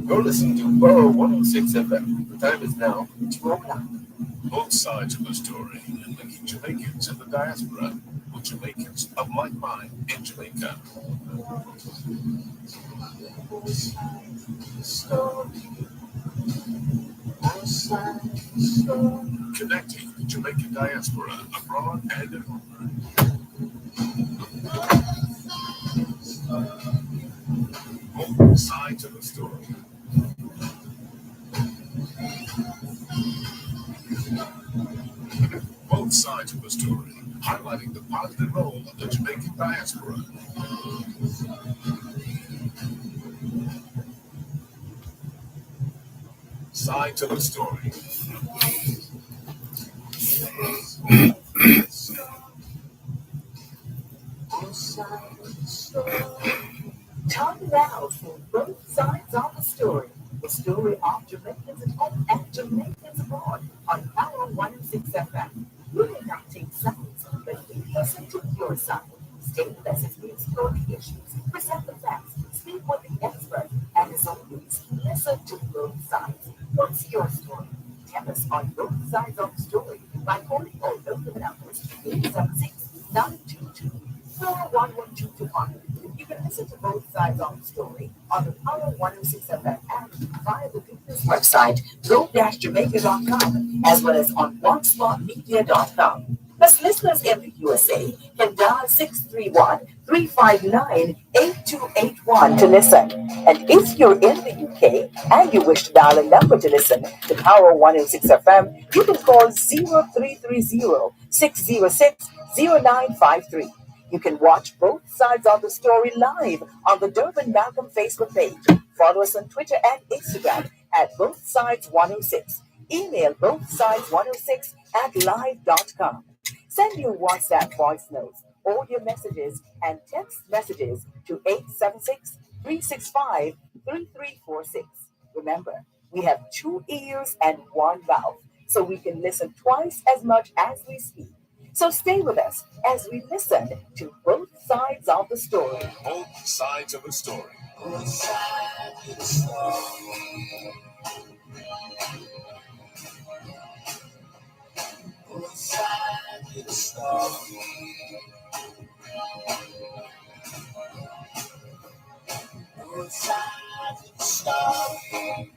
You're listening to Borough 106 FM. The time is now 12 o'clock. Both sides of the story, and linking Jamaicans in the diaspora with Jamaicans of like mind in Jamaica. Connecting the Jamaican diaspora abroad and at home. Both sides of the story. Both sides of the story, highlighting the positive role of the Jamaican diaspora. Sides of the story. Time now for Both Sides of the Story, the story of Jamaicans at home and Jamaicans abroad on Power 106 FM. We may not take sides, but we listen to your side. Stay with us as we explore the issues, present the facts, speak with the expert, and as always, listen to both sides. What's your story? Tell us on Both Sides of the Story by calling our local numbers 876-922-41121. You can listen to Both Sides of the Story on the Power 106 FM app via the business website go-jamaica.com as well as on blogspotmedia.com. Plus, listeners in the USA can dial 631-359-8281 to listen. And if you're in the UK and you wish to dial a number to listen to Power 106 FM, you can call 0330-606-0953. You can watch Both Sides of the Story live on the Dervan Malcolm Facebook page. Follow us on Twitter and Instagram at Both Sides 106. Email bothsides106@live.com. Send your WhatsApp voice notes, audio messages, and text messages to 876-365-3346. Remember, we have 2 ears and 1 mouth, so we can listen twice as much as we speak. So stay with us as we listen to Both Sides of the Story. Both sides of the story. Both sides of the story. Both sides of the story. Both sides of the story.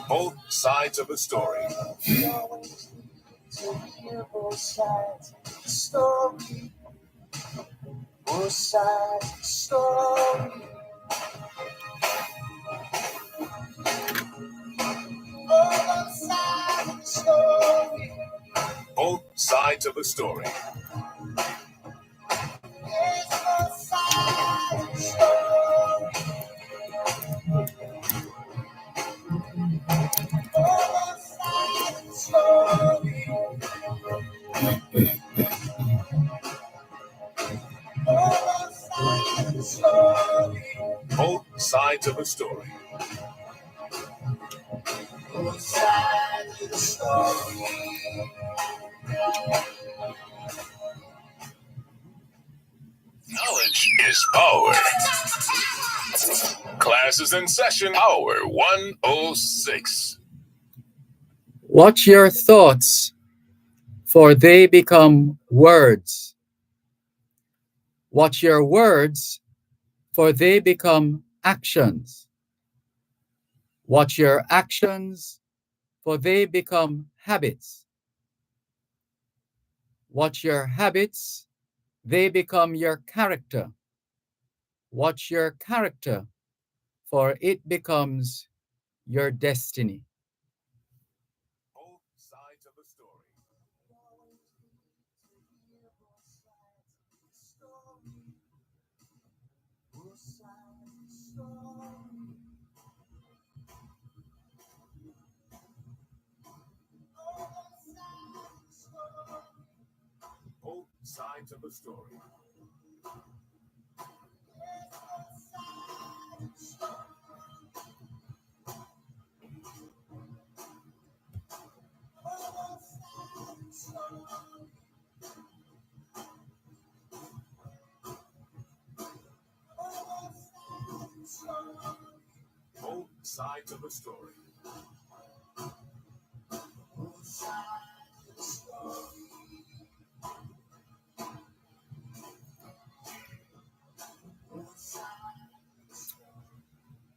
Both sides of the story. Both sides of the story. Both sides of the story. Both sides of the story. Both sides of the story. Yes, both sides of the story. Both sides of the story. Both sides of the story. Both sides of the story. Both sides of the story. Knowledge is power. Class is in session. Hour 106. Watch your thoughts, for they become words. Watch your words, for they become actions. Watch your actions, for they become habits. Watch your habits, they become your character. Watch your character, for it becomes your destiny. Both sides of the story. Both sides of the story. Both sides sides of the story. Both sides of the story.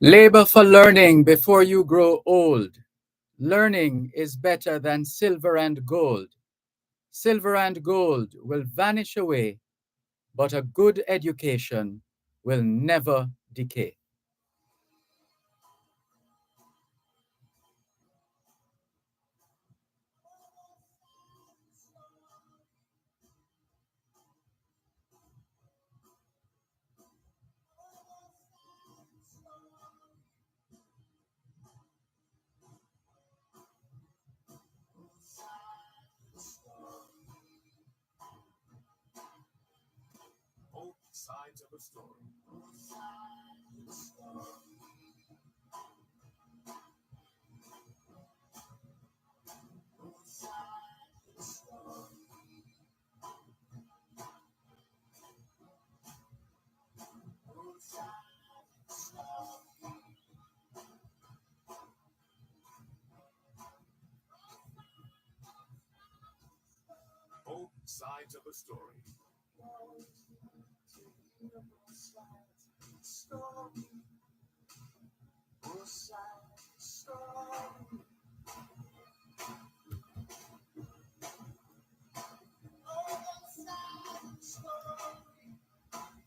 Labor for learning before you grow old. Learning is better than silver and gold. Silver and gold will vanish away, but a good education will never decay. Both sides of the story. Both sides of the story.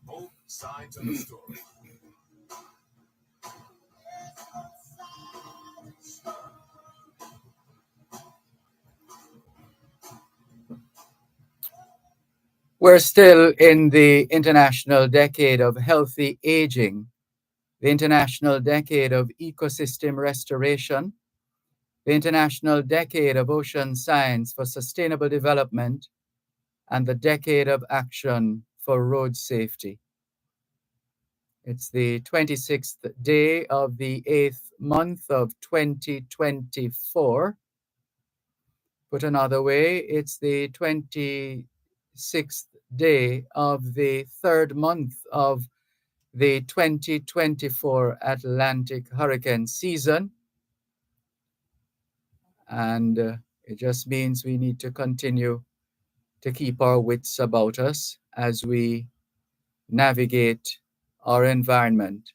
Both sides of the story. We're still in the International Decade of Healthy Aging, the International Decade of Ecosystem Restoration, the International Decade of Ocean Science for Sustainable Development, and the Decade of Action for Road Safety. It's the 26th day of the 8th month of 2024. Put another way, it's the 26th day of the third month of the 2024 Atlantic hurricane season. And it just means we need to continue to keep our wits about us as we navigate our environment.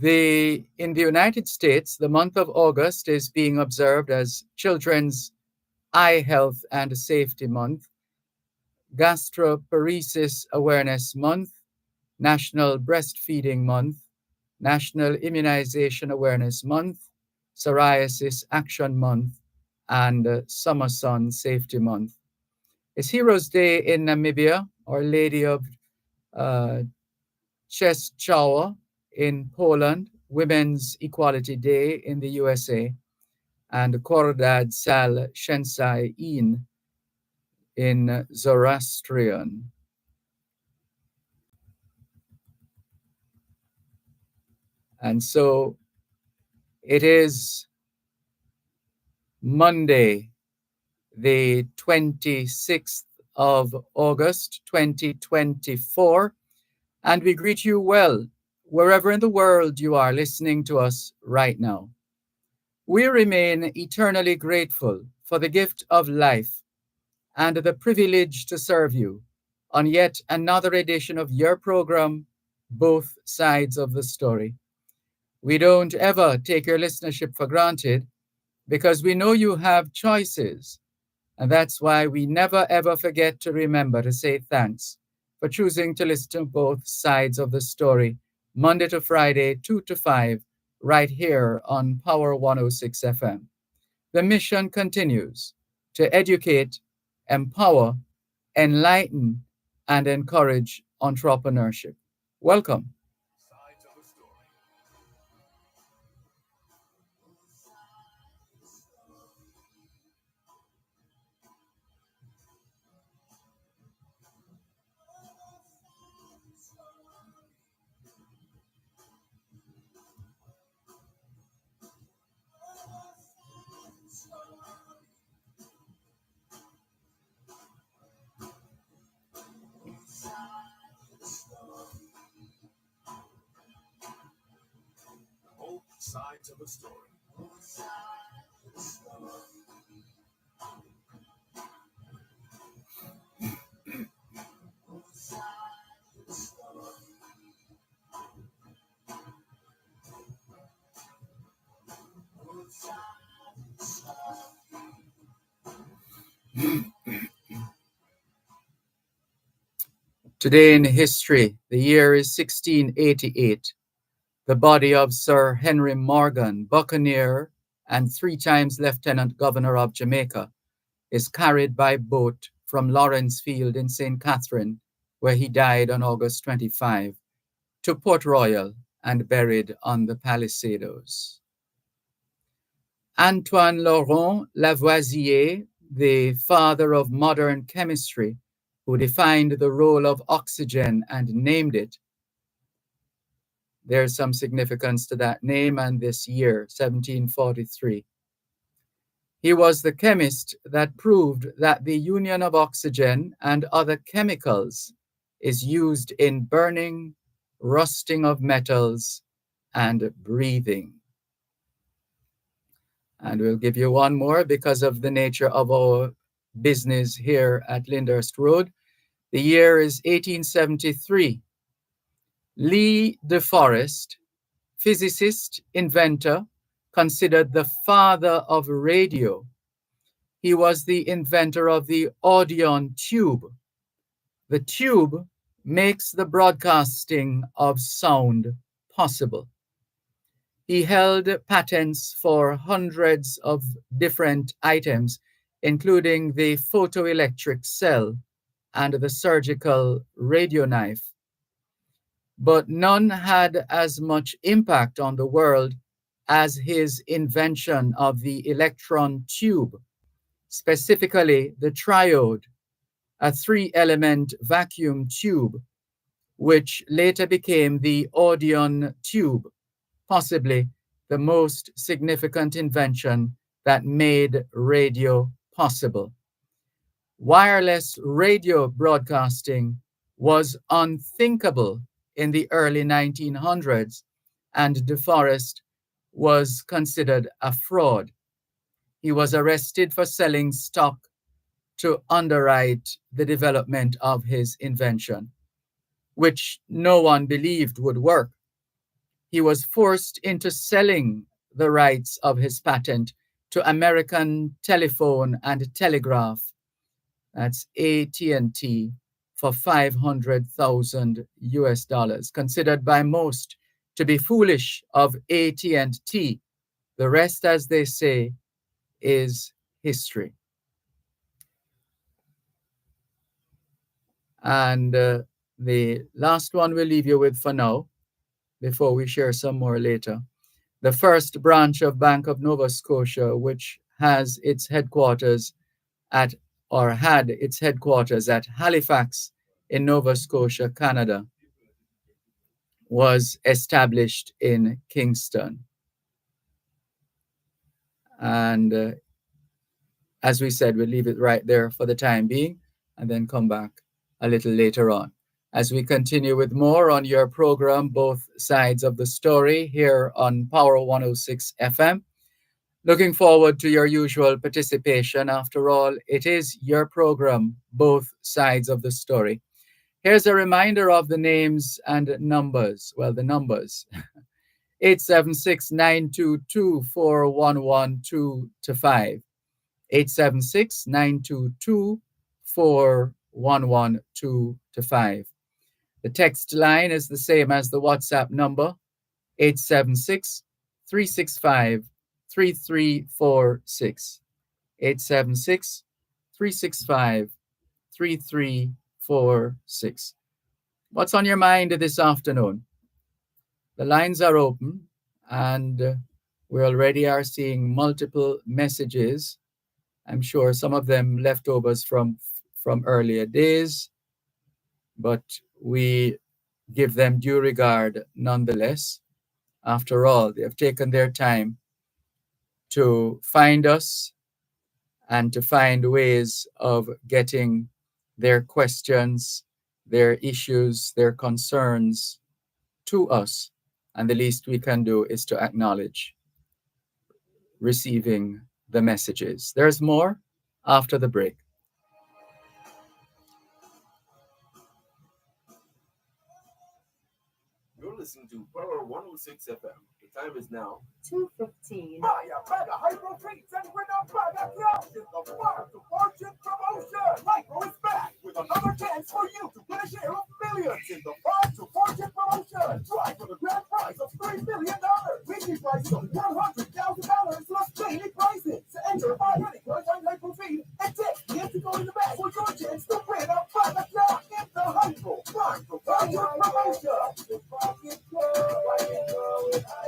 In the United States, the month of August is being observed as Children's Eye Health and Safety Month, Gastroparesis Awareness Month, National Breastfeeding Month, National Immunization Awareness Month, Psoriasis Action Month, and Summer Sun Safety Month. It's Heroes Day in Namibia, Our Lady of Czestochowa in Poland, Women's Equality Day in the USA, and Kordad Sal Shensai in Zoroastrian. And so it is Monday, the 26th of August, 2024, and we greet you well, wherever in the world you are listening to us right now. We remain eternally grateful for the gift of life and the privilege to serve you on yet another edition of your program, Both Sides of the Story. We don't ever take your listenership for granted because we know you have choices. And that's why we never ever forget to remember to say thanks for choosing to listen to Both Sides of the Story, Monday to Friday, 2 to 5, right here on Power 106 FM. The mission continues to educate, empower, enlighten, and encourage entrepreneurship. Welcome. Sides of the story. to the story. Today in history, the year is 1688. The body of Sir Henry Morgan, buccaneer and 3 times Lieutenant Governor of Jamaica, is carried by boat from Lawrence Field in St. Catherine, where he died on August 25, to Port Royal and buried on the Palisadoes. Antoine Laurent Lavoisier, the father of modern chemistry, who defined the role of oxygen and named it. There's some significance to that name and this year, 1743. He was the chemist that proved that the union of oxygen and other chemicals is used in burning, rusting of metals, and breathing. And we'll give you one more because of the nature of our business here at Lyndhurst Road. The year is 1873. Lee de Forest, physicist, inventor, considered the father of radio. He was the inventor of the Audion tube. The tube makes the broadcasting of sound possible. He held patents for hundreds of different items, including the photoelectric cell and the surgical radio knife. But none had as much impact on the world as his invention of the electron tube, specifically the triode, a 3-element vacuum tube, which later became the Audion tube, possibly the most significant invention that made radio possible. Wireless radio broadcasting was unthinkable in the early 1900s, and De Forest was considered a fraud. He was arrested for selling stock to underwrite the development of his invention, which no one believed would work. He was forced into selling the rights of his patent to American Telephone and Telegraph, that's AT&T, for $500,000, considered by most to be foolish of AT&T. The rest, as they say, is history. And the last one we'll leave you with for now, before we share some more later. The first branch of Bank of Nova Scotia, which has its headquarters at, or had its headquarters at Halifax in Nova Scotia, Canada, was established in Kingston. And as we said, we'll leave it right there for the time being and then come back a little later on as we continue with more on your program, Both Sides of the Story, here on Power 106 FM. Looking forward to your usual participation. After all, it is your program, Both Sides of the Story. Here's a reminder of the names and numbers. Well, the numbers. 876-922-4112-5. 876-922-4112-5. The text line is the same as the WhatsApp number, 876-365-3346. 876-365-3346. What's on your mind this afternoon? The lines are open, and we already are seeing multiple messages. I'm sure some of them leftovers from earlier days, but we give them due regard nonetheless. After all, they have taken their time to find us and to find ways of getting their questions, their issues, their concerns to us. And the least we can do is to acknowledge receiving the messages. There's more after the break. You're listening to Power 106 FM. The time is now 2:15. Fire, Mega Hyper Treats and Winner Product Launch is the Fire to Fortune promotion. Hyper is back with another chance for you to get a share of millions in the Fire to Fortune promotion. Try for the grand prize of $3 million. Weekly prizes of $100,000 plus daily prizes. To enter a 500 cards on Hyper Feed and text the empty code in the back for your chance to win a product launch in the Hyper Fire to Fortune promotion.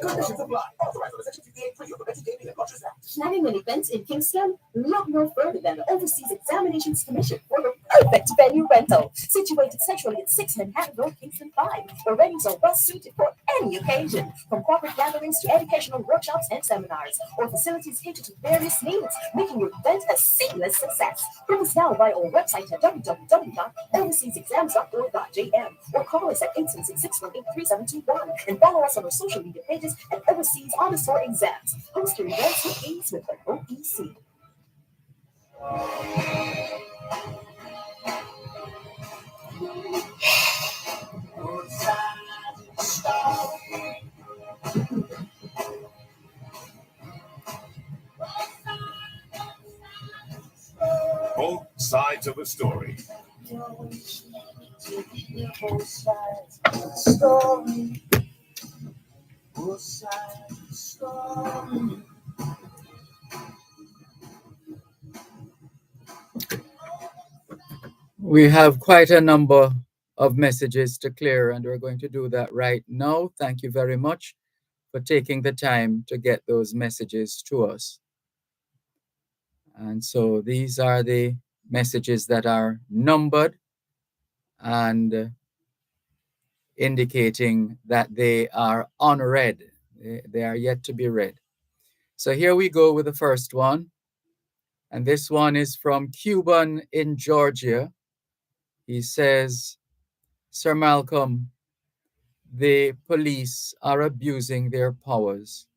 Conditions apply. Authorized under Section 58.3 of the Benson Gaming and Launchers Act. Planning an event in Kingston? Look no further than the Overseas Examinations Commission for the perfect venue rental. Situated centrally at 6 Manhattan Road, Kingston 5. The venues are well suited for any occasion, from corporate gatherings to educational workshops and seminars, or facilities cater to various needs, making your event a seamless success. Book us now via our website at www.overseasexams.org.jm or call us at 876-618-3721 and follow us on our social media pages at Overseas_Exams. Host your events with ease with the OEC. Both sides of the story. We have quite a number of messages to clear, and we're going to do that right now. Thank you very much for taking the time to get those messages to us. And so these are the messages that are numbered and indicating that they are unread. They are yet to be read. So here we go with the first one. And this one is from Cuban in Georgia. He says, Sir Malcolm, the police are abusing their powers,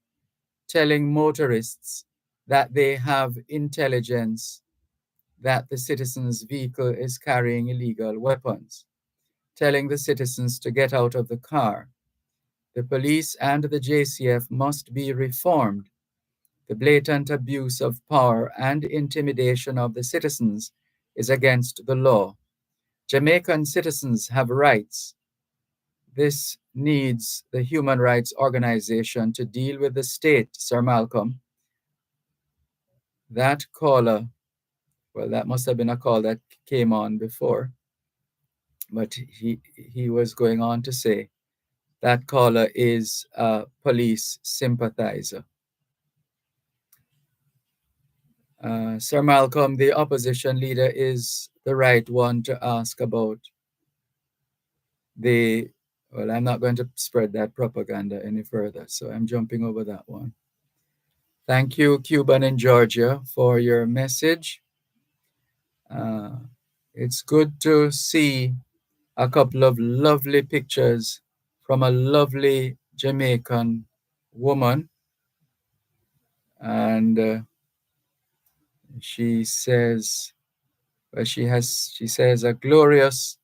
telling motorists that they have intelligence that the citizen's vehicle is carrying illegal weapons, telling the citizens to get out of the car. The police and the JCF must be reformed. The blatant abuse of power and intimidation of the citizens is against the law. Jamaican citizens have rights. This needs the human rights organization to deal with the state, Sir Malcolm. That caller, well, that must have been a call that came on before, but he was going on to say that caller is a police sympathizer. Sir Malcolm, the opposition leader, is the right one to ask about well, I'm not going to spread that propaganda any further, so I'm jumping over that one. Thank you, Cuban in Georgia, for your message. It's good to see a couple of lovely pictures from a lovely Jamaican woman. And she says, well, she says a glorious,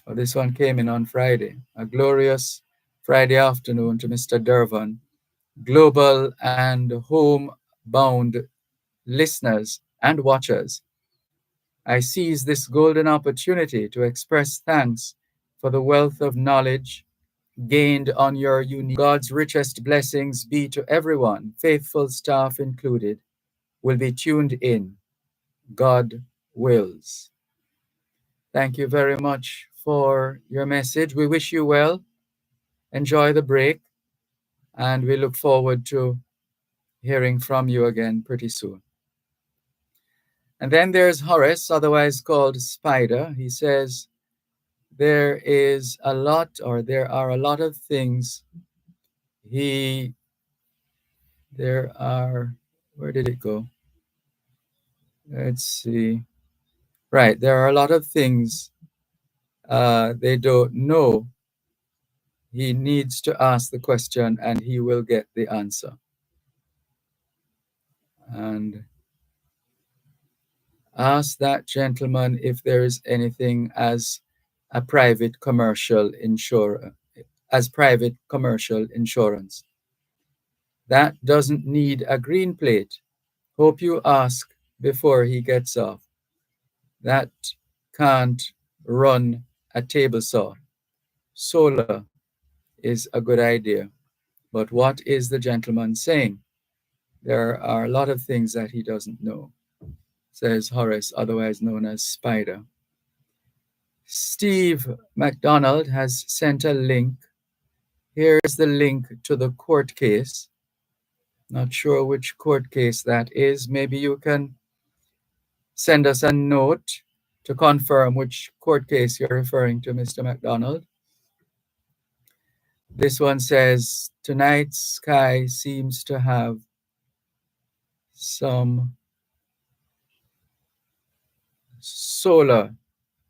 this one came in on Friday, a glorious Friday afternoon to Mr. Dervan, global and home-bound listeners and watchers. I seize this golden opportunity to express thanks for the wealth of knowledge gained on your unique. God's richest blessings be to everyone, faithful staff included, will be tuned in. God wills. Thank you very much for your message. We wish you well. Enjoy the break, and we look forward to hearing from you again pretty soon. And then there's Horace, otherwise called Spider. He says, there are a lot of things where did it go? Let's see. Right, there are a lot of things they don't know. He needs to ask the question and he will get the answer. and ask that gentleman if there is anything as a private commercial private commercial insurance. That doesn't need a green plate. Hope you ask before he gets off. That can't run a table saw. Solar is a good idea. But what is the gentleman saying? There are a lot of things that he doesn't know, says Horace, otherwise known as Spider. Steve MacDonald has sent a link. Here's the link to the court case. Not sure which court case that is. Maybe you can send us a note to confirm which court case you're referring to, Mr. MacDonald. This one says, tonight's sky seems to have some solar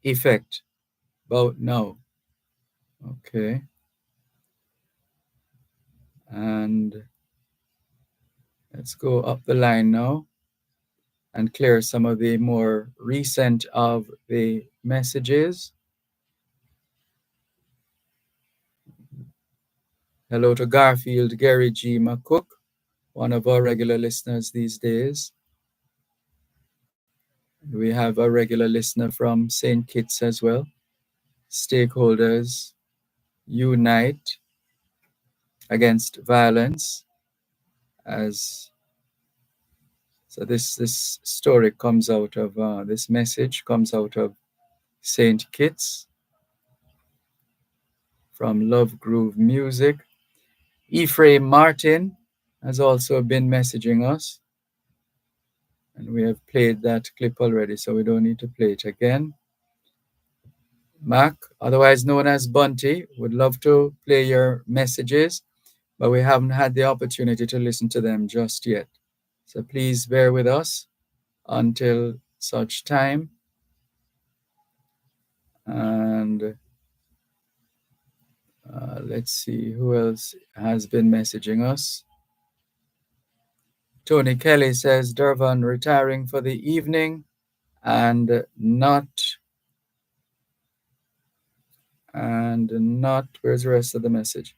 effect about now. Okay. And let's go up the line now and clear some of the more recent of the messages. Hello to Garfield Gary G. McCook, one of our regular listeners these days. We have a regular listener from St. Kitts as well. Stakeholders unite against violence. So this story comes out of, this message comes out of St. Kitts from Love Groove Music. Ephraim Martin has also been messaging us. And we have played that clip already, so we don't need to play it again. Mac, otherwise known as Bunty, would love to play your messages, but we haven't had the opportunity to listen to them just yet. So please bear with us until such time. And let's see who else has been messaging us. Tony Kelly says, Dervan retiring for the evening and not, where's the rest of the message?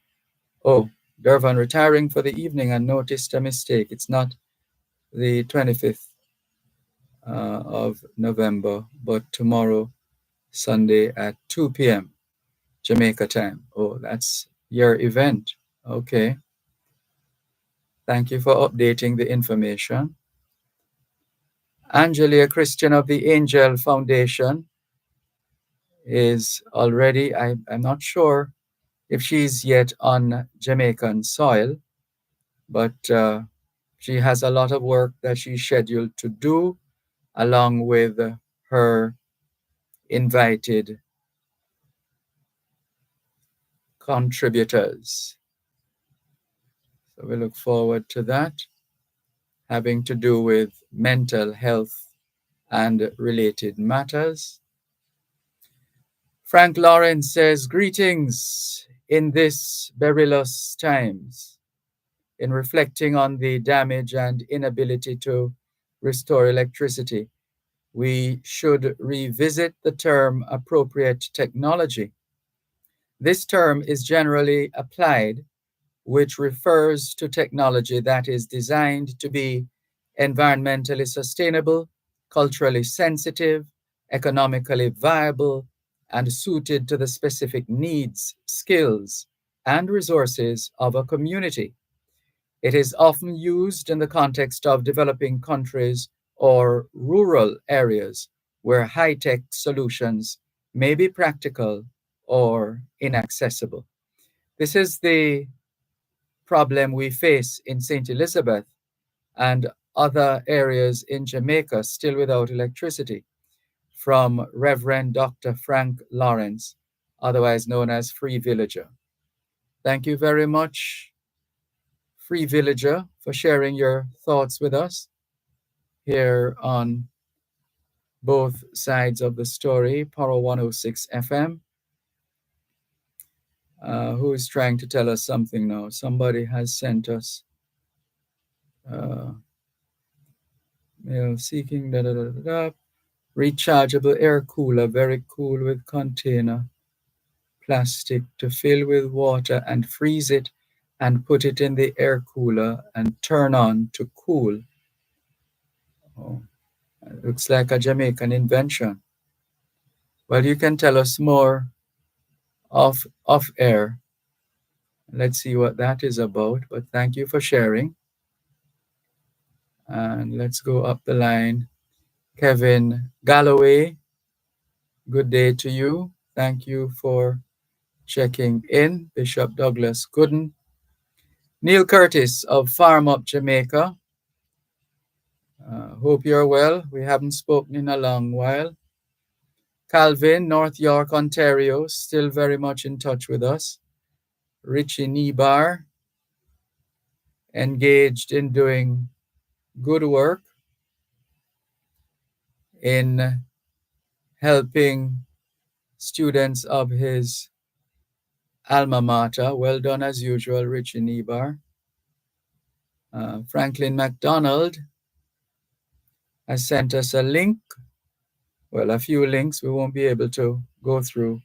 Oh, Dervan retiring for the evening and noticed a mistake. It's not the 25th of November, but tomorrow, Sunday at 2 p.m. Jamaica time. Oh, that's your event. Okay. Thank you for updating the information. Angelia Christian of the Angel Foundation is already, I'm not sure if she's yet on Jamaican soil, but she has a lot of work that she's scheduled to do along with her invited contributors. So we look forward to that, having to do with mental health and related matters. Frank Lawrence says, greetings in this perilous times. In reflecting on the damage and inability to restore electricity, we should revisit the term appropriate technology. This term is generally applied, which refers to technology that is designed to be environmentally sustainable, culturally sensitive, economically viable, and suited to the specific needs, skills, and resources of a community. It is often used in the context of developing countries or rural areas where high-tech solutions may be practical or inaccessible. This is the problem we face in St. Elizabeth and other areas in Jamaica still without electricity, from Reverend Dr. Frank Lawrence, otherwise known as Free Villager. Thank you very much, Free Villager, for sharing your thoughts with us here on both sides of the story, Power 106 FM. Who is trying to tell us something now? Somebody has sent us Seeking rechargeable air cooler, very cool with container. Plastic to fill with water and freeze it and put it in the air cooler and turn on to cool. Oh, it looks like a Jamaican invention. Well, you can tell us more off air. Let's see what that is about, but thank you for sharing. And let's go up the line. Kevin Galloway, good day to you. Thank you for checking in. Bishop Douglas Gooden. Neil Curtis of Farm Up, Jamaica. Hope you're well. We haven't spoken in a long while. Calvin, North York, Ontario, still very much in touch with us. Richie Nibar, engaged in doing good work in helping students of his alma mater. Well done as usual, Richie Nibar. Franklin MacDonald has sent us a link. Well, a few links. We won't be able to go through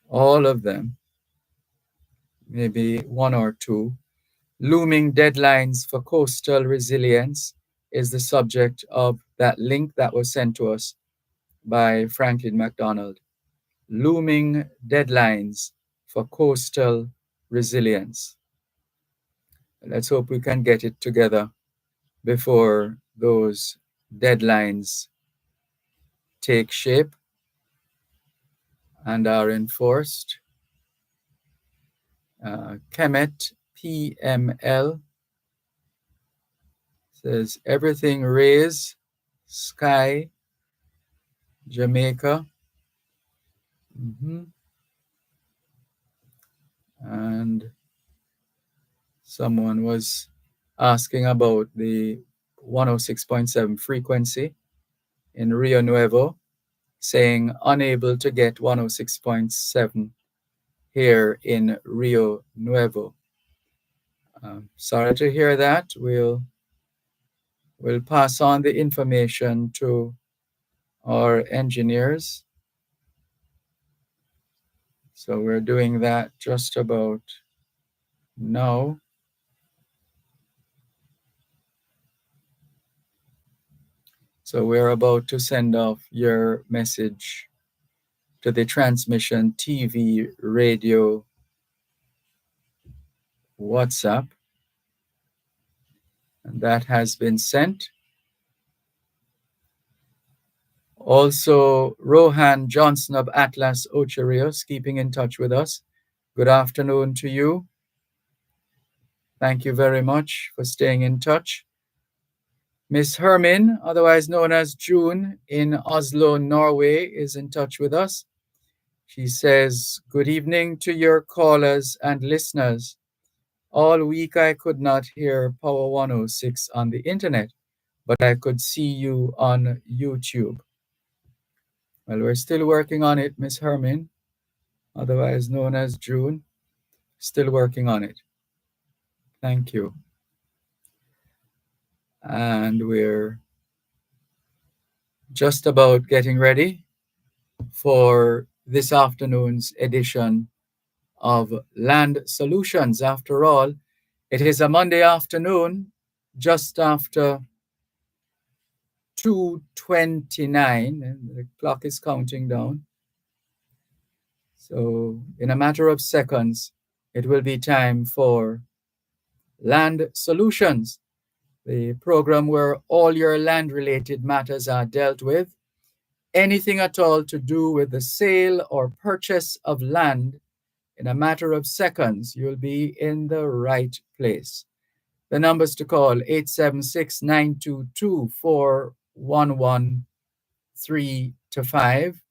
all of them. Maybe one or two. Looming deadlines for coastal resilience is the subject of that link that was sent to us by Franklin MacDonald. Looming deadlines for coastal resilience. Let's hope we can get it together before those deadlines take shape and are enforced. Kemet PML says everything raise, sky, Jamaica. And someone was asking about the 106.7 frequency in Rio Nuevo, saying unable to get 106.7 here in Rio Nuevo. Sorry to hear that. We'll pass on the information to our engineers. So we're doing that just about now. So we're about to send off your message to the transmission TV, radio, WhatsApp. And that has been sent. Also, Rohan Johnson of Atlas Ocherios, keeping in touch with us. Good afternoon to you. Thank you very much for staying in touch. Miss Hermin, otherwise known as June, in Oslo, Norway, is in touch with us. She says, good evening to your callers and listeners. All week I could not hear Power 106 on the internet, but I could see you on YouTube. Well, we're still working on it, Miss Hermin, otherwise known as June. Still working on it. Thank you. And we're just about getting ready for this afternoon's edition of Land Solutions. After all, it is a Monday afternoon, just after 2:29, and the clock is counting down. So in a matter of seconds, it will be time for Land Solutions, the program where all your land-related matters are dealt with. Anything at all to do with the sale or purchase of land, in a matter of seconds, you'll be in the right place. The numbers to call, 876-922-4113-5,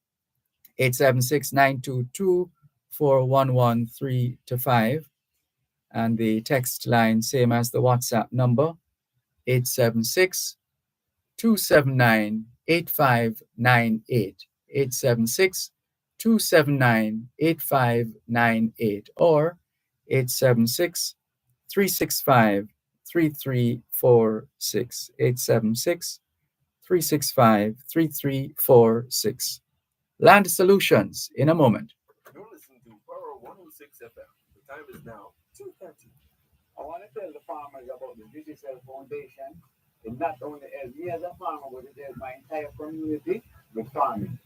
876-922-4113-5, and the text line, same as the WhatsApp number, 876-279-8598, 876-279-8598, or 876-365-3844. 3346. 876 365 3346. Land Solutions in a moment. You're listening to Borough 106 FM. The time is now 2:30. I want to tell the farmers about the Digital Foundation. It not only helps me as a farmer, but it helps my entire community with farming.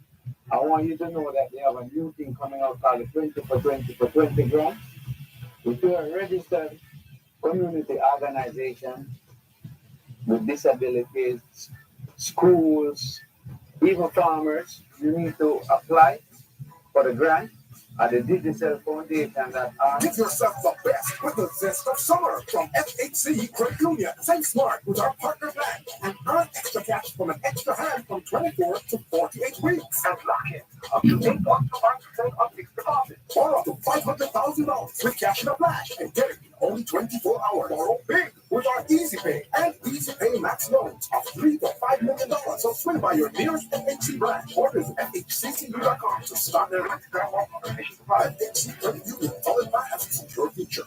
I want you to know that they have a new thing coming out called the 20 for 20 for 20 grant. If you're a registered community organization with disabilities, schools, even farmers, you need to apply for the grant at the Digital Foundation. Give yourself the best with the zest of summer from FHC Credit Union. Save smart with our partner bank and earn extra cash from an extra hand from 24 to 48 weeks. And lock it up to 8.5% of fixed deposit. Or up to $500,000 with cash in a flash and get it in only 24 hours. Borrow big with our Easy Pay and Easy Pay Max loans of $3 to $5 million. So swing by your nearest FHC branch or visit FHCCU.com to start their FHC Credit Union. All advised for your future.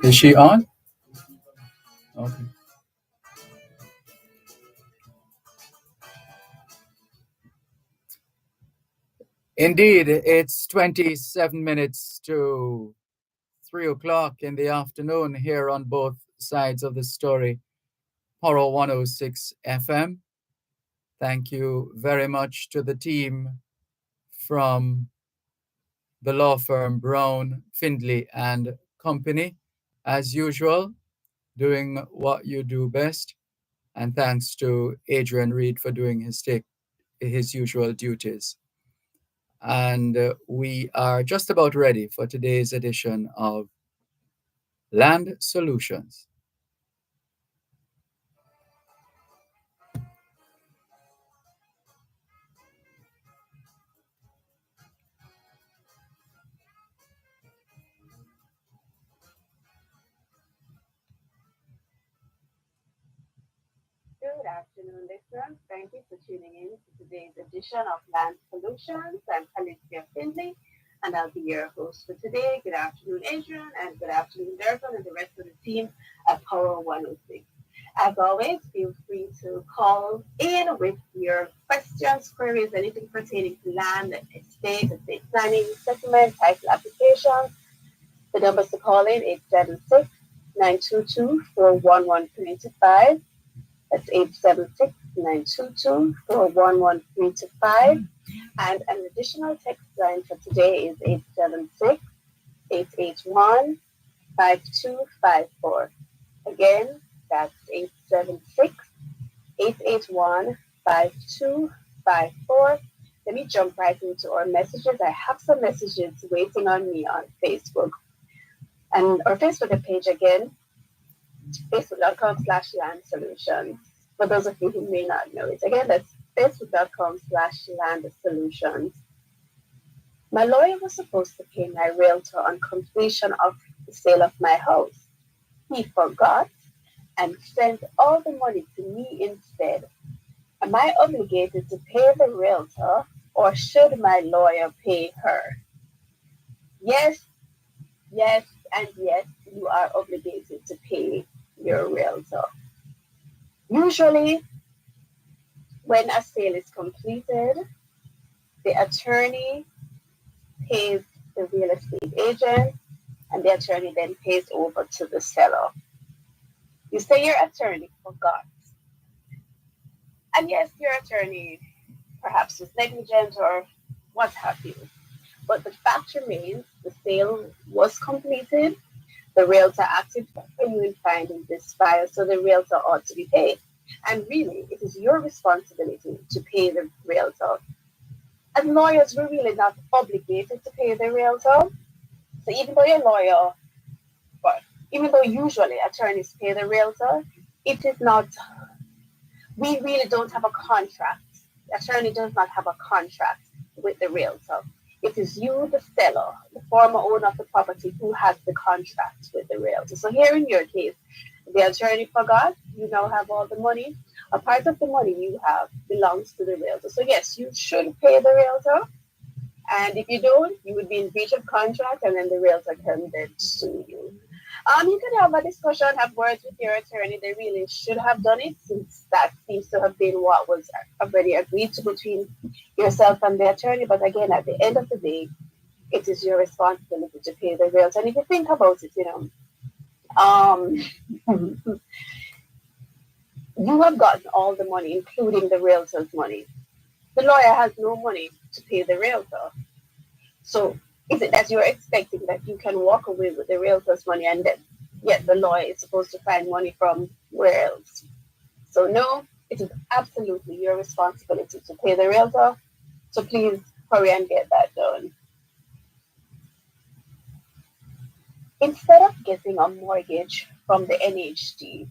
Is she on? Okay. Indeed, it's 27 minutes to 3 o'clock in the afternoon here on both sides of the story. Poro 106 FM. Thank you very much to the team from the law firm Brown, Findlay and Company, as usual, doing what you do best. And thanks to Adrian Reed for doing his usual duties. And we are just about ready for today's edition of Land Solutions. Good afternoon, listeners. Thank you for tuning in to today's edition of Land Solutions. I'm Alicia Findlay, and I'll be your host for today. Good afternoon, Adrian, and good afternoon, Dervan, and the rest of the team at Power 106. As always, feel free to call in with your questions, queries, anything pertaining to land, estate planning, settlement, title applications. The numbers to call in 876-922-41125. That's 876-922-41125. And an additional text line for today is 881-5254. Again, that's 876-881-5254. Let me jump right into our messages. I have some messages waiting on me on Facebook. And our Facebook page again, facebook.com/land solutions. For those of you who may not know it, again, that's facebook.com/land solutions. My lawyer was supposed to pay my realtor on completion of the sale of my house. He forgot and sent all the money to me instead. Am I obligated to pay the realtor or should my lawyer pay her? Yes, yes, and yes, you are obligated to pay your realtor. Usually, when a sale is completed, the attorney pays the real estate agent and the attorney then pays over to the seller. You say your attorney forgot. And yes, your attorney perhaps was negligent or what have you. But the fact remains the sale was completed. The realtor acted for you in finding this buyer, so the realtor ought to be paid. And really, it is your responsibility to pay the realtor. As lawyers, we're really not obligated to pay the realtor. So even though your lawyer, but even though usually attorneys pay the realtor, it is not, we really don't have a contract. The attorney does not have a contract with the realtor. It is you, the seller, the former owner of the property, who has the contract with the realtor. So here in your case, the attorney forgot, you now have all the money. A part of the money you have belongs to the realtor. So yes, you should pay the realtor. And if you don't, you would be in breach of contract and then the realtor can then sue you. You can have a discussion, have words with your attorney. They really should have done it since that seems to have been what was already agreed to between yourself and the attorney. But again, at the end of the day, it is your responsibility to pay the realtor. And if you think about it, you have gotten all the money, including the realtor's money. The lawyer has no money to pay the realtor. So is it that you're expecting that you can walk away with the realtor's money and then yet the lawyer is supposed to find money from where else? So no, it is absolutely your responsibility to pay the realtor. So please hurry and get that done. Instead of getting a mortgage from the NHD,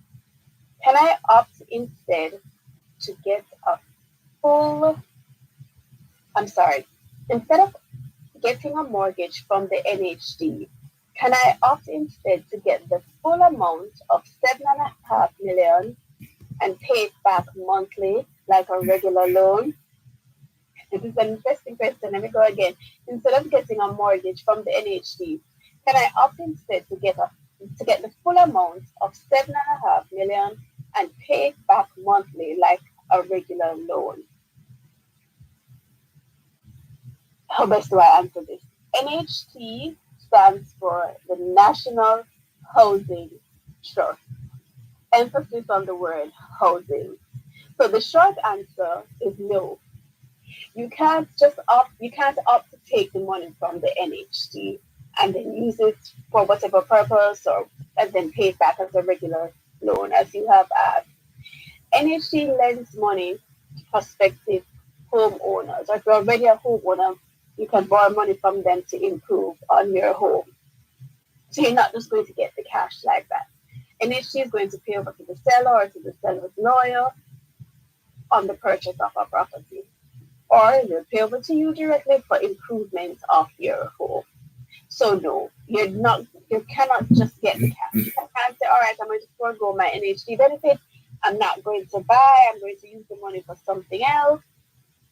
can I opt instead to get a full, instead of getting a mortgage from the NHD, can I opt instead to get the full amount of 7.5 million and pay it back monthly like a regular loan? This is an interesting question. Let me go again. Instead of getting a mortgage from the NHD, can I opt instead to get the full amount of 7.5 million and pay it back monthly like a regular loan? How best do I answer this? NHT stands for the National Housing Trust. Emphasis on the word housing. So the short answer is no. You can't opt to take the money from the NHT and then use it for whatever purpose and then pay it back as a regular loan as you have asked. NHT lends money to prospective homeowners. Or if you're already a homeowner, you can borrow money from them to improve on your home. So you're not just going to get the cash like that. NHT is going to pay over to the seller or to the seller's lawyer on the purchase of a property. Or they'll pay over to you directly for improvements of your home. So no, you cannot just get the cash. You can't say, all right, I'm going to forego my NHT benefit. I'm not going to buy. I'm going to use the money for something else.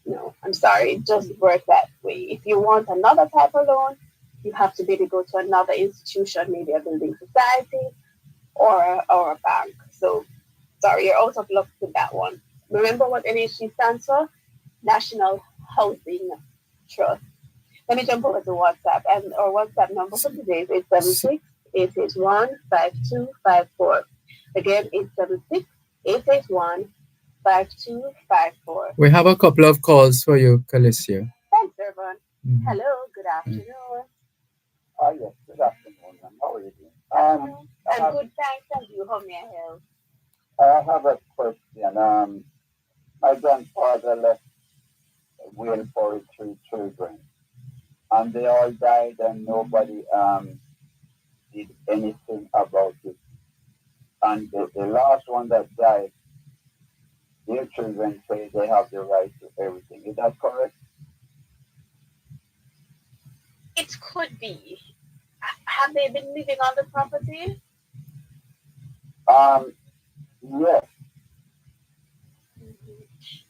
No, I'm sorry, it doesn't work that way. If you want another type of loan, you have to maybe go to another institution, maybe a building society or a bank. So sorry, you're out of luck with that one. Remember what NHT stands for? National Housing Trust. Let me jump over to WhatsApp. And our WhatsApp number for today is 876-881-5254. Again, 876-881-5254. We have a couple of calls for you, Calicia. Thanks, Dervan. Hello, good afternoon. Oh, yes. Good afternoon, ma'am. How are you doing? I'm good, thanks. And you, how may I help? I have a question. My grandfather left will for 3 children, and they all died, and nobody did anything about it. And the last one that died, their children say they have the right to everything. Is that correct? It could be. Have they been living on the property? Yes.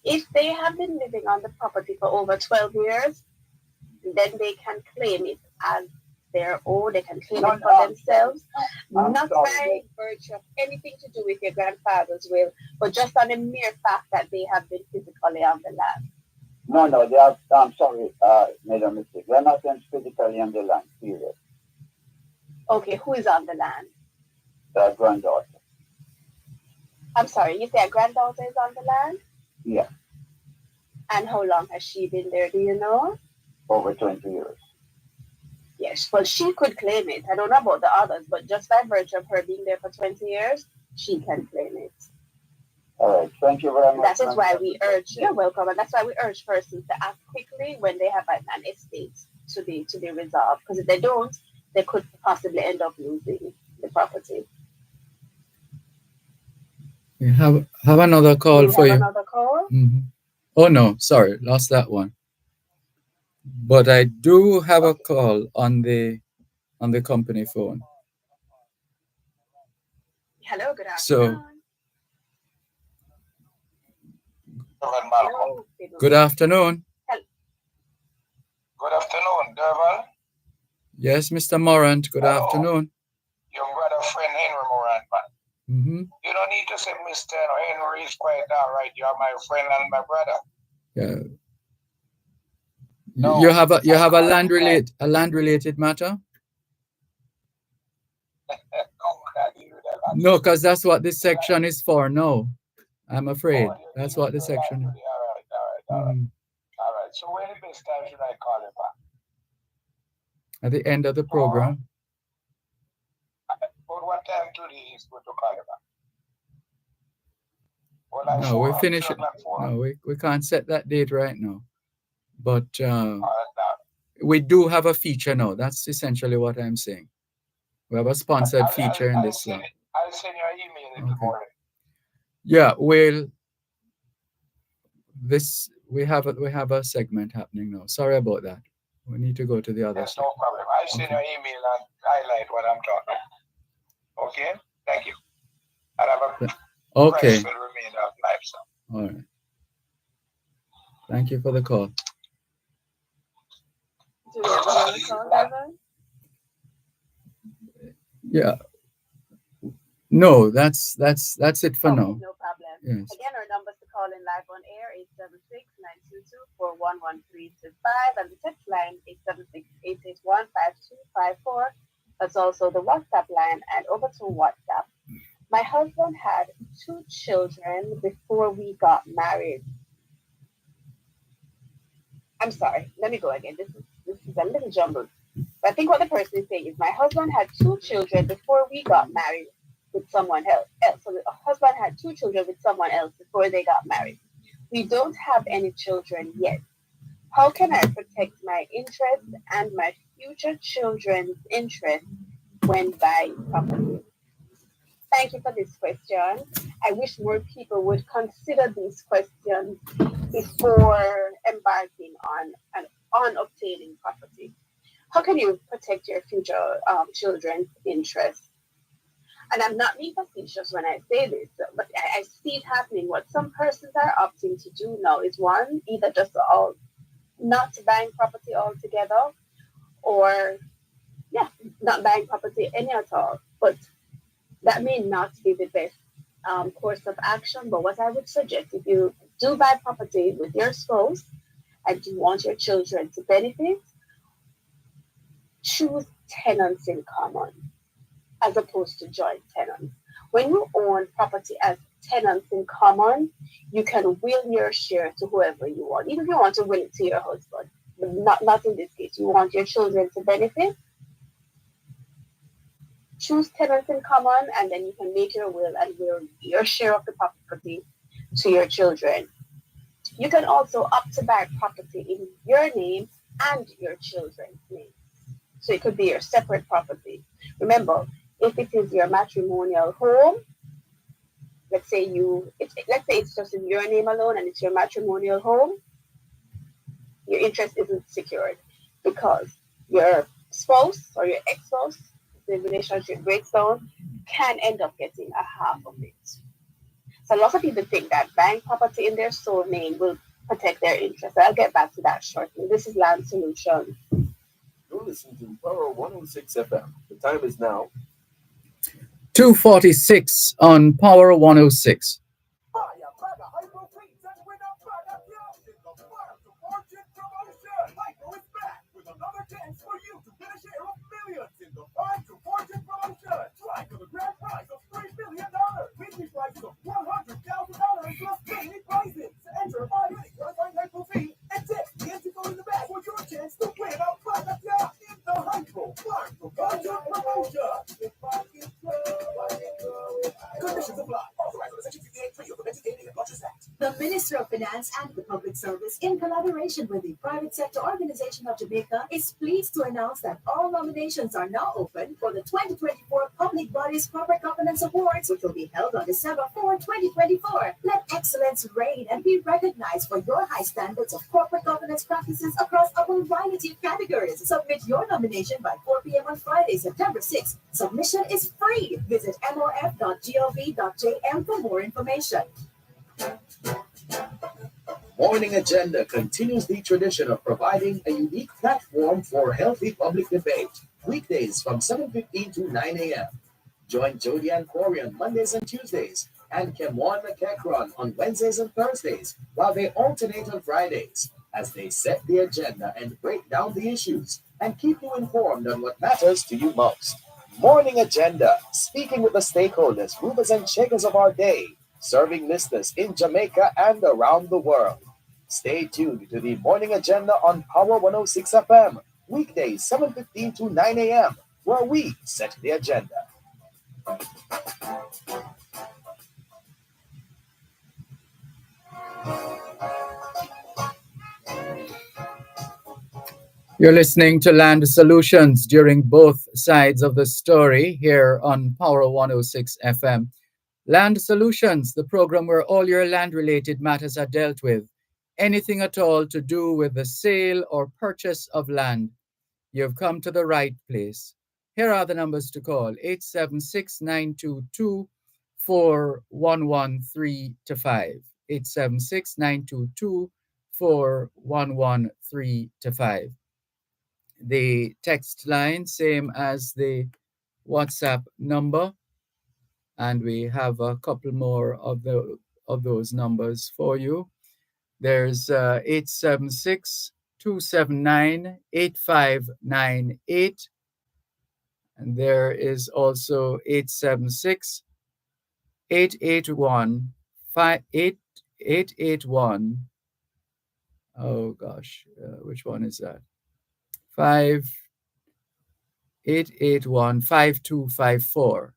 If they have been living on the property for over 12 years, then they can claim it as their own. They can claim it for themselves, not by virtue of anything to do with your grandfather's will, but just on the mere fact that they have been physically on the land. No, they are, I'm sorry, made a mistake. They're not physically on the land, period. Okay, who is on the land? Their granddaughter. I'm sorry, you say a granddaughter is on the land? Yeah. And how long has she been there, do you know? Over 20 years. Yes, well, she could claim it. I don't know about the others, but just by virtue of her being there for 20 years, she can claim it. All right, thank you very much. That is why we urge, you're welcome, and that's why we urge persons to act quickly when they have an estate to be resolved, because if they don't, they could possibly end up losing the property. We have another call for you. Another call? Mm-hmm. Oh no, sorry, lost that one. But I do have a call on the company phone. Hello, good afternoon. So, Hello. Good afternoon. Good afternoon, Dervan. Yes, Mr. Morant, good Hello. afternoon. Your brother friend Henry Morant, man. Mm-hmm. You don't need to say Mr. Henry is quite all right. You are my friend and my brother. Yeah. No, you have a land related matter? No, because that's what this section is for. No, I'm afraid that's what the section is. All right. So when the best time should I call you back? At the end of the program. But what time today is good to call you back? No, we finish it. No, we can't set that date right now. But we do have a feature now. That's essentially what I'm saying. We have a sponsored feature in this slot. I'll send you an email in the morning. Yeah, well, we have a segment happening now. Sorry about that. We need to go to the other. There's no problem. I'll send you an email and highlight what I'm talking about. Okay? Thank you. I'll have a restful remainder of life, sir. All right. Thank you for the call. Do we have another call, Dervan? Yeah. No, that's it for now. No problem. Yes. Again, our numbers to call in live on air is 76922411325 and the text line is 768815254. That's also the WhatsApp line, and over to WhatsApp. My husband had 2 children before we got married. I'm sorry, let me go again. This is a little jumbled. But I think what the person is saying is my husband had 2 children before we got married with someone else. So the husband had 2 children with someone else before they got married. We don't have any children yet. How can I protect my interest and my future children's interest when buying property? Thank you for this question. I wish more people would consider these questions before embarking on obtaining property. How can you protect your future children's interests? And I'm not being facetious when I say this, but I see it happening. What some persons are opting to do now is one, either just not buying property altogether, or not buying property any at all. But that may not be the best course of action. But what I would suggest, if you do buy property with your spouse and you want your children to benefit, choose tenants in common as opposed to joint tenants. When you own property as tenants in common, you can will your share to whoever you want. Even if you want to will it to your husband, but not in this case. You want your children to benefit, choose tenants in common, and then you can make your will and will your share of the property to your children. You can also opt to buy property in your name and your children's name. So it could be your separate property. Remember, if it is your matrimonial home, let's say it's just in your name alone and it's your matrimonial home, your interest isn't secured because your spouse or your ex-spouse, the relationship breaks down, can end up getting a half of it. So lots of people think that buying property in their sole name will protect their interest. I'll get back to that shortly. This is Land Solutions. You're listening to Power 106 FM. The time is now 2:46 on Power 106. Fire, Praga, Hypo Fleets, and Winner Praga Plus in the Fire to Fortune promotion. Hypo is back with another chance for you to win a share of millions in the Fire to Fortune promotion. Try for the grand prize of $3 million, weekly prizes of $100,000 plus daily prizes. Enter a 5-minute qualifying Hypo fee and text the entry code in the bag for your chance to win a Praga Plus in the Hypo Fire to Fortune promotion. Conditions apply. Authorized under Section 58(3) of the Domestic Gaming and Lotteries Act. The Minister of Finance and the Public Service, in collaboration with the Private Sector Organization of Jamaica, is pleased to announce that all nominations are now open for the 2024 Public Bodies Corporate Governance Awards, which will be held on December 4, 2024. Let excellence reign and be recognized for your high standards of corporate governance practices across a variety of categories. Submit your nomination by 4 p.m. on Friday, September 6th. Submission is free. Visit mof.gov.jm for more information. Morning Agenda continues the tradition of providing a unique platform for healthy public debate. Weekdays from 7:15 to 9 a.m. Join Jody and Corey on Mondays and Tuesdays and Kemwan McEachron on Wednesdays and Thursdays, while they alternate on Fridays as they set the agenda and break down the issues and keep you informed on what matters to you most. Morning Agenda, speaking with the stakeholders, movers and shakers of our day, serving listeners in Jamaica and around the world. Stay tuned to the Morning Agenda on Power 106 FM, weekdays 7:15 to 9 a.m., where we set the agenda. You're listening to Land Solutions during both sides of the story here on Power 106 FM. Land Solutions, the program where all your land-related matters are dealt with. Anything at all to do with the sale or purchase of land. You've come to the right place. Here are the numbers to call: 876-922-4113-5. 876-922-4113-5. The text line, same as the WhatsApp number, and we have a couple more of those numbers for you. There's 876-279-8598, and there is also 876-881-881. Oh gosh, which one is that? 881-5254.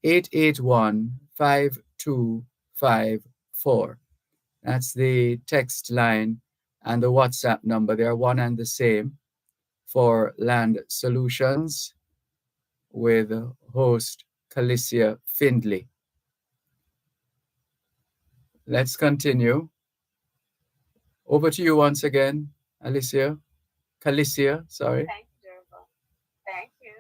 881-5254. That's the text line, and the WhatsApp number. They are one and the same for Land Solutions with host Calicia Findley. Let's continue. Over to you once again, Calicia, sorry. Thank you, Dervan. Thank you.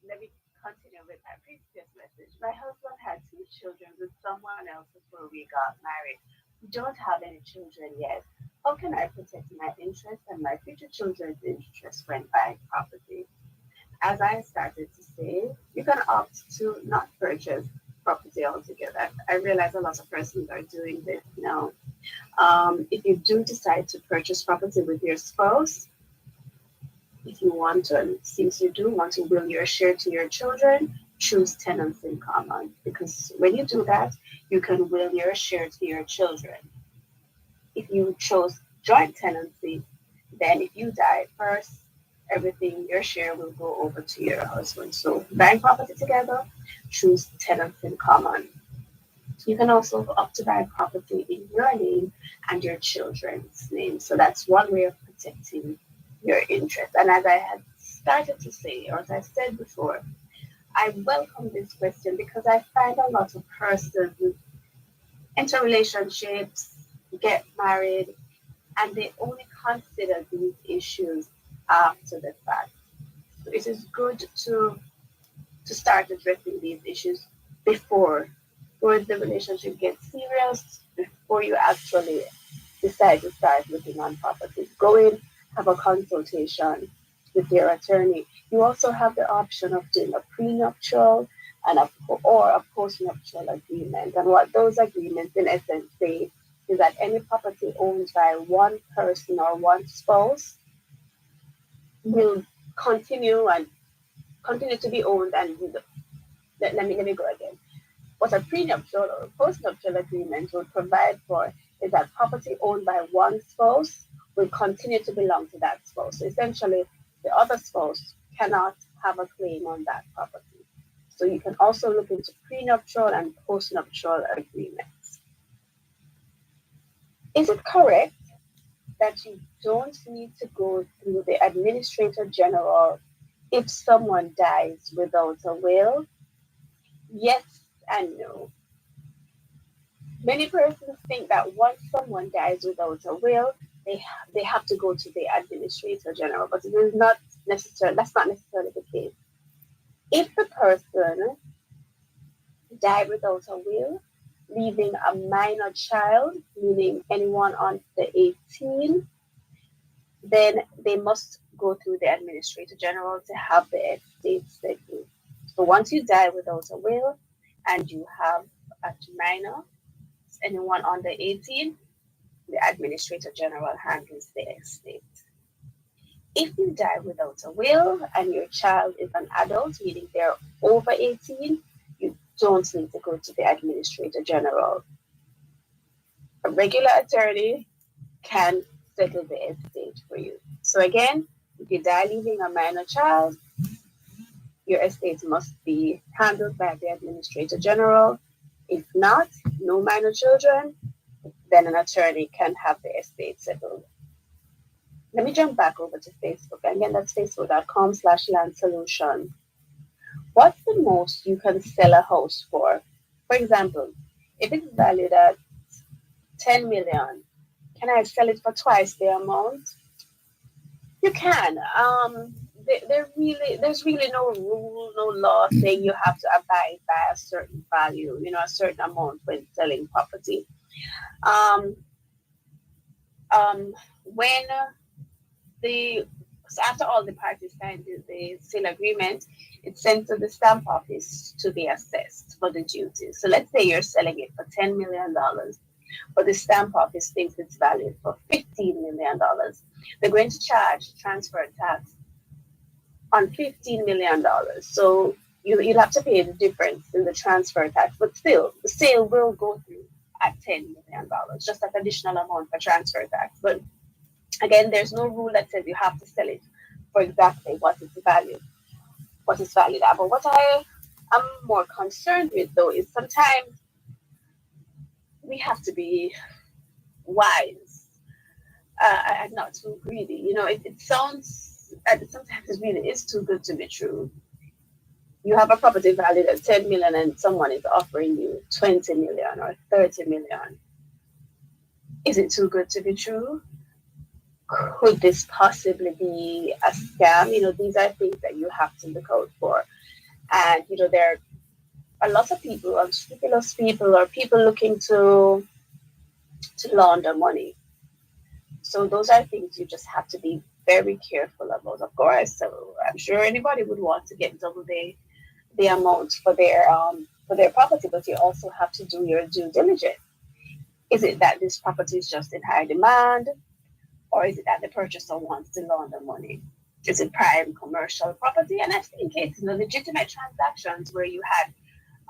Let me continue with my previous message. My husband had 2 children with someone else before we got married. We don't have any children yet. How can I protect my interest and my future children's interest when buying property? As I started to say, you can opt to not purchase property altogether. I realize a lot of persons are doing this now. If you do decide to purchase property with your spouse, if you want to, and since you do want to will your share to your children, choose tenants in common, because when you do that, you can will your share to your children. If you chose joint tenancy, then if you die first, everything, your share will go over to your husband. So buying property together, choose tenants in common. You can also opt to buy property in your name and your children's name. So that's one way of protecting your interest. And as I had started to say, or as I said before, I welcome this question because I find a lot of persons enter relationships, get married, and they only consider these issues after the fact. So it is good to start addressing these issues before the relationship gets serious, before you actually decide to start looking on properties. Go in, have a consultation with your attorney. You also have the option of doing a prenuptial and or a postnuptial agreement. And what those agreements in essence say is that any property owned by one person or one spouse will continue to be owned. And let me go again. What a prenuptial or postnuptial agreement will provide for is that property owned by one spouse will continue to belong to that spouse. So essentially, the other spouse cannot have a claim on that property. So you can also look into prenuptial and postnuptial agreements. Is it correct that you don't need to go through the Administrator General if someone dies without a will? Yes and no. Many persons think that once someone dies without a will, they have to go to the Administrator General, but it is not necessarily, that's not necessarily the case. If the person died without a will, leaving a minor child, meaning anyone under 18, then they must go through the Administrator General to have the estate settled. So once you die without a will and you have a minor, anyone under 18, the Administrator General handles the estate. If you die without a will and your child is an adult, meaning they're over 18, you don't need to go to the Administrator General. A regular attorney can settle the estate for you. So again, if you die leaving a minor child, your estate must be handled by the Administrator General. If not, no minor children, then an attorney can have the estate settled. Let me jump back over to Facebook. Again, that's facebook.com/land solution. What's the most you can sell a house for? For example, if it's valued at 10 million, can I sell it for twice the amount? You can. There's really no rule, no law saying you have to abide by a certain value, a certain amount when selling property. When after all the parties signed the sale agreement, it's sent to the stamp office to be assessed for the duties. So let's say you're selling it for $10 million, but the stamp office thinks it's valued for $15 million. They're going to charge transfer tax on $15 million. So you'll have to pay the difference in the transfer tax, but still, the sale will go through at $10 million, just that additional amount for transfer tax. But again, there's no rule that says you have to sell it for exactly what it's valued at. But what I am more concerned with, though, is sometimes we have to be wise and not too greedy. It sounds, sometimes it really is too good to be true. You have a property valued at 10 million and someone is offering you 20 million or 30 million. Is it too good to be true? Could this possibly be a scam? These are things that you have to look out for. And, there are a lot of people, unscrupulous people, or people looking to launder money. So those are things you just have to be very careful about. Of course, so I'm sure anybody would want to get double the amount for their property, but you also have to do your due diligence. Is it that this property is just in high demand? Or is it that the purchaser wants to launder money? Is it prime commercial property? And I've seen cases of legitimate transactions where you had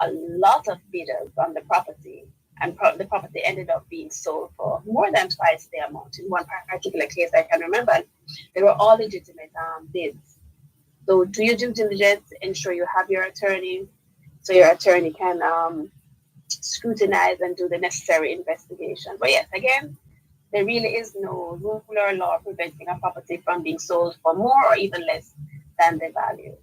a lot of bidders on the property and the property ended up being sold for more than twice the amount. In one particular case, I can remember, they were all legitimate bids. So do your due diligence, ensure you have your attorney, so your attorney can scrutinize and do the necessary investigation. But yes, again, there really is no rule or law preventing a property from being sold for more or even less than the value.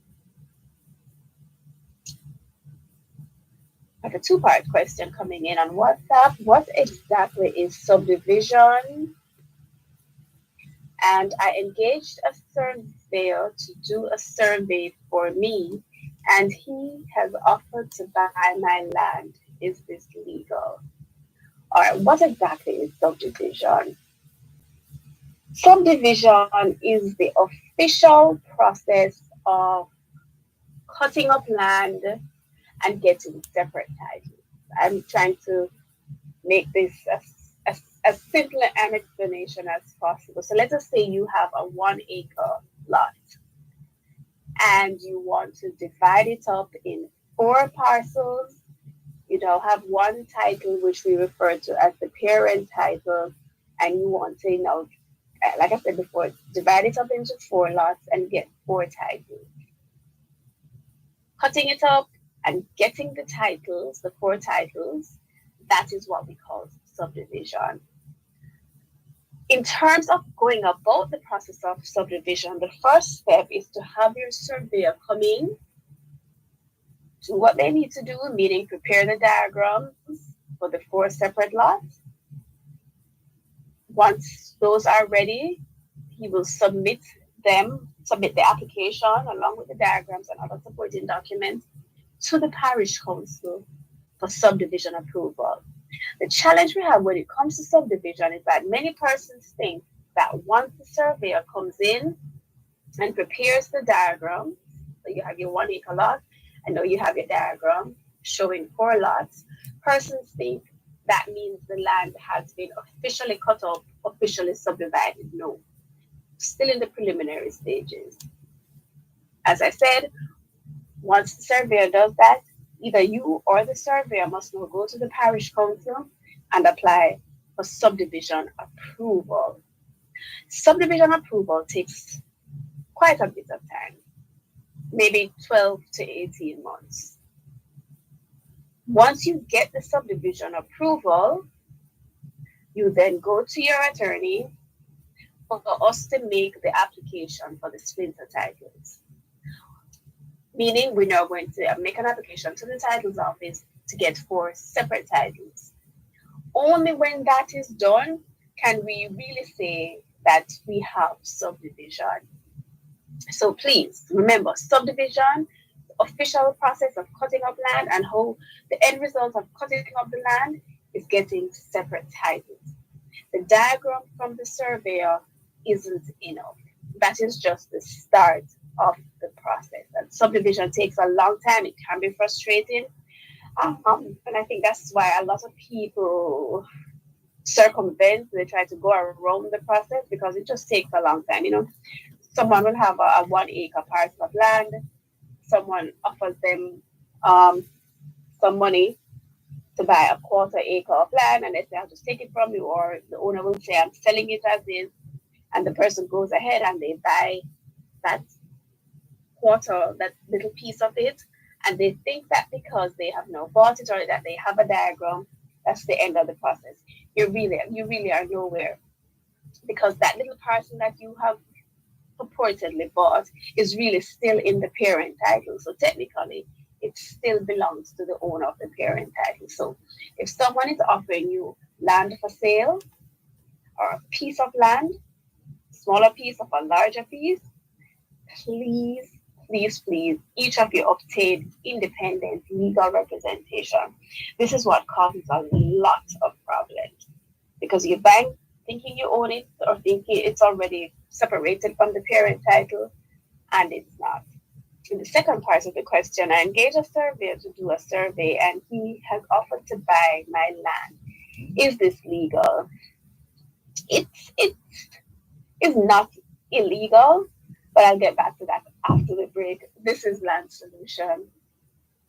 I have a two-part question coming in on WhatsApp. What exactly is subdivision? And I engaged a surveyor to do a survey for me, and he has offered to buy my land. Is this legal? All right, what exactly is subdivision? Subdivision is the official process of cutting up land and getting separate titles. I'm trying to make this as simple an explanation as possible. So let us say you have a 1 acre lot and you want to divide it up in 4 parcels. You know, have one title which we refer to as the parent title, and you want to, you know, like I said before, divide it up into 4 lots and get 4 titles. Cutting it up and getting the titles, the 4 titles, that is what we call subdivision. In terms of going about the process of subdivision, the first step is to have your surveyor come in, do what they need to do, meaning prepare the diagrams for the 4 separate lots. Once those are ready, he will submit the application along with the diagrams and other supporting documents to the parish council for subdivision approval. The challenge we have when it comes to subdivision is that many persons think that once the surveyor comes in and prepares the diagram, so you have your 1 acre lot, and now you have your diagram showing 4 lots, persons think that means the land has been officially cut up, officially subdivided. No, still in the preliminary stages. As I said, once the surveyor does that, either you or the surveyor must now go to the parish council and apply for subdivision approval. Subdivision approval takes quite a bit of time, maybe 12 to 18 months. Once you get the subdivision approval, you then go to your attorney for us to make the application for the splinter titles. Meaning we're now going to make an application to the titles office to get 4 separate titles. Only when that is done can we really say that we have subdivision. So please remember, subdivision, the official process of cutting up land, and how the end result of cutting up the land is getting separate titles. The diagram from the surveyor isn't enough. That is just the start of the process. And subdivision takes a long time. It can be frustrating. And I think that's why a lot of people circumvent, they try to go around the process because it just takes a long time. You know, someone will have a 1 acre parcel of land. Someone offers them some money to buy a 1/4 acre of land, and they say, I'll just take it from you. Or the owner will say, I'm selling it as is. And the person goes ahead and they buy that that little piece of it. And they think that because they have now bought it or that they have a diagram, that's the end of the process. You really are nowhere, because that little parcel that you have purportedly bought is really still in the parent title. So technically, it still belongs to the owner of the parent title. So if someone is offering you land for sale or a piece of land, smaller piece of a larger piece, please, each of you obtain independent legal representation. This is what causes a lot of problems, because you buy thinking you own it or thinking it's already separated from the parent title, and it's not. In the second part of the question, I engaged a surveyor to do a survey, and he has offered to buy my land. Is this legal? It's not illegal, but I'll get back to that after the break. This is Land Solution.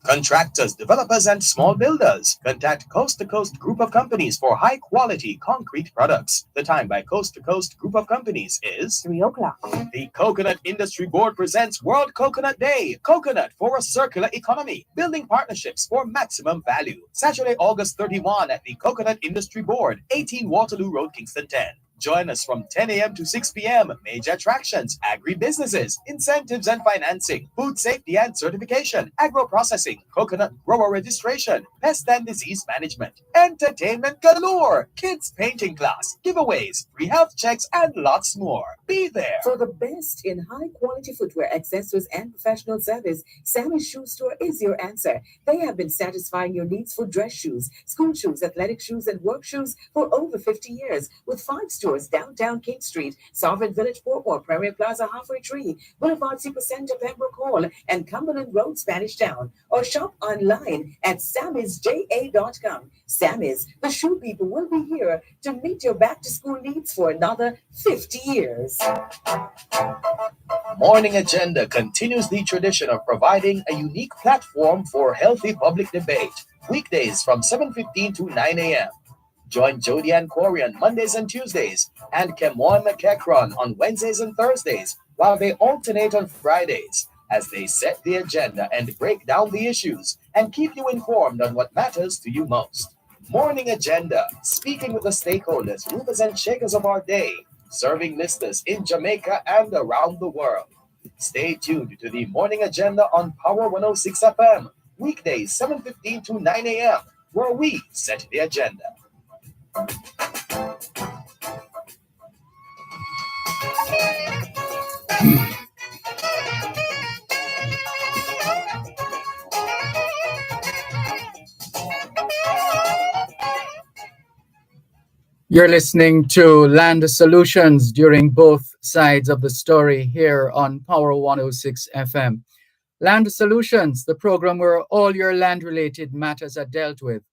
Contractors, developers, and small builders. Contact Coast to Coast Group of Companies for high quality concrete products. The time by Coast to Coast Group of Companies is 3 o'clock. The Coconut Industry Board presents World Coconut Day. Coconut for a circular economy. Building partnerships for maximum value. Saturday, August 31 at the Coconut Industry Board, 18 Waterloo Road, Kingston 10. Join us from 10 a.m. to 6 p.m. Major attractions, agri-businesses, incentives and financing, food safety and certification, agro-processing, coconut grower registration, pest and disease management, entertainment galore, kids painting class, giveaways, free health checks, and lots more. Be there. For the best in high-quality footwear, accessories, and professional service, Sammy's Shoe Store is your answer. They have been satisfying your needs for dress shoes, school shoes, athletic shoes, and work shoes for over 50 years, with 5 stores downtown King Street, Sovereign Village, Portmore, Premier Plaza, Halfway Tree, Boulevard Super Center, Pembroke Hall, and Cumberland Road, Spanish Town, or shop online at sammysja.com. Sammy's, the shoe people, will be here to meet your back-to-school needs for another 50 years. Morning Agenda continues the tradition of providing a unique platform for healthy public debate. Weekdays from 7:15 to 9 a.m. Join Jody and Corey on Mondays and Tuesdays, and Kemwan McEachron on Wednesdays and Thursdays, while they alternate on Fridays, as they set the agenda and break down the issues and keep you informed on what matters to you most. Morning Agenda, speaking with the stakeholders, movers and shakers of our day, serving listeners in Jamaica and around the world. Stay tuned to the Morning Agenda on Power 106 FM, weekdays 7:15 to 9 a.m., where we set the agenda. You're listening to Land Solutions during both sides of the story here on Power 106 FM. Land Solutions, the program where all your land-related matters are dealt with.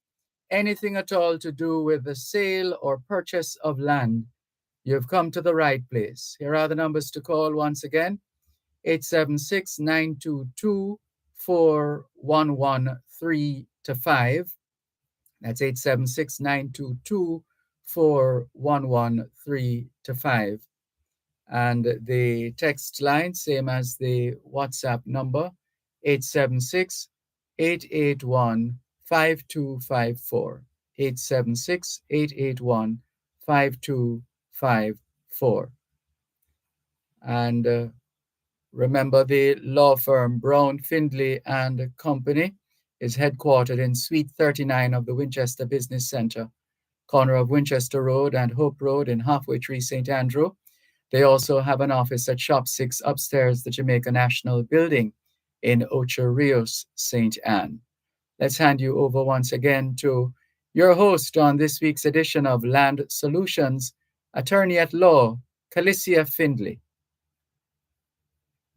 Anything at all to do with the sale or purchase of land, you've come to the right place. Here are the numbers to call once again. 876-922-4113-5. That's 876-922-4113-5. And the text line, same as the WhatsApp number, 876-881-5254. 876-881-5254. And remember, the law firm Brown, Findlay and Company is headquartered in Suite 39 of the Winchester Business Center, corner of Winchester Road and Hope Road in Halfway Tree, St. Andrew. They also have an office at Shop 6 upstairs, the Jamaica National Building in Ocho Rios, St. Anne. Let's hand you over once again to your host on this week's edition of Land Solutions, attorney at law, Calicia Findlay.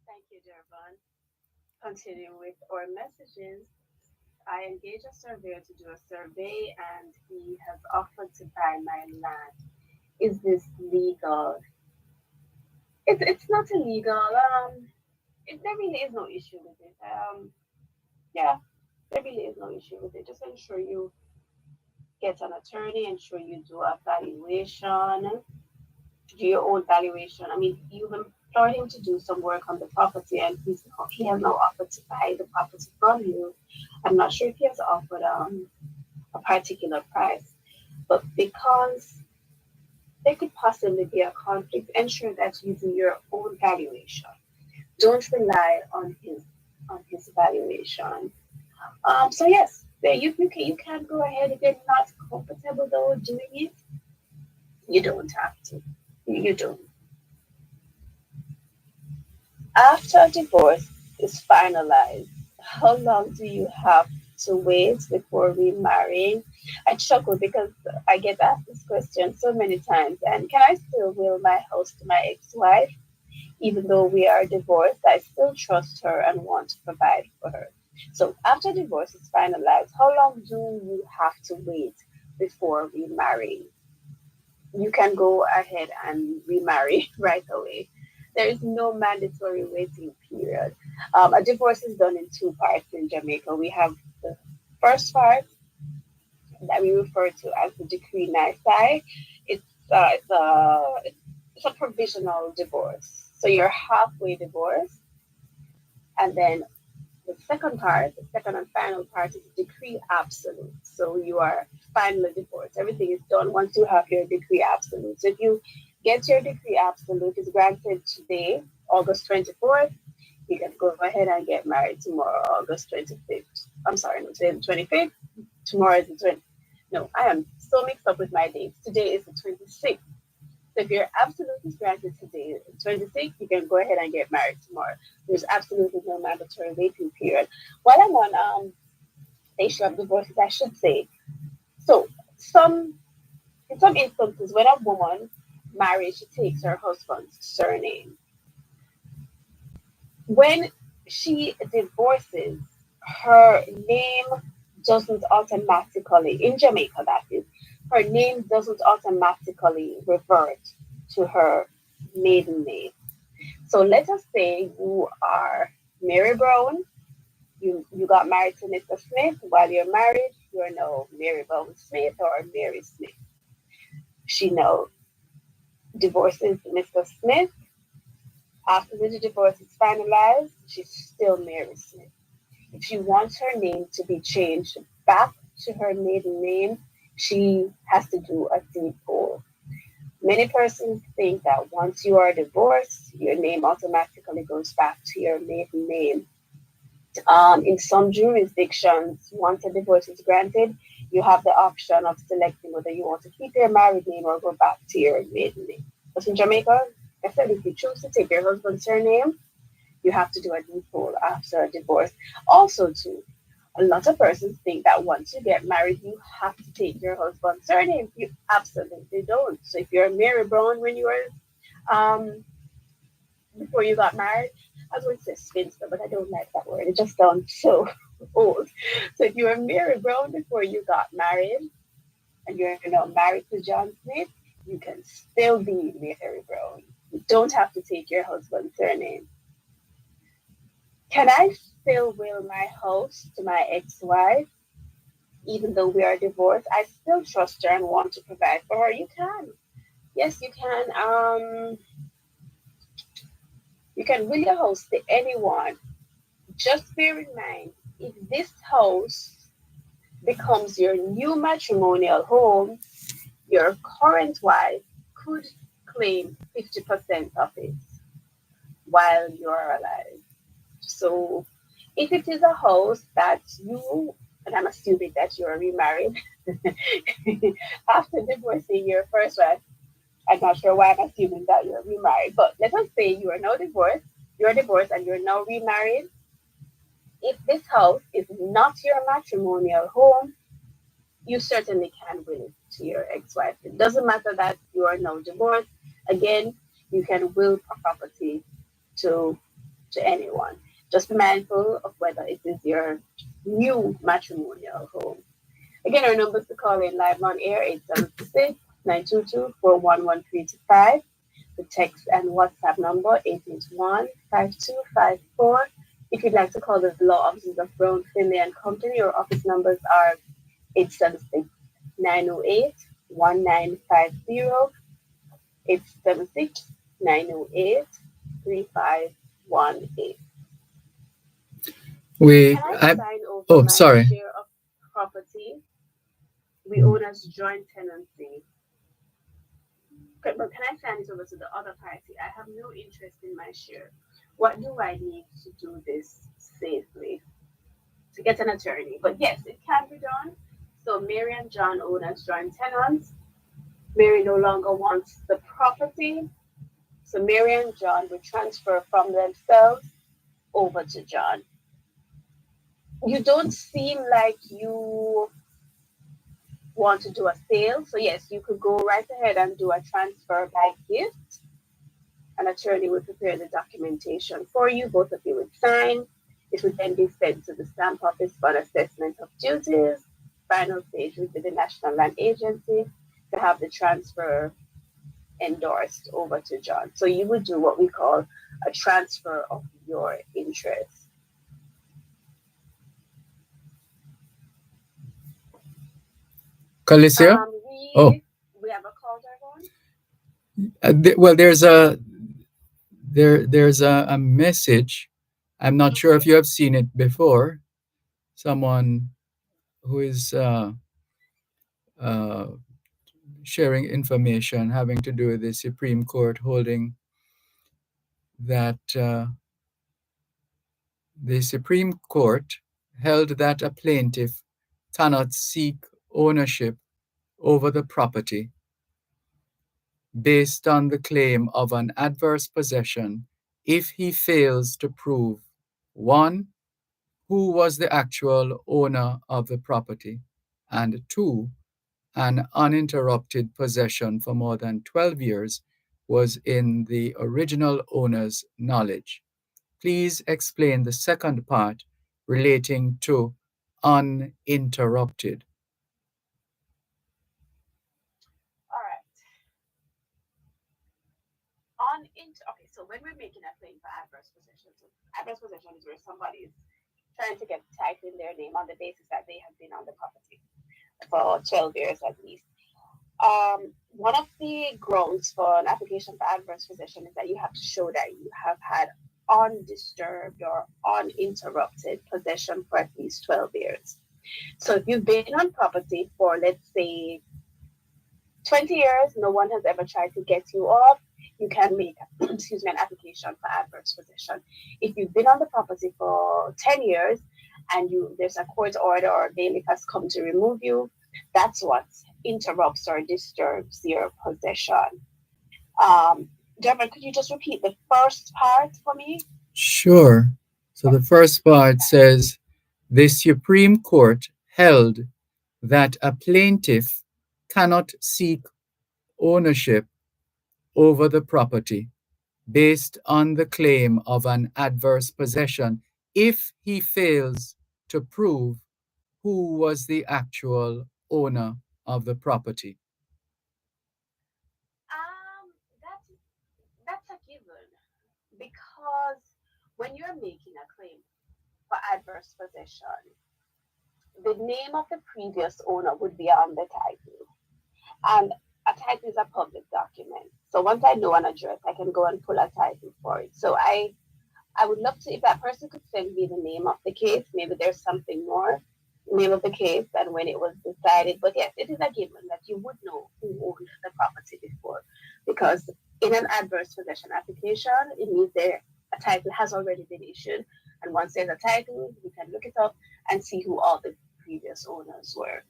Thank you, Dervan. Continuing with our messages, I engaged a surveyor to do a survey, and he has offered to buy my land. Is this legal? It's not illegal. There really is no issue with it. Yeah, there really is no issue with it. Just ensure you get an attorney, ensure you do a valuation, do your own valuation. I mean, you've employed him to do some work on the property, and he has now offered to buy the property from you. I'm not sure if he has offered a particular price, but because there could possibly be a conflict, ensure that you do your own valuation. Don't rely on his valuation. So yes, you can go ahead. If you're not comfortable though doing it, you don't have to. You don't. After divorce is finalized, how long do you have to wait before remarrying? I chuckle because I get asked this question so many times. And can I still will my house to my ex-wife? Even though we are divorced, I still trust her and want to provide for her. So after divorce is finalized, how long do you have to wait before remarrying? You can go ahead and remarry right away. There is no mandatory waiting period. A divorce is done in two parts in Jamaica. We have the first part that we refer to as the decree nisi. It's a provisional divorce. So you're halfway divorced, and then the second part, the second and final part, is decree absolute. So you are finally divorced. Everything is done once you have your decree absolute. So if you get your decree absolute, it's granted today, August 24th. You can go ahead and get married tomorrow, August 25th. I'm sorry, no, today the 25th. Tomorrow is the 20th. No, I am so mixed up with my dates. Today is the 26th. So if your absolute is granted today, 26th, you can go ahead and get married tomorrow. There's absolutely no mandatory waiting period. While I'm on the issue of divorces, I should say, so in some instances, when a woman marries, she takes her husband's surname. When she divorces, her name doesn't automatically, in Jamaica that is, her name doesn't automatically revert to her maiden name. So let us say you are Mary Brown, you got married to Mr. Smith. While you're married, you're now Mary Brown Smith or Mary Smith. She now divorces Mr. Smith. After the divorce is finalized, she's still Mary Smith. If she wants her name to be changed back to her maiden name, she has to do a deed poll. Many persons think that once you are divorced, your name automatically goes back to your maiden name. In some jurisdictions, once a divorce is granted, you have the option of selecting whether you want to keep your married name or go back to your maiden name. But in Jamaica, I said if you choose to take your husband's surname, you have to do a deed poll after a divorce. Also, too, a lot of persons think that once you get married, you have to take your husband's surname. You absolutely don't. So if you're Mary Brown when you were before you got married, I was going to say spinster, but I don't like that word. It just sounds so old. So if you were Mary Brown before you got married, and you're now married to John Smith, you can still be Mary Brown. You don't have to take your husband's surname. Can I still will my house to my ex-wife, even though we are divorced? I still trust her and want to provide for her. You can. Yes, you can. You can will your house to anyone. Just bear in mind, if this house becomes your new matrimonial home, your current wife could claim 50% of it while you're alive. So if it is a house that you, and I'm assuming that you're remarried, after divorcing your first wife, I'm not sure why I'm assuming that you're remarried, but let us say you are now divorced, you're divorced and you're now remarried. If this house is not your matrimonial home, you certainly can will it to your ex-wife. It doesn't matter that you are now divorced. Again, you can will property to anyone. Just be mindful of whether it is your new matrimonial home. Again, our numbers to call in live on air, 876-922-411-325. The text and WhatsApp number, 881-5254. If you'd like to call the law offices of Brown, Finley and Company, your office numbers are 876-908-1950, 876-908-3518. Sorry. Share of property? We own as joint tenancy. Okay, but can I sign it over to the other party? I have no interest in my share. What do I need to do this safely? To get an attorney. But yes, it can be done. So Mary and John own as joint tenants. Mary no longer wants the property. So Mary and John will transfer from themselves over to John. You don't seem like you want to do a sale. So yes, you could go right ahead and do a transfer by gift. An attorney will prepare the documentation for you. Both of you would sign. It would then be sent to the stamp office for an assessment of duties. Final stage would be the National Land Agency to have the transfer endorsed over to John. So you would do what we call a transfer of your interest. Calicia? We have a call, Dervan? Well, there's a message. I'm not sure if you have seen it before. Someone who is uh, sharing information having to do with the Supreme Court holding that the Supreme Court held that a plaintiff cannot seek ownership over the property based on the claim of an adverse possession if he fails to prove 1. Who was the actual owner of the property, and 2. An uninterrupted possession for more than 12 years was in the original owner's knowledge. Please explain the second part relating to uninterrupted. All right. Okay, so when we're making a claim for adverse possession, so adverse possession is where somebody is trying to get title in their name on the basis that they have been on the property for 12 years at least. One of the grounds for an application for adverse possession is that you have to show that you have had undisturbed or uninterrupted possession for at least 12 years. So if you've been on property for, let's say, 20 years, no one has ever tried to get you off, you can make an application for adverse possession. If you've been on the property for 10 years and there's a court order or bailiff has come to remove you, that's what interrupts or disturbs your possession. Dervan, could you just repeat the first part for me? Sure. So the first part says, the Supreme Court held that a plaintiff cannot seek ownership over the property based on the claim of an adverse possession if he fails to prove who was the actual owner of the property. That's a given, because when you're making a claim for adverse possession, the name of the previous owner would be on the title, and a title is a public document. So once I know an address, I can go and pull a title for it. So I would love to, if that person could send me the name of the case, maybe there's something more, name of the case and when it was decided. But yes, it is a given that you would know who owned the property before, because in an adverse possession application, it means a title has already been issued. And once there's a title, you can look it up and see who all the previous owners were.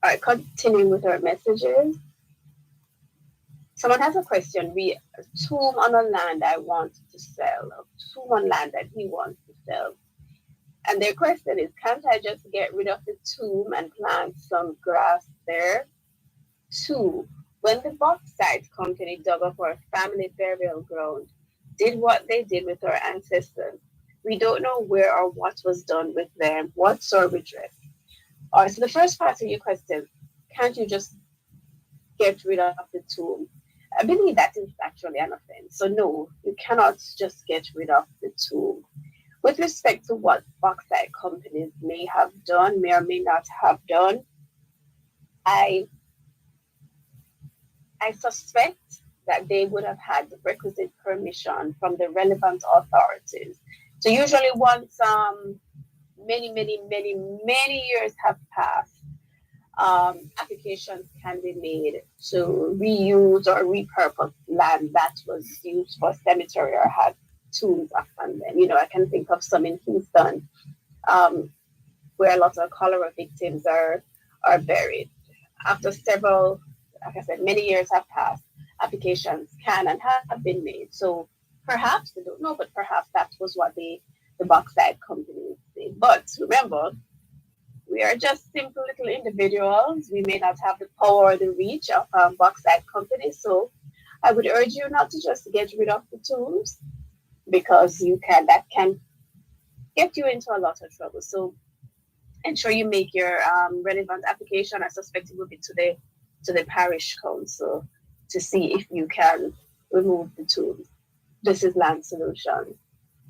All right, continuing with our messages. Someone has a question. Tomb on a land I want to sell, a tomb on land that he wants to sell. And their question is, can't I just get rid of the tomb and plant some grass there? 2, when the bauxite company dug up our family burial ground, did what they did with our ancestors, we don't know where or what was done with them. What's our redress? All right, so the first part of your question, can't you just get rid of the tomb? I believe that is actually an offense. So no, you cannot just get rid of the tomb. With respect to what bauxite companies may have done, may or may not have done, I suspect that they would have had the requisite permission from the relevant authorities. So usually once many years have passed, applications can be made to reuse or repurpose land that was used for cemetery or had tombs upon them. I can think of some in Houston, where a lot of cholera victims are buried. After several, like I said, many years have passed, applications can and have been made. So perhaps, I don't know, but perhaps that was what the bauxite companies did. But remember, we are just simple little individuals. We may not have the power or the reach of bauxite companies. So I would urge you not to just get rid of the tombs, because that can get you into a lot of trouble. So ensure you make your relevant application. I suspect it will be to the parish council to see if you can remove the tombs. This is Land Solutions.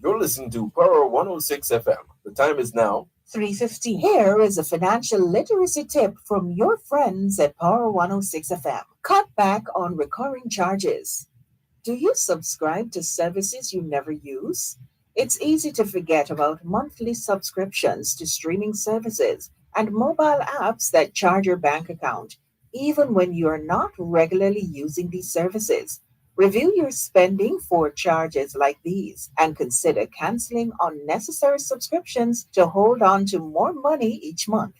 You're listening to Power 106 FM. The time is now 3:15. Here is a financial literacy tip from your friends at Power 106 FM. Cut back on recurring charges. Do you subscribe to services you never use? It's easy to forget about monthly subscriptions to streaming services and mobile apps that charge your bank account, even when you're not regularly using these services. Review your spending for charges like these and consider canceling unnecessary subscriptions to hold on to more money each month.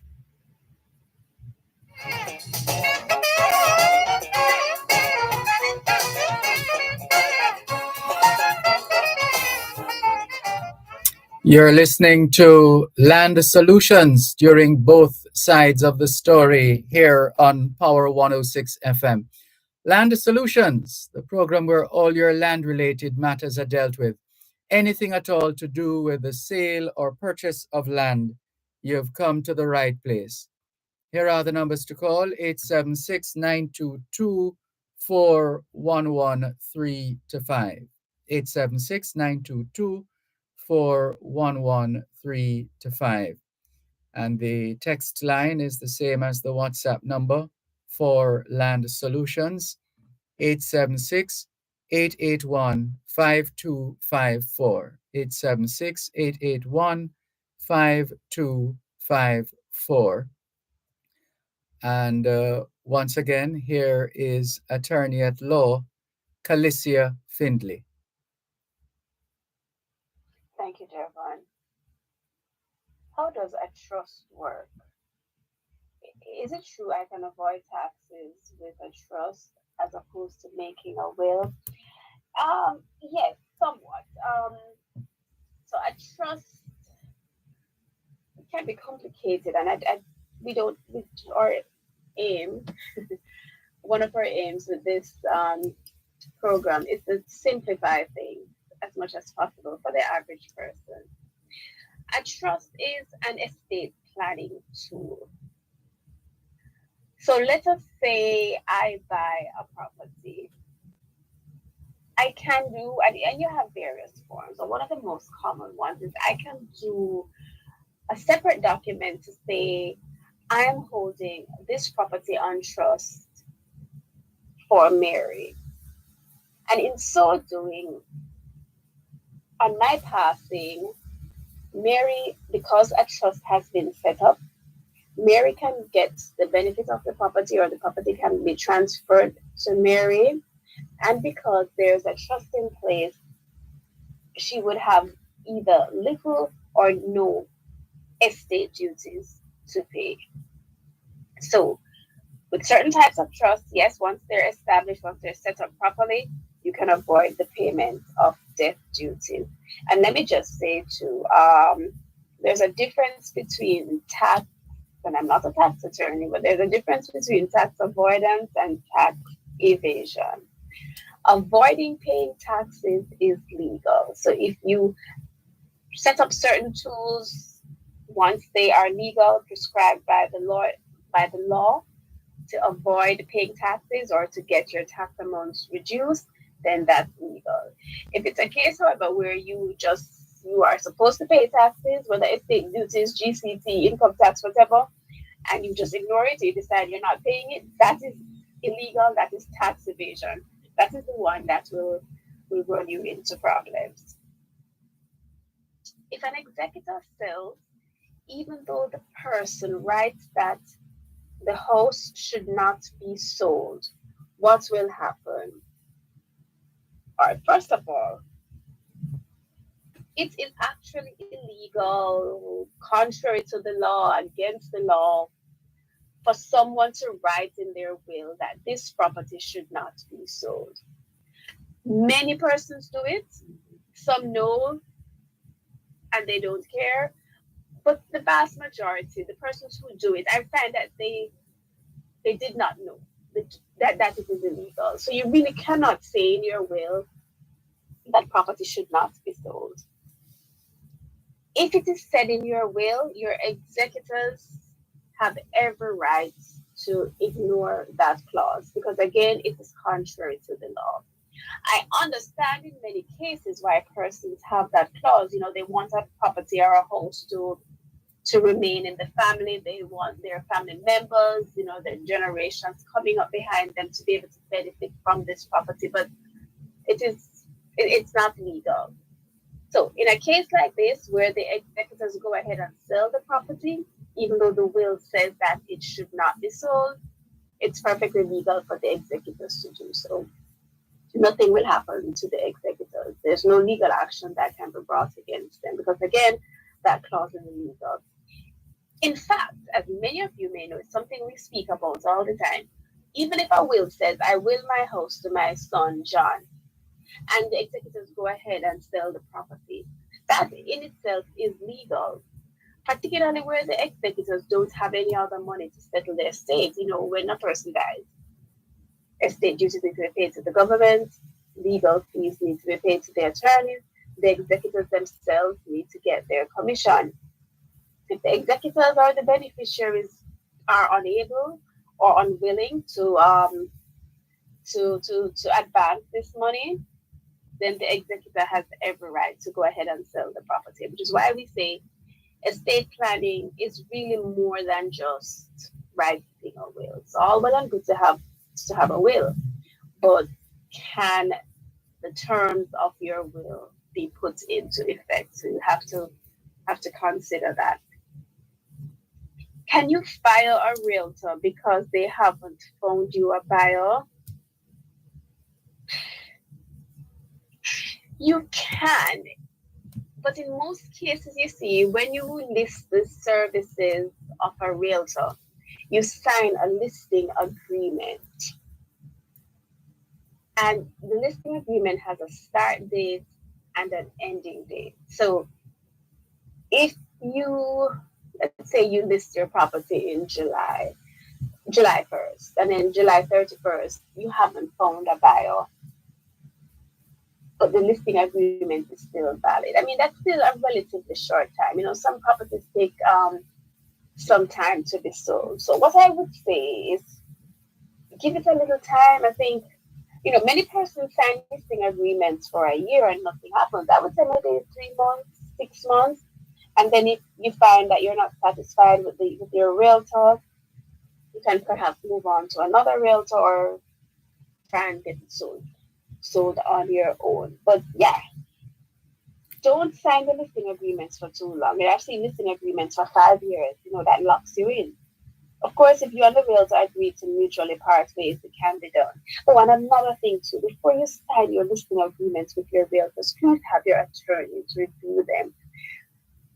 You're listening to Land Solutions during both sides of the story here on Power 106 FM. Land Solutions, the program where all your land related matters are dealt with. Anything at all to do with the sale or purchase of land, you've come to the right place. Here are the numbers to call: 876 922 4113 to 5. 876 922 4113 to 5. And the text line is the same as the WhatsApp number for Land Solutions: 876 881 5254. 876 881 5254. And once again, here is attorney at law, Calicia Findlay. Thank you, Dervan. How does a trust work? Is it true I can avoid taxes with a trust as opposed to making a will? Yes, somewhat. So a trust can be complicated, and our aim, one of our aims with this program is to simplify things as much as possible for the average person. A trust is an estate planning tool. So let us say I buy a property. I can do, and you have various forms. So one of the most common ones is I can do a separate document to say I am holding this property on trust for Mary. And in so doing, on my passing, Mary, because a trust has been set up, Mary can get the benefit of the property, or the property can be transferred to Mary. And because there's a trust in place, she would have either little or no estate duties to pay. So with certain types of trusts, yes, once they're established, once they're set up properly, you can avoid the payment of death duties. And let me just say too, there's a difference between tax, and I'm not a tax attorney, but there's a difference between tax avoidance and tax evasion. Avoiding paying taxes is legal. So if you set up certain tools, once they are legal, prescribed by the law to avoid paying taxes or to get your tax amounts reduced, then that's legal. If it's a case, however, where you are supposed to pay taxes, whether it's estate duties, GCT, income tax, whatever, and you just ignore it, you decide you're not paying it, that is illegal, that is tax evasion. That is the one that will run you into problems. If an executor sells, even though the person writes that the house should not be sold, what will happen? All right, first of all, it is actually illegal, contrary to the law, against the law, for someone to write in their will that this property should not be sold. Many persons do it. Some know and they don't care. But the vast majority, the persons who do it, I find that they did not know that it is illegal. So you really cannot say in your will that property should not be sold. If it is said in your will, your executors have every right to ignore that clause, because again, it is contrary to the law. I understand in many cases why persons have that clause. They want a property or a house to remain in the family. They want their family members, their generations coming up behind them to be able to benefit from this property. But it's not legal. So in a case like this, where the executors go ahead and sell the property, even though the will says that it should not be sold, it's perfectly legal for the executors to do so. Nothing will happen to the executors. There's no legal action that can be brought against them because, again, that clause is illegal. In fact, as many of you may know, it's something we speak about all the time. Even if a will says, I will my house to my son, John, and the executors go ahead and sell the property, that in itself is legal, particularly where the executors don't have any other money to settle their estate. When a person dies, estate duties need to be paid to the government, legal fees need to be paid to the attorneys, the executors themselves need to get their commission. If the executors or the beneficiaries are unable or unwilling to advance this money, then the executor has every right to go ahead and sell the property, which is why we say estate planning is really more than just writing a will. It's all well and good to have a will, but can the terms of your will be put into effect? So you have to consider that. Can you fire a realtor because they haven't found you a buyer? You can, but in most cases, you see, when you list the services of a realtor, you sign a listing agreement. And the listing agreement has a start date and an ending date. So if let's say you list your property in July 1st, and then July 31st, you haven't found a buyer, but the listing agreement is still valid. I mean, that's still a relatively short time. Some properties take some time to be sold. So what I would say is give it a little time. I think, many persons sign listing agreements for a year and nothing happens. I would say maybe 3 months, 6 months. And then if you find that you're not satisfied with your realtor, you can perhaps move on to another realtor or try and get it sold on your own. But yeah, don't sign the listing agreements for too long. I've seen listing agreements for 5 years, that locks you in. Of course, if you and the realtor agree to mutually part ways, it can be done. Oh, and another thing too, before you sign your listing agreements with your realtors, please have your attorney to review them.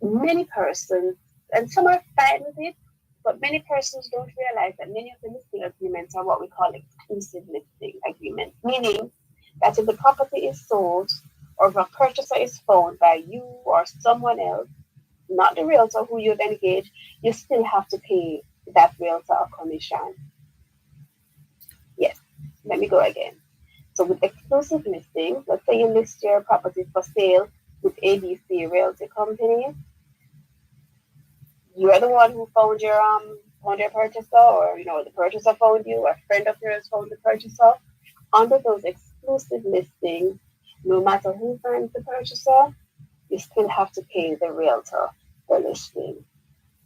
Many persons, and some are fine with it, but many persons don't realize that many of the listing agreements are what we call exclusive listing agreements, meaning that if the property is sold or if a purchaser is found by you or someone else, not the realtor who you've engaged, you still have to pay that realtor a commission. Yes, let me go again. So with exclusive listings, let's say you list your property for sale with ABC Realty Company. You're the one who found your purchaser, or the purchaser found you, a friend of yours found the purchaser. Under those exclusive listings, no matter who finds the purchaser, you still have to pay the realtor the listing.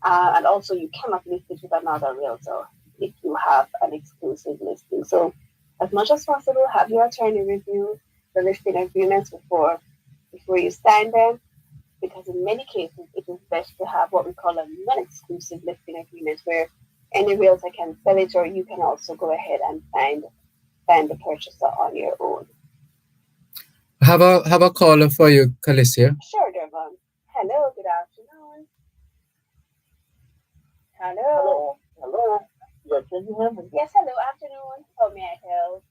And also, you cannot list it with another realtor if you have an exclusive listing. So, as much as possible, have your attorney review the listing agreements before you sign them, because in many cases, it is best to have what we call a non-exclusive listing agreement, where any realtor can sell it, or you can also go ahead and find the purchaser on your own. Have a caller for you, Calicia. Sure, Dervan. Hello, good afternoon. Hello. Hello. Yeah, can you hear me? Yes, hello, afternoon. How may I help?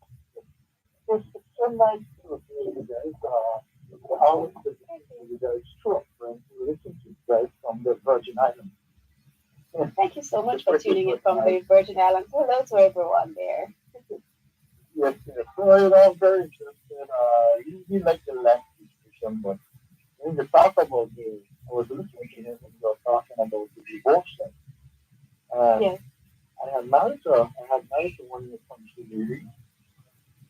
Yes, it's so nice to hear you guys. I was listening to you guys short friends who listen to you guys from the Virgin Islands. Thank you so much for tuning in from the Virgin Islands. Hello to everyone there. Yes, yes. So I was very interested. Usually like the land discussion, but when you talk about I was listening to him when you were talking about the divorce thing. Yes. I had married to one in the country,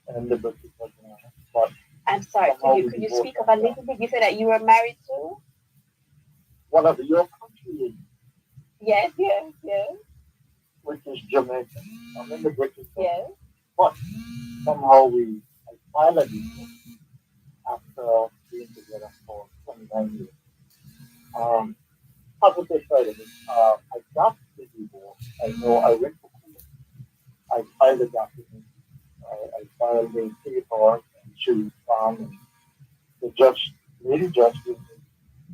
and the British was But I'm sorry, could you speak up a little bit? You said that you were married to? One of your country ladies. Yes. Which is Jamaica. I'm in the British. Yes. But somehow I filed a divorce after being together for 29 years. Positive side of it, I got the divorce. I know I went to court. I filed the document. I filed the paperwork and she found and the lady judge,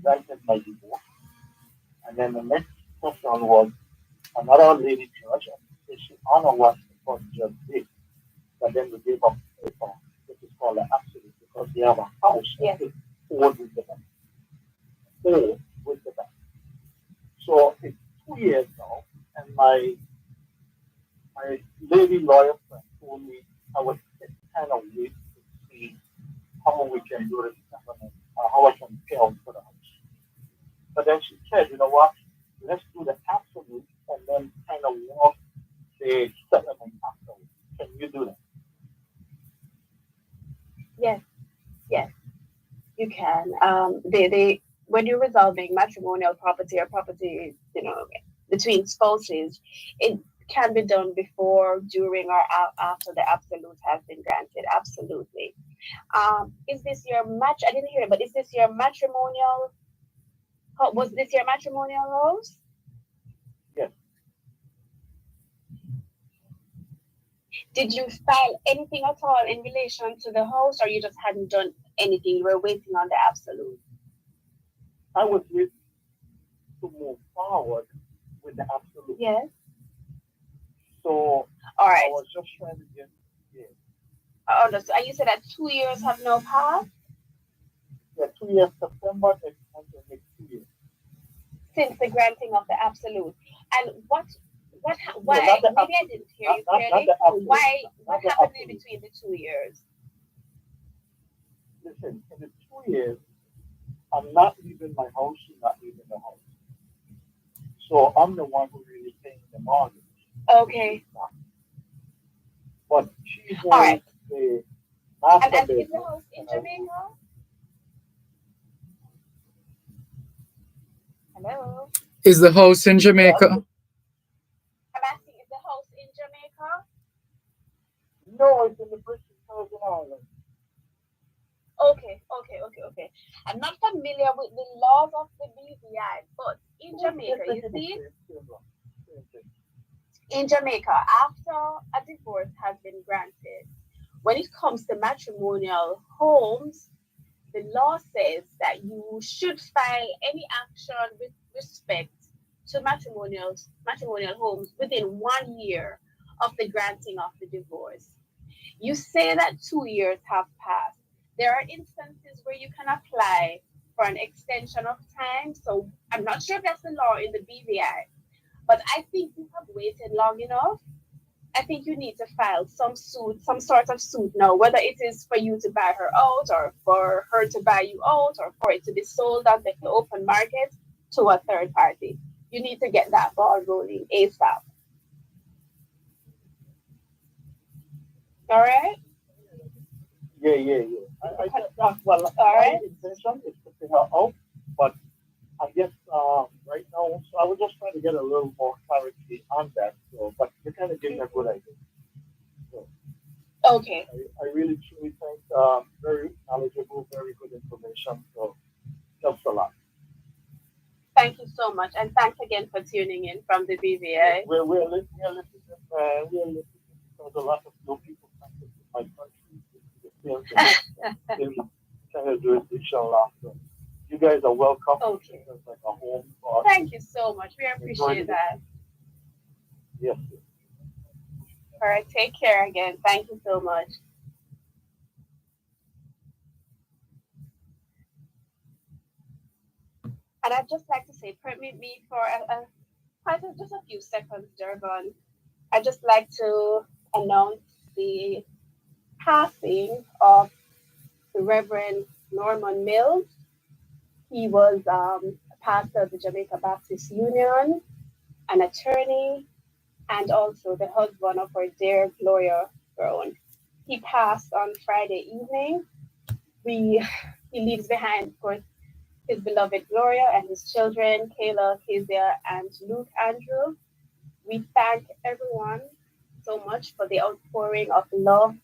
granted my divorce. And then the next question was another lady judge, and she honored what the first judge did. But then we gave up paper, which is called an absolute, because we have a house yes. Four with the bank. Four with the bank. So it's 2 years now, and my lady lawyer friend told me I was kind of wait to see how we can do this settlement, how I can pay out for the house. But then she said, you know what, let's do the absolute and then kind of walk the settlement afterwards. Can you do that? Yes, you can. They when you're resolving matrimonial property or property, between spouses, it can be done before, during, or after the absolute has been granted. Absolutely. Is this your match? I didn't hear it, but is this your matrimonial? Was this your matrimonial house? Yes. Did you file anything at all in relation to the house, or you just hadn't done anything? You were waiting on the absolute? I was waiting to move forward with the absolute. Yes. So, all right. I was just trying to get, and you said that 2 years have now passed? Yeah, 2 years, September next month, and next 2 years. Since the granting of the absolute. And why, maybe I didn't hear you clearly. What happened in between the 2 years? Listen, in the 2 years, I'm not leaving my house, she's not leaving the house. So I'm the one who really paying the mortgage. Okay. But she's all right. The and is the house in Jamaica? Hello? Is the house in Jamaica? I'm asking, is the house in Jamaica? No, it's in the British Virgin Islands. Okay. I'm not familiar with the laws of the BVI, but in Jamaica, you see, in Jamaica, after a divorce has been granted, when it comes to matrimonial homes, the law says that you should file any action with respect to matrimonial homes within 1 year of the granting of the divorce. You say that 2 years have passed. There are instances where you can apply for an extension of time. So I'm not sure if that's the law in the BVI, but I think you have waited long enough. I think you need to file some sort of suit now, whether it is for you to buy her out, or for her to buy you out, or for it to be sold on the open market to a third party. You need to get that ball rolling ASAP. All right? Yeah. I well, my intention is to figure out, but I guess right now, so I was just trying to get a little more clarity on that. So, but you kind of gave me a good idea. So, okay. I really truly think very knowledgeable, very good information. So, helps a lot. Thank you so much, and thanks again for tuning in from the BVA. We're listening because a lot of new people come to my country. Kind of jurisdiction law. So you guys are welcome. Okay. It's like a home. Thank you so much. We appreciate that. Yes. All right. Take care again. Thank you so much. And I'd just like to say, permit me for just a few seconds, Dervan. I'd just like to announce the passing of the Reverend Norman Mills. He was a pastor of the Jamaica Baptist Union, an attorney, and also the husband of our dear Gloria Brown. He passed on Friday evening. He leaves behind, of course, his beloved Gloria and his children, Kayla, Kezia, and Luke Andrew. We thank everyone so much for the outpouring of love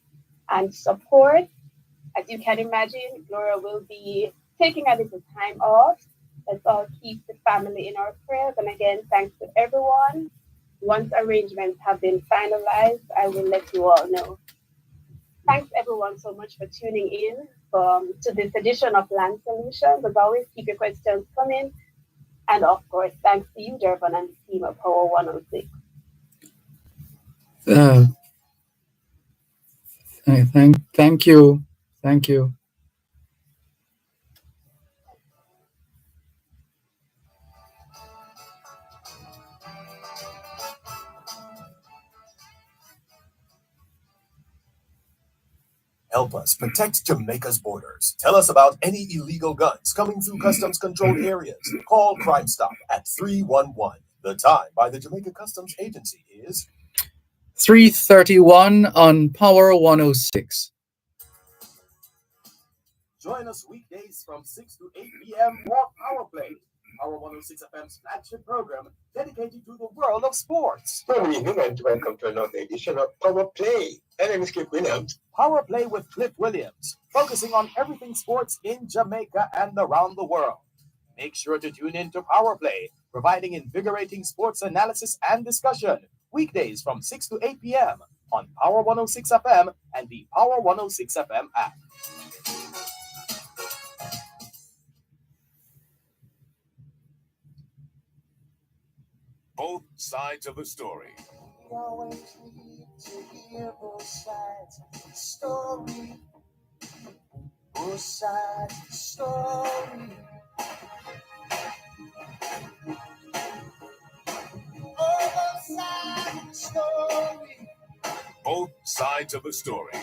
and support. As you can imagine, Gloria will be taking a little time off. Let's all keep the family in our prayers. And again, thanks to everyone. Once arrangements have been finalized, I will let you all know. Thanks everyone so much for tuning in to this edition of Land Solutions. As always, keep your questions coming. And of course, thanks to you, Dervan, and the team of Power 106. Thank you. Thank you. Help us protect Jamaica's borders. Tell us about any illegal guns coming through customs controlled areas. Call Crime Stop at 311. The time by the Jamaica Customs Agency is 3:31 on Power 106. Join us weekdays from 6 to 8 p.m. for Power Play, Power 106 FM's flagship program dedicated to the world of sports. Good evening and welcome to another edition of Power Play. My name is Cliff Williams. Power Play with Cliff Williams, focusing on everything sports in Jamaica and around the world. Make sure to tune in to Power Play, providing invigorating sports analysis and discussion, weekdays from 6 to 8 p.m. on Power 106 FM and the Power 106 FM app. Both sides of the story. We always need to hear both sides of the story. Both sides of the story. Both sides of the story. Both sides of the story.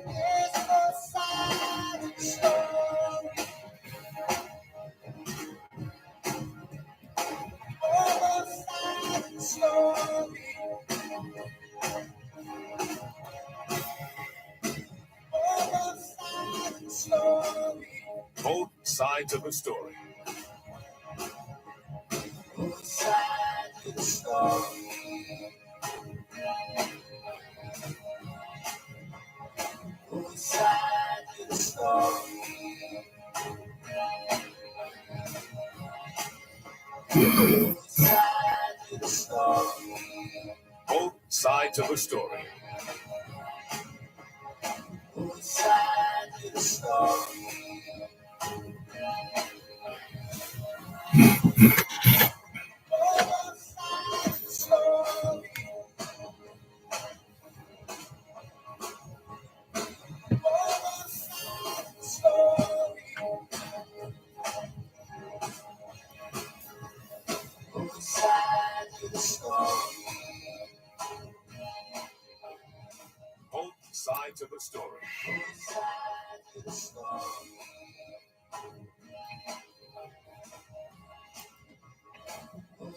Yes, both sides of the story. Both sides of the story. Both sides of the story. Both sides of the story. Both sides of the story. Both sides of the story. Both sides of the story. Both sides of the story. Both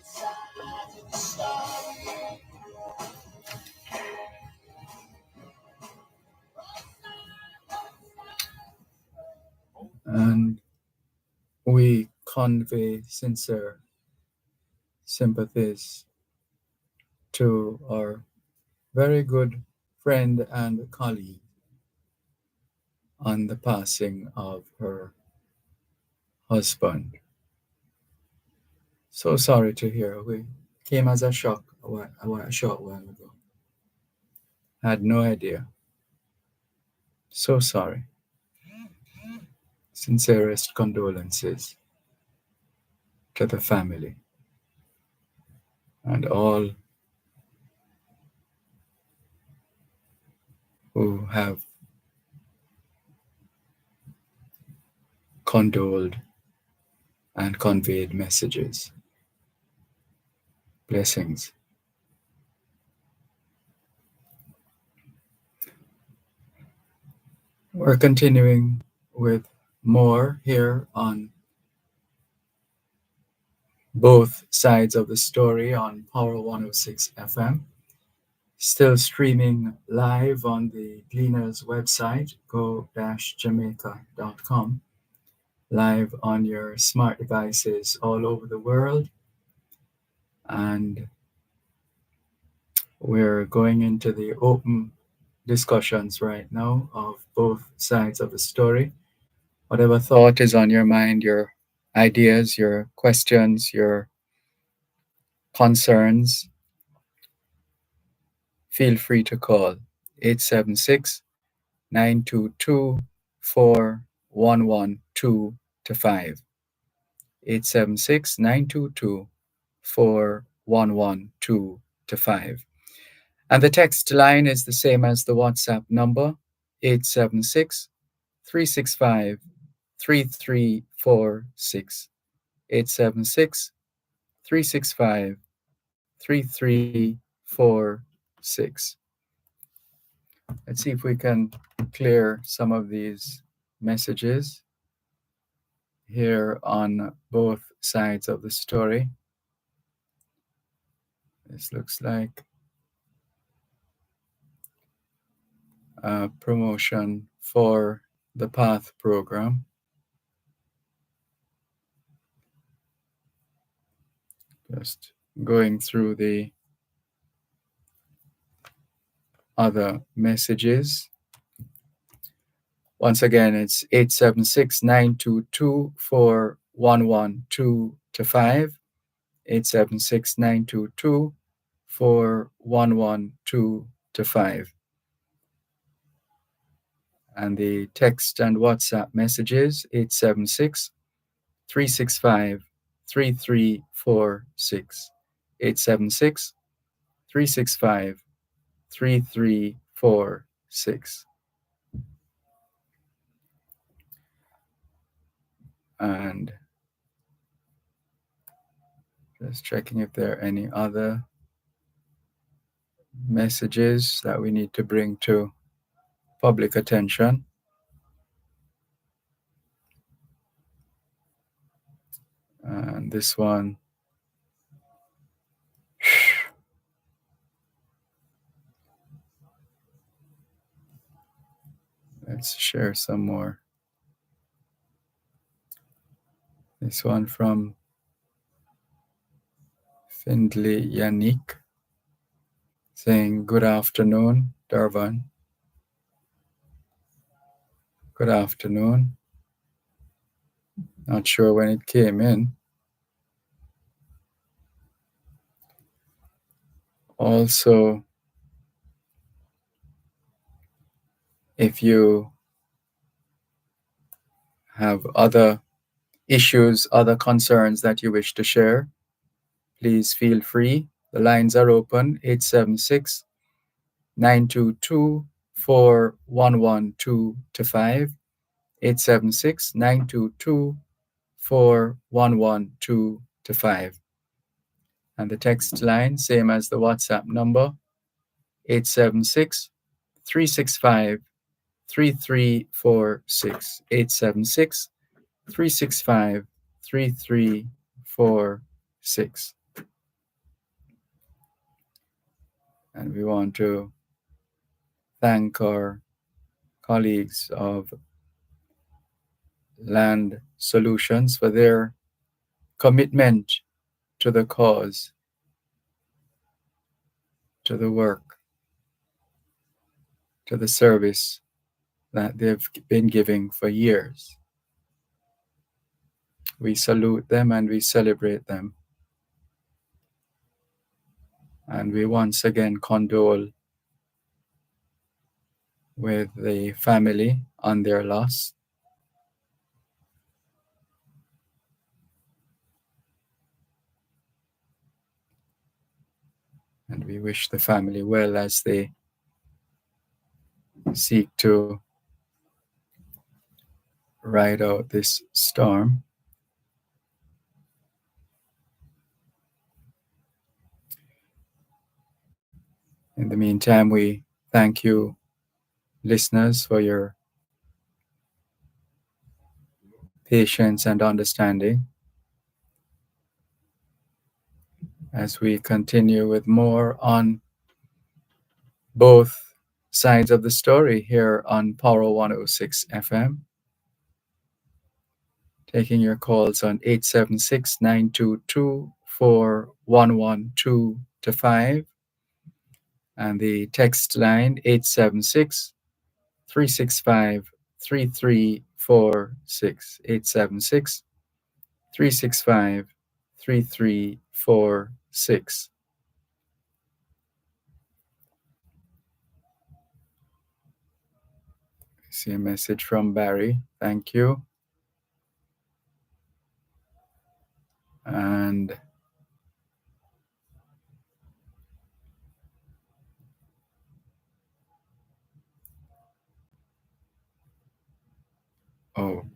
sides of the story. And we convey sincere sympathies to our very good friend and colleague on the passing of her husband. So sorry to hear. We came as a shock a short while ago. Had no idea. So sorry. Sincerest condolences to the family and all who have condoled and conveyed messages. Blessings. We're continuing with more here on both sides of the story on Power 106 FM. Still streaming live on the Gleaners website, go-jamaica.com. Live on your smart devices all over the world. And we're going into the open discussions right now of both sides of the story. Whatever thought is on your mind, your ideas, your questions, your concerns, feel free to call 876 922 4112 to 5. 876 922 4112 to 5. And the text line is the same as the WhatsApp number 876 365 3346. 876 365 3346. Let's see if we can clear some of these messages here on both sides of the story. This looks like a promotion for the PATH program. Just going through the other messages. Once again, it's 876 922 4112 to 5. 876 922 4112 to 5. And the text and WhatsApp messages 876 365 3346. 876 365 3346. And just checking if there are any other messages that we need to bring to public attention. And this one, let's share some more. This one from Findley Yannick saying, good afternoon, Dervan. Good afternoon. Not sure when it came in. Also, if you have other issues, other concerns that you wish to share, please feel free. The lines are open, 876 922 4112 to 5. 876 922 4112 to 5. And the text line, same as the WhatsApp number, 876 365 3346. 876 365 3346. And we want to thank our colleagues of Land Solutions for their commitment to the cause, to the work, to the service that they've been giving for years. We salute them and we celebrate them. And we once again condole with the family on their loss. And we wish the family well as they seek to ride out this storm. In the meantime, we thank you, listeners, for your patience and understanding. as we continue with more on both sides of the story here on Power 106 FM. Taking your calls on 876-922-4112 and the text line 876-365-3346. 876-365-3346. I see a message from Barry. Thank you. And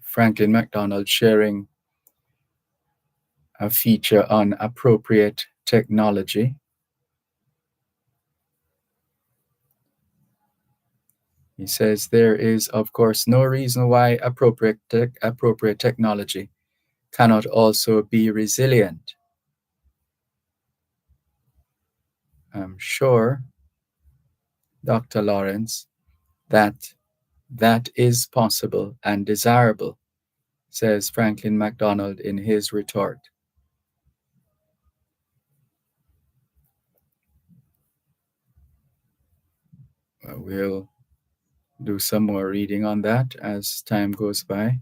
Franklin McDonald sharing a feature on appropriate technology. He says there is, of course, no reason why appropriate technology cannot also be resilient. I'm sure, Dr. Lawrence, that is possible and desirable, says Franklin McDonald in his retort. We'll do some more reading on that as time goes by.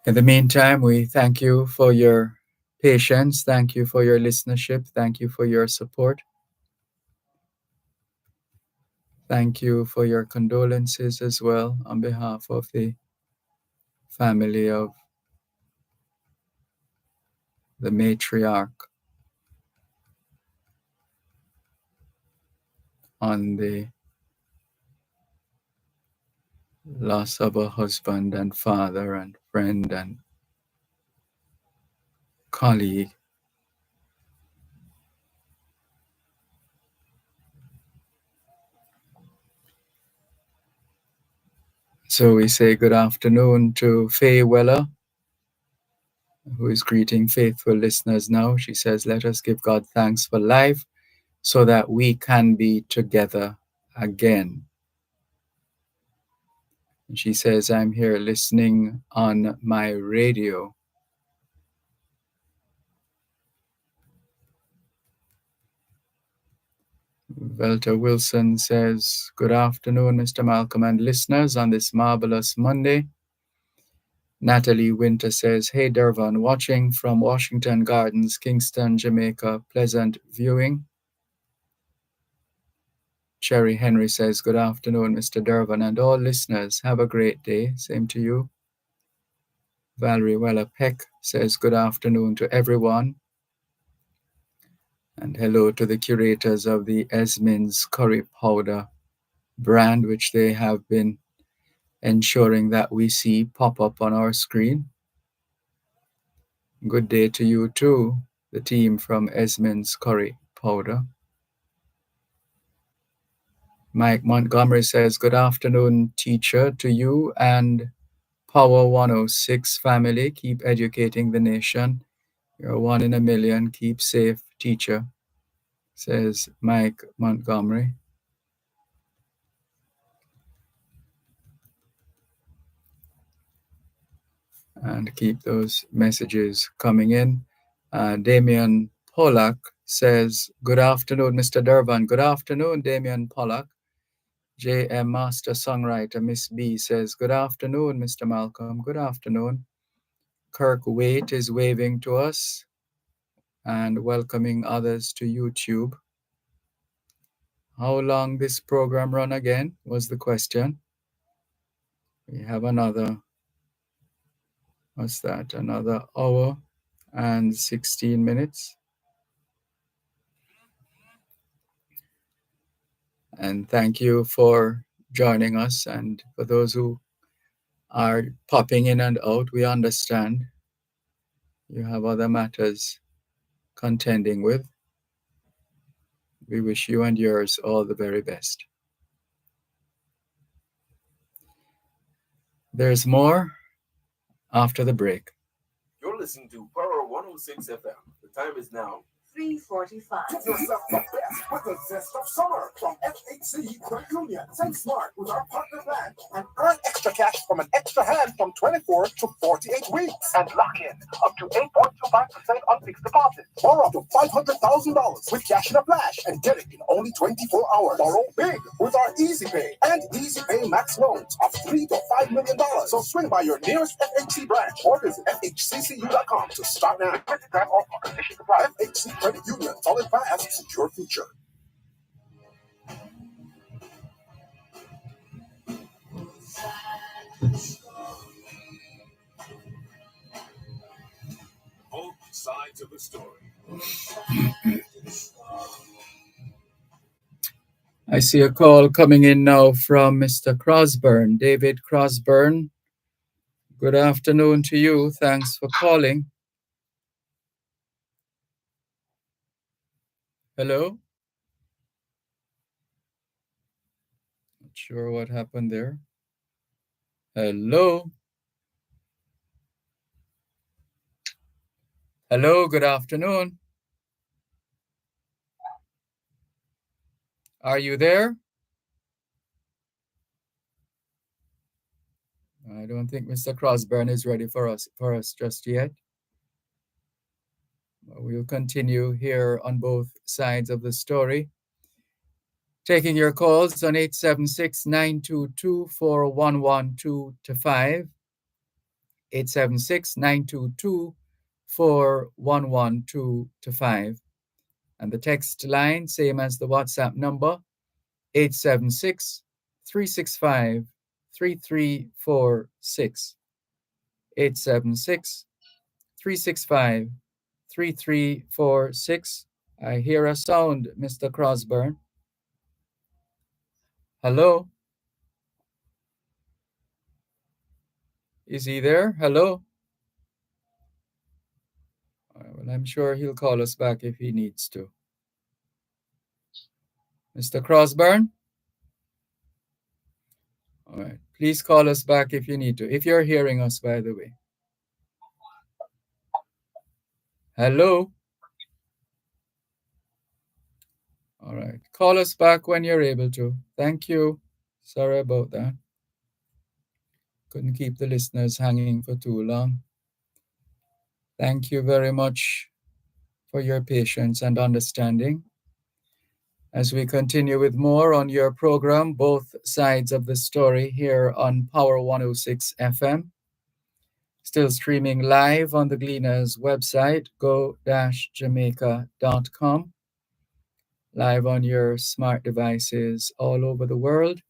In the meantime, we thank you for your patience. Thank you for your listenership. Thank you for your support. Thank you for your condolences as well on behalf of the family of the matriarch on the loss of a husband and father and friend and colleague. So we say good afternoon to Faye Weller, who is greeting faithful listeners now. She says, let us give God thanks for life so that we can be together again. And she says, I'm here listening on my radio. Velta Wilson says, good afternoon, Mr. Malcolm and listeners on this marvelous Monday. Natalie Winter says, hey, Dervan, watching from Washington Gardens, Kingston, Jamaica. Pleasant viewing. Cherry Henry says, good afternoon, Mr. Dervan and all listeners. Have a great day. Same to you. Valerie Weller Peck says, good afternoon to everyone. And hello to the curators of the Esmond's Curry Powder brand, which they have been ensuring that we see pop up on our screen. Good day to you too, the team from Esmond's Curry Powder. Mike Montgomery says, good afternoon, teacher, to you and Power 106 family. Keep educating the nation. You're one in a million. Keep safe, teacher, says Mike Montgomery. And keep those messages coming in. Damian Pollack says, good afternoon, Mr. Dervan. Good afternoon, Damian Pollack. J.M. Master Songwriter Miss B says, good afternoon, Mr. Malcolm. Good afternoon. Kirk Waite is waving to us and welcoming others to YouTube. How long this program run again was the question. We have another, what's that? Another hour and 16 minutes. And thank you for joining us. And for those who are popping in and out, we understand you have other matters contending with. We wish you and yours all the very best. There's more after the break. You're listening to Power 106 FM. The time is now 3:45. Give yourself the best with the zest of summer from FHC Credit Union. Save smart with our partner plan and earn extra cash from an extra hand from 24 to 48 weeks. And lock in up to 8.25% on fixed deposits. Borrow up to $500,000 with cash in a flash and get it in only 24 hours. Borrow big with our Easy Pay and Easy Pay Max loans of $3 to $5 million. So swing by your nearest FHC branch or visit FHCCU.com to start now. FHC Credit Union, solid fast, secure future. Both sides of the story. I see a call coming in now from Mr. Crosburn, David Crosburn. Good afternoon to you. Thanks for calling. Hello? Not sure what happened there. Hello? Hello, good afternoon. Are you there? I don't think Mr. Crosburn is ready for us just yet. We'll continue here on both sides of the story. Taking your calls on 876-922-4112-5, 876-922-4112-5. And the text line, same as the WhatsApp number, 876-365-3346. 876-365-3346. I hear a sound, Mr. Crosburn. Hello? Is he there? Hello? Well, I'm sure he'll call us back if he needs to. Mr. Crosburn? All right. Please call us back if you need to. If you're hearing us, by the way. Hello? All right. Call us back when you're able to. Thank you. Sorry about that. Couldn't keep the listeners hanging for too long. Thank you very much for your patience and understanding. As we continue with more on your program, Both Sides of the Story, here on Power 106 FM. Still streaming live on the Gleaners website, go-jamaica.com. Live on your smart devices all over the world.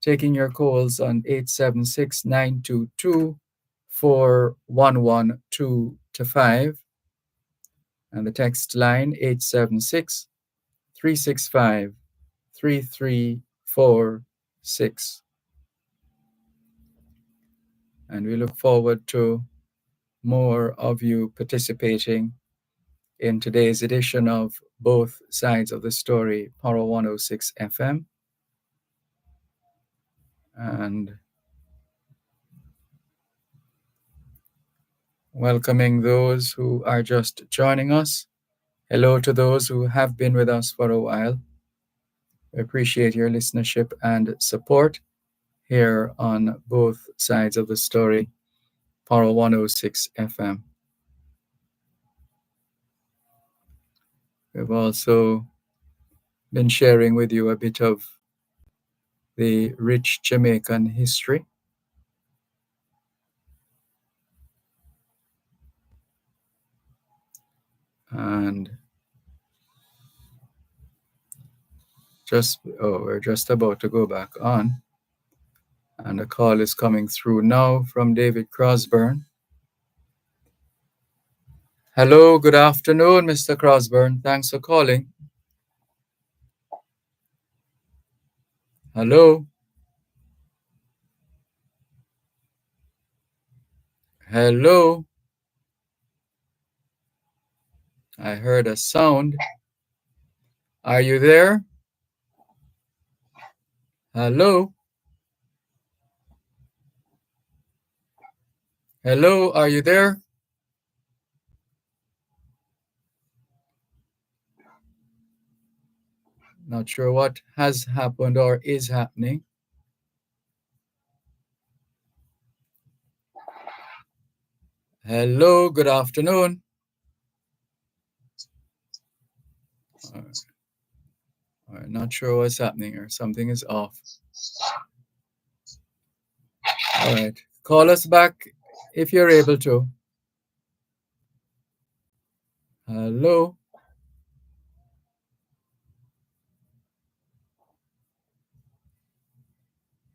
Taking your calls on 876-922-4112-5. And the text line 876-365-3346. And we look forward to more of you participating in today's edition of Both Sides of the Story, Power 106 FM. And welcoming those who are just joining us. Hello to those who have been with us for a while. We appreciate your listenership and support here on Both Sides of the Story, Power 106 FM. We've also been sharing with you a bit of the rich Jamaican history. And we're just about to go back on. And a call is coming through now from David Crosburn. Hello, good afternoon, Mr. Crosburn. Thanks for calling. Hello? Hello? I heard a sound. Are you there? Hello? Hello, are you there? Not sure what has happened or is happening. Hello, good afternoon. Not sure what's happening or something is off. All right. Call us back if you're able to. Hello.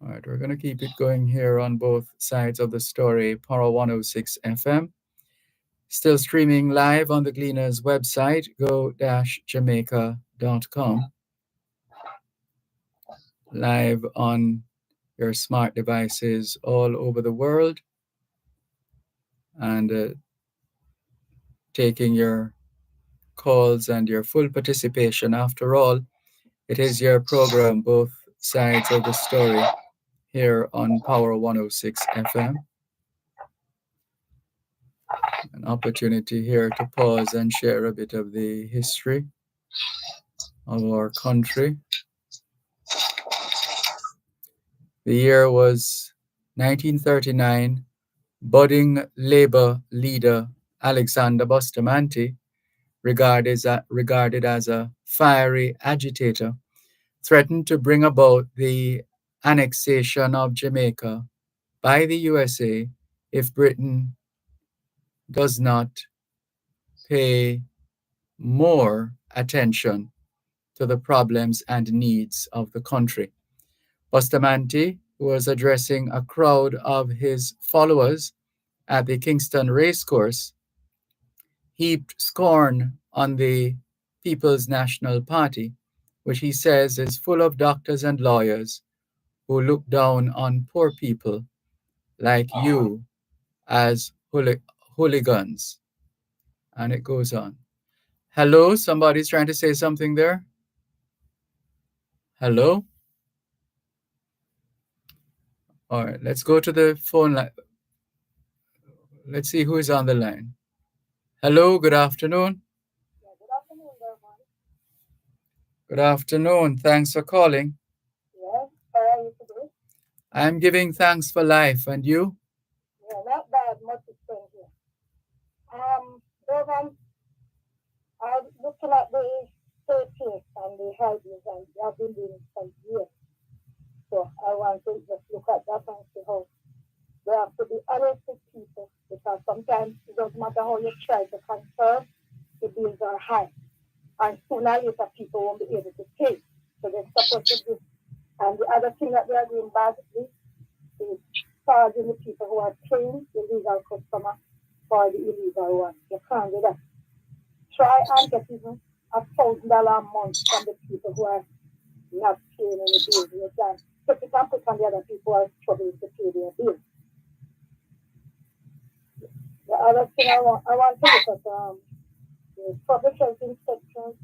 All right, we're going to keep it going here on both sides of the story. Power 106 FM. Still streaming live on the Gleaners website, go-jamaica.com. Live on your smart devices all over the world. And taking your calls and your full participation. After all, it is your program, both sides of the story, here on Power 106 FM. An opportunity here to pause and share a bit of the history of our country. The year was 1939. Budding Labour leader Alexander Bustamante, regarded as a fiery agitator, threatened to bring about the annexation of Jamaica by the USA if Britain does not pay more attention to the problems and needs of the country. Bustamante, who was addressing a crowd of his followers at the Kingston Racecourse, heaped scorn on the People's National Party, which he says is full of doctors and lawyers who look down on poor people like you as hooligans. And it goes on. Hello, somebody's trying to say something there. Hello? All right, let's go to the phone line. Let's see who is on the line. Hello, good afternoon. Good afternoon, Dervan. Good afternoon. Thanks for calling. Yes, how are you today? I'm giving thanks for life, and you? Yeah, not bad, much is going here. Dervan, I'm looking at the state case and the houses, and they have been doing it for years. So I want to just look at that and see how we have to be honest with people, because sometimes it doesn't matter how you try to conserve, the bills are high. And sooner or later, people won't be able to pay. So they're supposed to do. And the other thing that they are doing badly is charging the people who are paying the legal customer for the illegal one. You can't do that. Try and get even $1,000 a month from the people who are not paying any bills. You can take it and put on the other people who are struggling to pay their bills. The other thing I want to look at the public health inspections.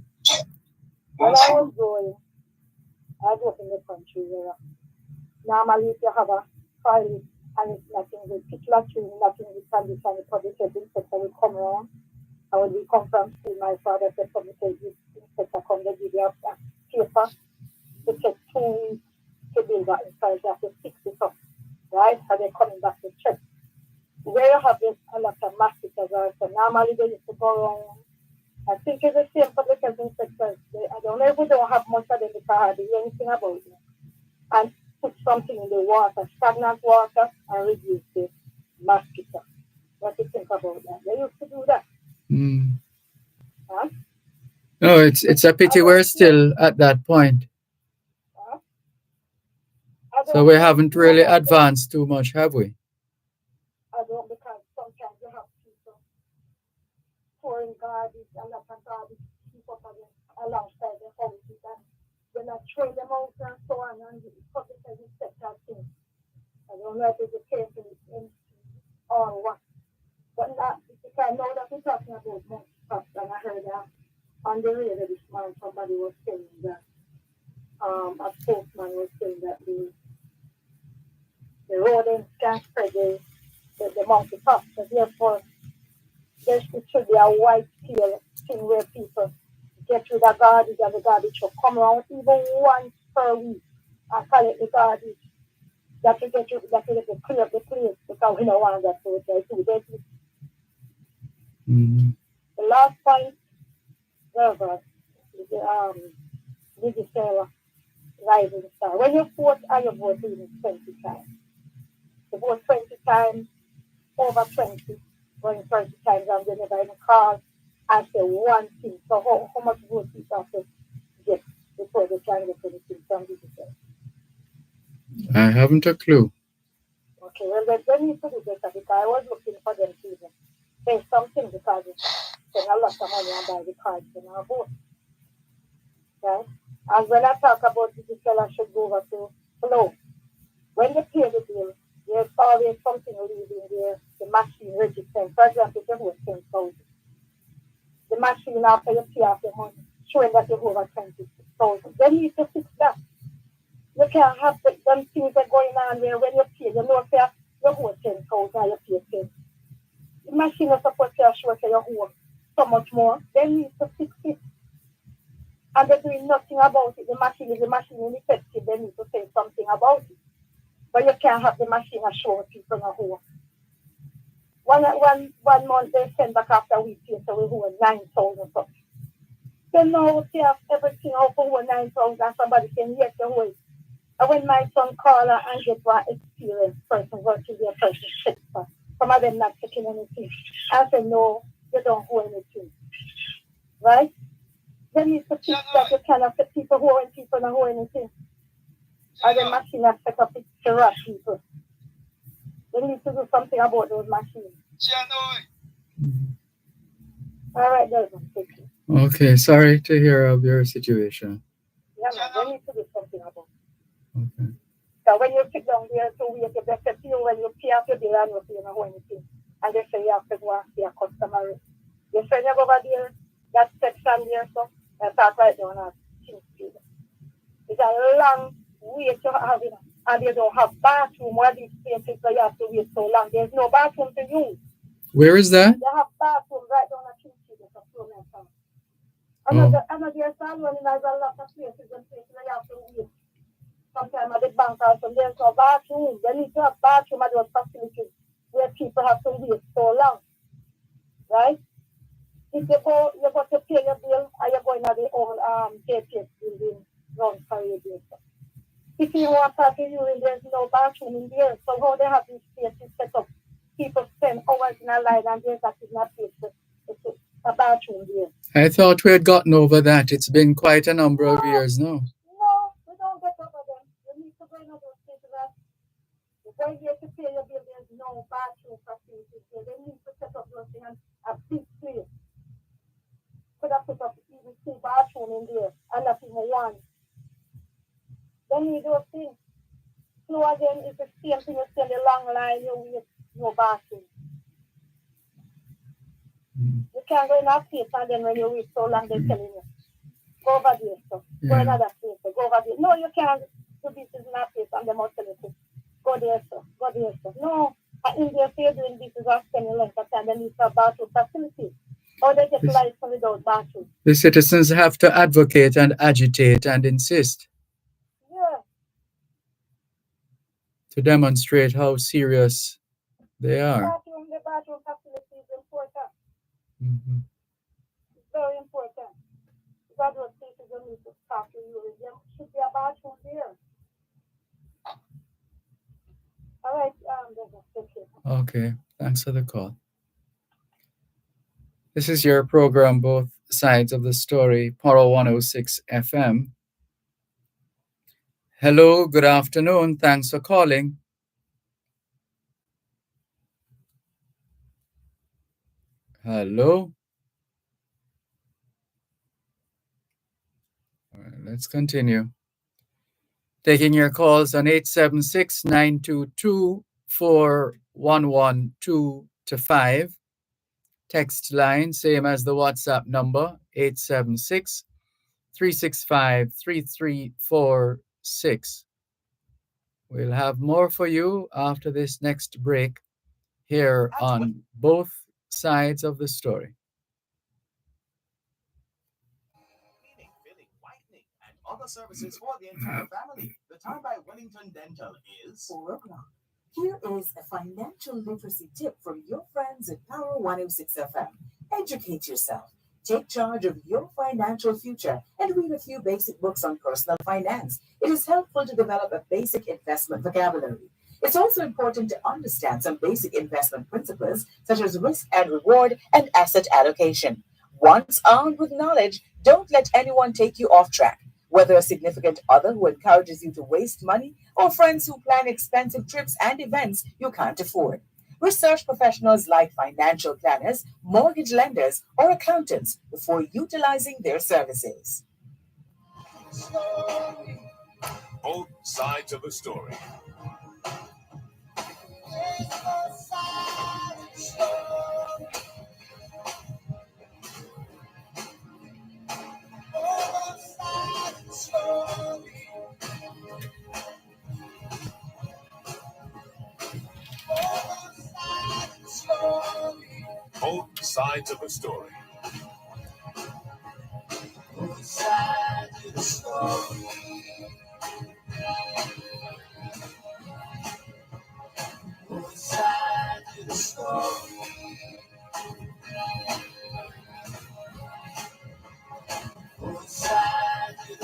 When I was growing, I grew up in the country where normally if you have a file and it's nothing, the particular tree, nothing, the condition, the public health inspector will come around. And when we come from school, my father said, public health inspector come, they give you a paper to check 2 weeks to build that inside, you have to fix it up, right? And they're coming back to check. Where you have this, a lot of mosquitoes, so normally they used to go around. I think it's the same public health inspectors. I don't know if we don't have much of them because I hardly hear anything about it. And put something in the water, stagnant water, and reduce the mosquito. What do you think about that? They used to do that. Huh? No, it's a pity we're still at that point. Huh? So we haven't really advanced too much, have we? I don't, because sometimes you have people pouring garbage and not garbage people alongside the houses, and they're not throwing them out and so on, and the public has accepted that thing. I don't know if it's the case in or what. But not, because now that we're talking about money cost, and I heard that on the radio this morning somebody was saying that a spokesman was saying that the rodents can spread the monkeypox, so therefore it should be a wide scale thing where people get rid of garbage and the garbage truck come around even once per week and collect the garbage. That will get clear up the place because we don't want that to do that. The last point, Dervan, is digital rising star. When you vote, and you vote even 20 times. You vote 20 times, over 20, going 30 times, and then you never even call and say one thing. So how much vote people have to get before they can get anything from digital? I haven't a clue. Okay, well, they need to do better because I was looking for them to even say something because they spend a lot of money and buy the cards and our vote. Right? And when I talk about digital, I should go over to flow. When you pay the bill, there's always something leaving there, the machine registering. For example, if you hold 10,000, the machine after you pay off the money, showing that you hold 26,000. They need to fix that. You can't have them things that are going on there when you pay. You know, if you hold 10,000 and you pay 10. The machine is supposed to show that you hold so much more. They need to fix it. And they're doing nothing about it. The machine is ineffective. They need to say something about it. But you can't have the machine show people in a hole. One month they send back after a week, so we hold 9,000 something. Then now we have everything out for 9,000 and somebody can yes the whole. And when my son called and get one experienced person working there, person sector, some of them not taking anything. I said, no, you don't hold anything. Right? They need to fix that. You cannot get people who are people not hold anything. Or the machine has set up to rush people. They need to do something about those machines. All right, Dervan, thank you. Okay, sorry to hear of your situation. Yeah, man, they need to do something about it. Okay. So when you sit down there to wait, you better feel when you pay off your bill and you pay no anything. And they say you have to go and see a customer. You say you go over there, that section there, so you start right down at King Street. It's a long wait you have, you know, and they don't have bathroom where these places, so you have to wait so long. There's no bathroom to use. Where is that? They have bathroom right down at King Street. Another salon in a lot of places and places where you have to wait. Sometimes at the bank or some there's no bathroom. They need to have bathroom at those facilities where people have to wait so long. Right? If you go to pay your bill and you're going to the old JPS building round for your bill. If you want to urine, there's no bathroom in there. So how they have these places set up? People spend hours in a line and there's actually not a bathroom there. I thought we had gotten over that. It's been quite a number of years now. No, we don't get over them. You need to go in those places that when you have to pay your bill, there's no bathroom facilities there. They need to set up those things and a big place. Could have put up even 2 bathrooms in there and not even 1. They need those things. So again, it's the same thing. You stand a long line, you wait, no bathroom. You can't go in a place and then when you wait so long, they're telling you, go over there, so go another place, so go over there. No, you can't do this in a place and they must tell you, go there, so go there, so. No, in there, if you're doing this, is not spending length of time, they need to have bathroom facilities. Or they get life without bathroom. The citizens have to advocate and agitate and insist. Yeah. To demonstrate how serious they are. The bathroom facility is important. Mm-hmm. It's very important. God was teaching them to talk to you. There should be a bathroom there. All right, thank you. Okay, thanks for the call. This is your program, Both Sides of the Story, Poro 106 FM. Hello, good afternoon. Thanks for calling. Hello. All right, let's continue. Taking your calls on 876-922-4112-5. Text line, same as the WhatsApp number, 876-365-3346. We'll have more for you after this next break here on Both Sides of the Story. other services for the entire family. The time by Wellington Dental is 4 o'clock. Here is a financial literacy tip from your friends at Power 106 FM. Educate yourself. Take charge of your financial future and read a few basic books on personal finance. It is helpful to develop a basic investment vocabulary. It's also important to understand some basic investment principles such as risk and reward and asset allocation. Once armed with knowledge, don't let anyone take you off track. Whether a significant other who encourages you to waste money or friends who plan expensive trips and events you can't afford. Research professionals like financial planners, mortgage lenders, or accountants before utilizing their services. Both sides of the story. Both sides of the story. Both sides of the story. Both sides of the story. Both sides of the story. Both sides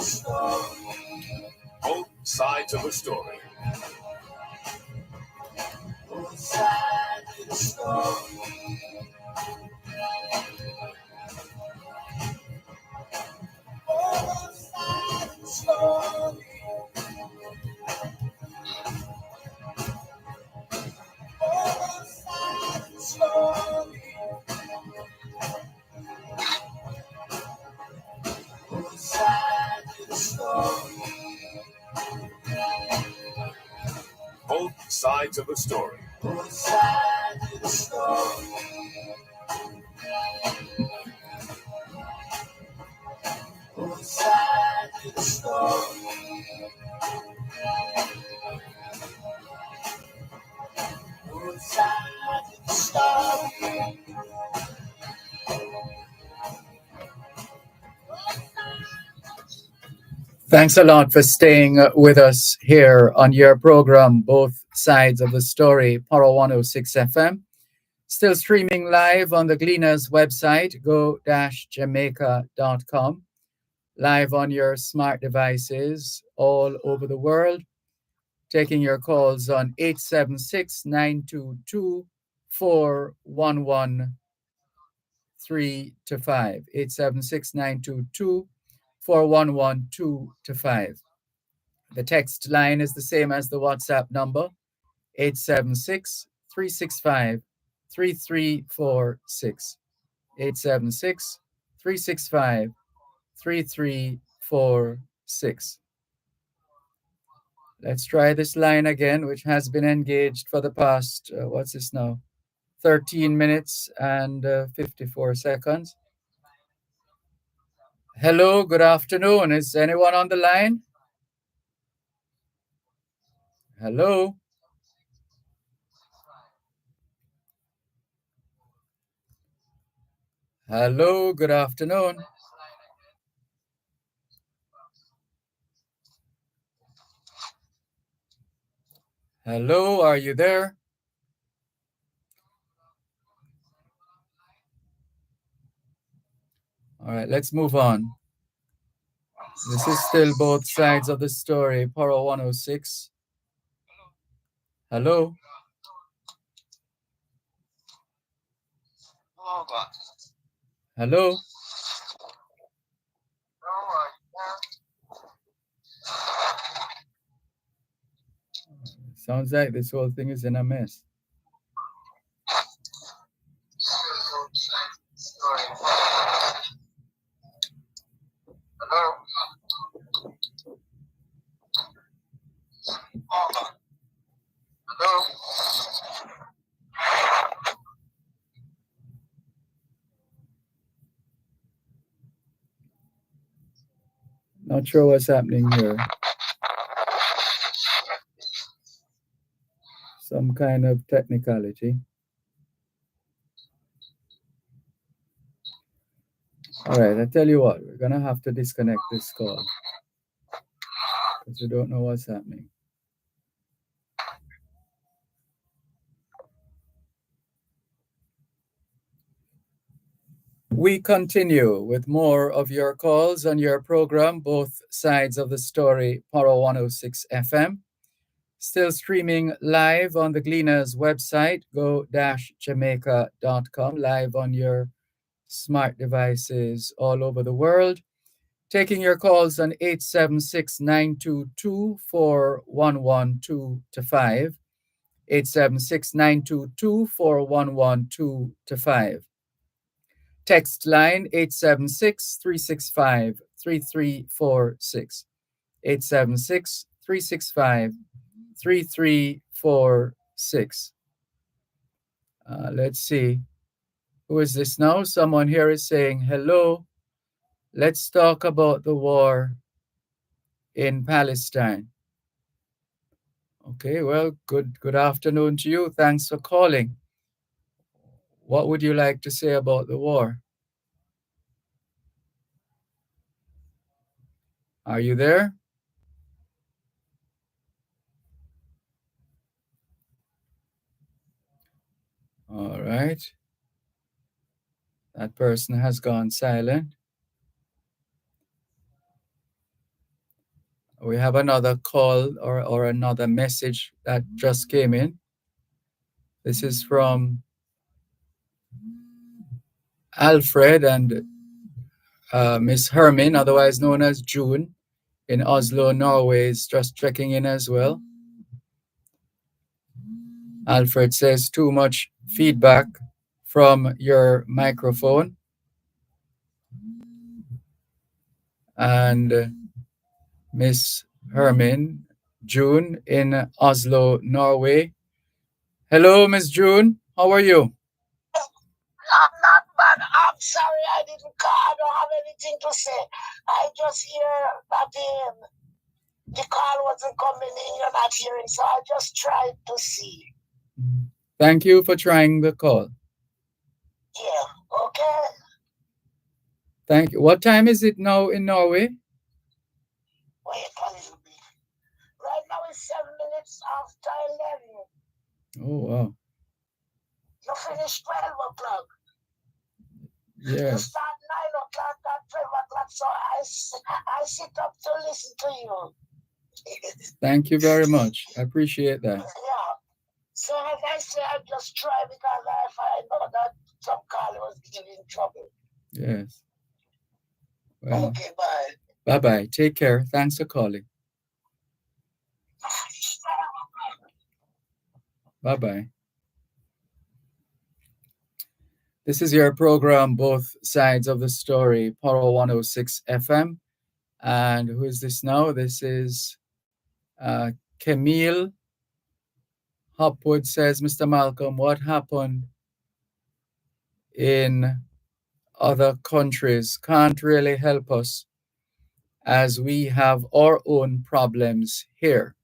of the story. Both sides of the story. Both sides of the story. Both sides of the story. Both sides of the story. Both sides of the story. Both sides of the story. Both sides of the story. Both sides of the story. Thanks a lot for staying with us here on your program, Both Sides of the Story, Power 106 FM. Still streaming live on the Gleaners website, go-jamaica.com. Live on your smart devices all over the world. Taking your calls on 876-922-4113 to 5. 876-922-4112 to 5. The text line is the same as the WhatsApp number, 876-365-3346. 876-365-3346. Let's try this line again, which has been engaged for the past, 13 minutes and 54 seconds. Hello, good afternoon. Is anyone on the line? Hello? Hello, good afternoon. Hello, are you there? All right, let's move on. This is still Both Sides of the Story, Power 106. Hello? Hello? Sounds like this whole thing is in a mess. Hello? Hello? Not sure what's happening here. Some kind of technicality. All right, I tell you what, we're going to have to disconnect this call. because we don't know what's happening. We continue with more of your calls on your program, Both Sides of the Story, Paro 106 FM. Still streaming live on the Gleaners website, go-jamaica.com, live on your smart devices all over the world. Taking your calls on 876-922-4112-5, 876-922-4112-5. Text line 876-365-3346, 876-365-3346. Let's see. Who is this now? Someone here is saying, hello. Let's talk about the war in Palestine. Okay, well, good afternoon to you. Thanks for calling. What would you like to say about the war? Are you there? All right. That person has gone silent. We have another call or another message that just came in. This is from Alfred and Miss Hermin, otherwise known as June, in Oslo, Norway, is just checking in as well. Alfred says too much feedback from your microphone. And Miss Hermin, June in Oslo, Norway. Hello, Miss June. How are you? I'm not bad. I'm sorry I didn't call. I don't have anything to say. I just hear that the call wasn't coming in. You're not hearing, so I just tried to see. Thank you for trying the call. Yeah, okay. Thank you. What time is it now in Norway? Wait a little bit. Right now it's 7 minutes after 11. Oh, wow. You finish 12 o'clock. Yes. You start 9 o'clock at 12 o'clock, so I sit up to listen to you. Thank you very much. I appreciate that. Yeah. So as I say, I just try because I know that some caller was giving trouble. Yes. Well, okay, bye. Bye-bye. Take care. Thanks for calling. Bye-bye. This is your program, Both Sides of the Story, Paro 106 FM. And who is this now? This is Camille Hopwood says, Mr. Malcolm, what happened in other countries can't really help us as we have our own problems here.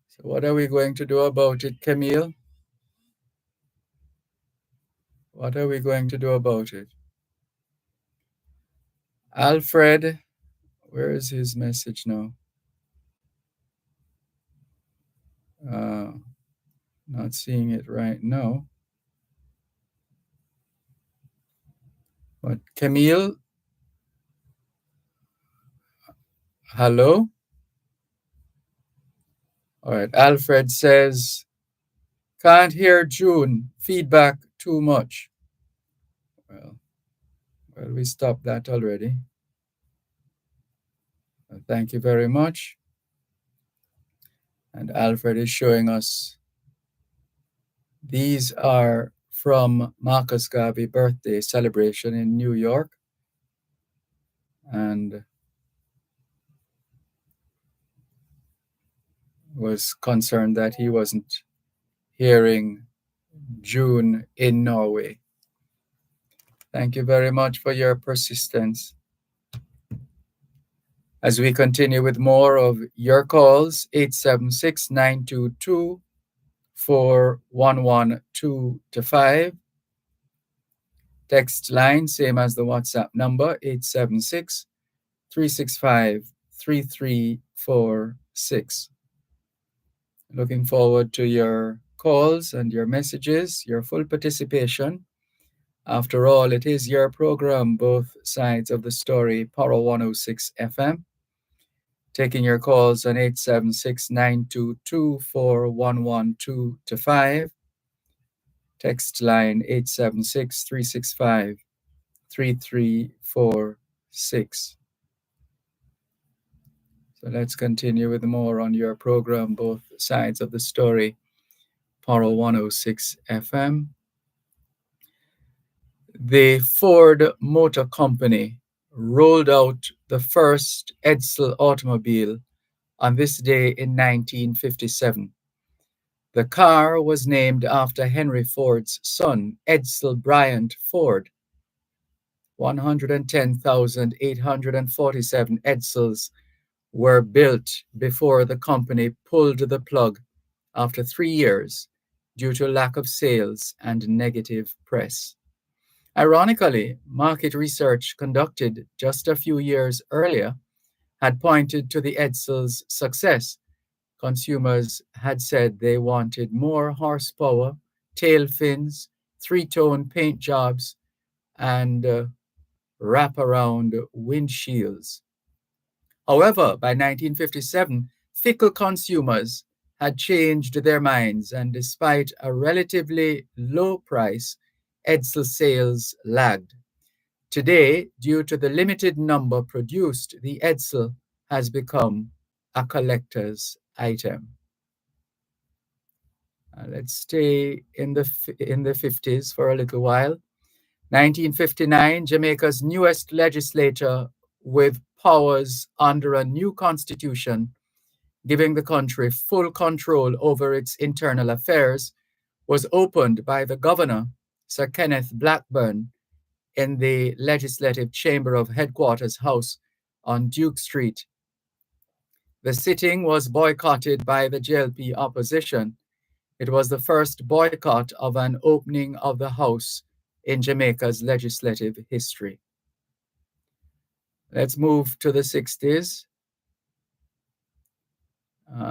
So what are we going to do about it, Camille? What are we going to do about it? Alfred, where is his message now? Not seeing it right now. But Camille, hello? All right, Alfred says, can't hear June, feedback too much. Well, we stopped that already. Thank you very much. And Alfred is showing us these are from Marcus Garvey birthday celebration in New York. And was concerned that he wasn't hearing June in Norway. Thank you very much for your persistence. As we continue with more of your calls, 876-922-4112-5. Text line, same as the WhatsApp number, 876-365-3346. 3346. Looking forward to your calls and your messages, your full participation. After all, it is your program, Both Sides of the Story, Power 106 FM. Taking your calls on 876-922-4112-5. Text line 876-365-3346. So let's continue with more on your program, Both Sides of the Story, Power 106 FM. The Ford Motor Company rolled out the first Edsel automobile on this day in 1957. The car was named after Henry Ford's son, Edsel Bryant Ford. 110,847 Edsels were built before the company pulled the plug after 3 years due to lack of sales and negative press. Ironically, market research conducted just a few years earlier had pointed to the Edsel's success. Consumers had said they wanted more horsepower, tail fins, three-tone paint jobs, and wraparound windshields. However, by 1957, fickle consumers had changed their minds, and despite a relatively low price, Edsel sales lagged. Today, due to the limited number produced, the Edsel has become a collector's item. Let's stay in the 50s for a little while. 1959, Jamaica's newest legislature with powers under a new constitution, giving the country full control over its internal affairs, was opened by the governor, Sir Kenneth Blackburn, in the Legislative Chamber of Headquarters House on Duke Street. The sitting was boycotted by the JLP opposition. It was the first boycott of an opening of the House in Jamaica's legislative history. Let's move to the 60s.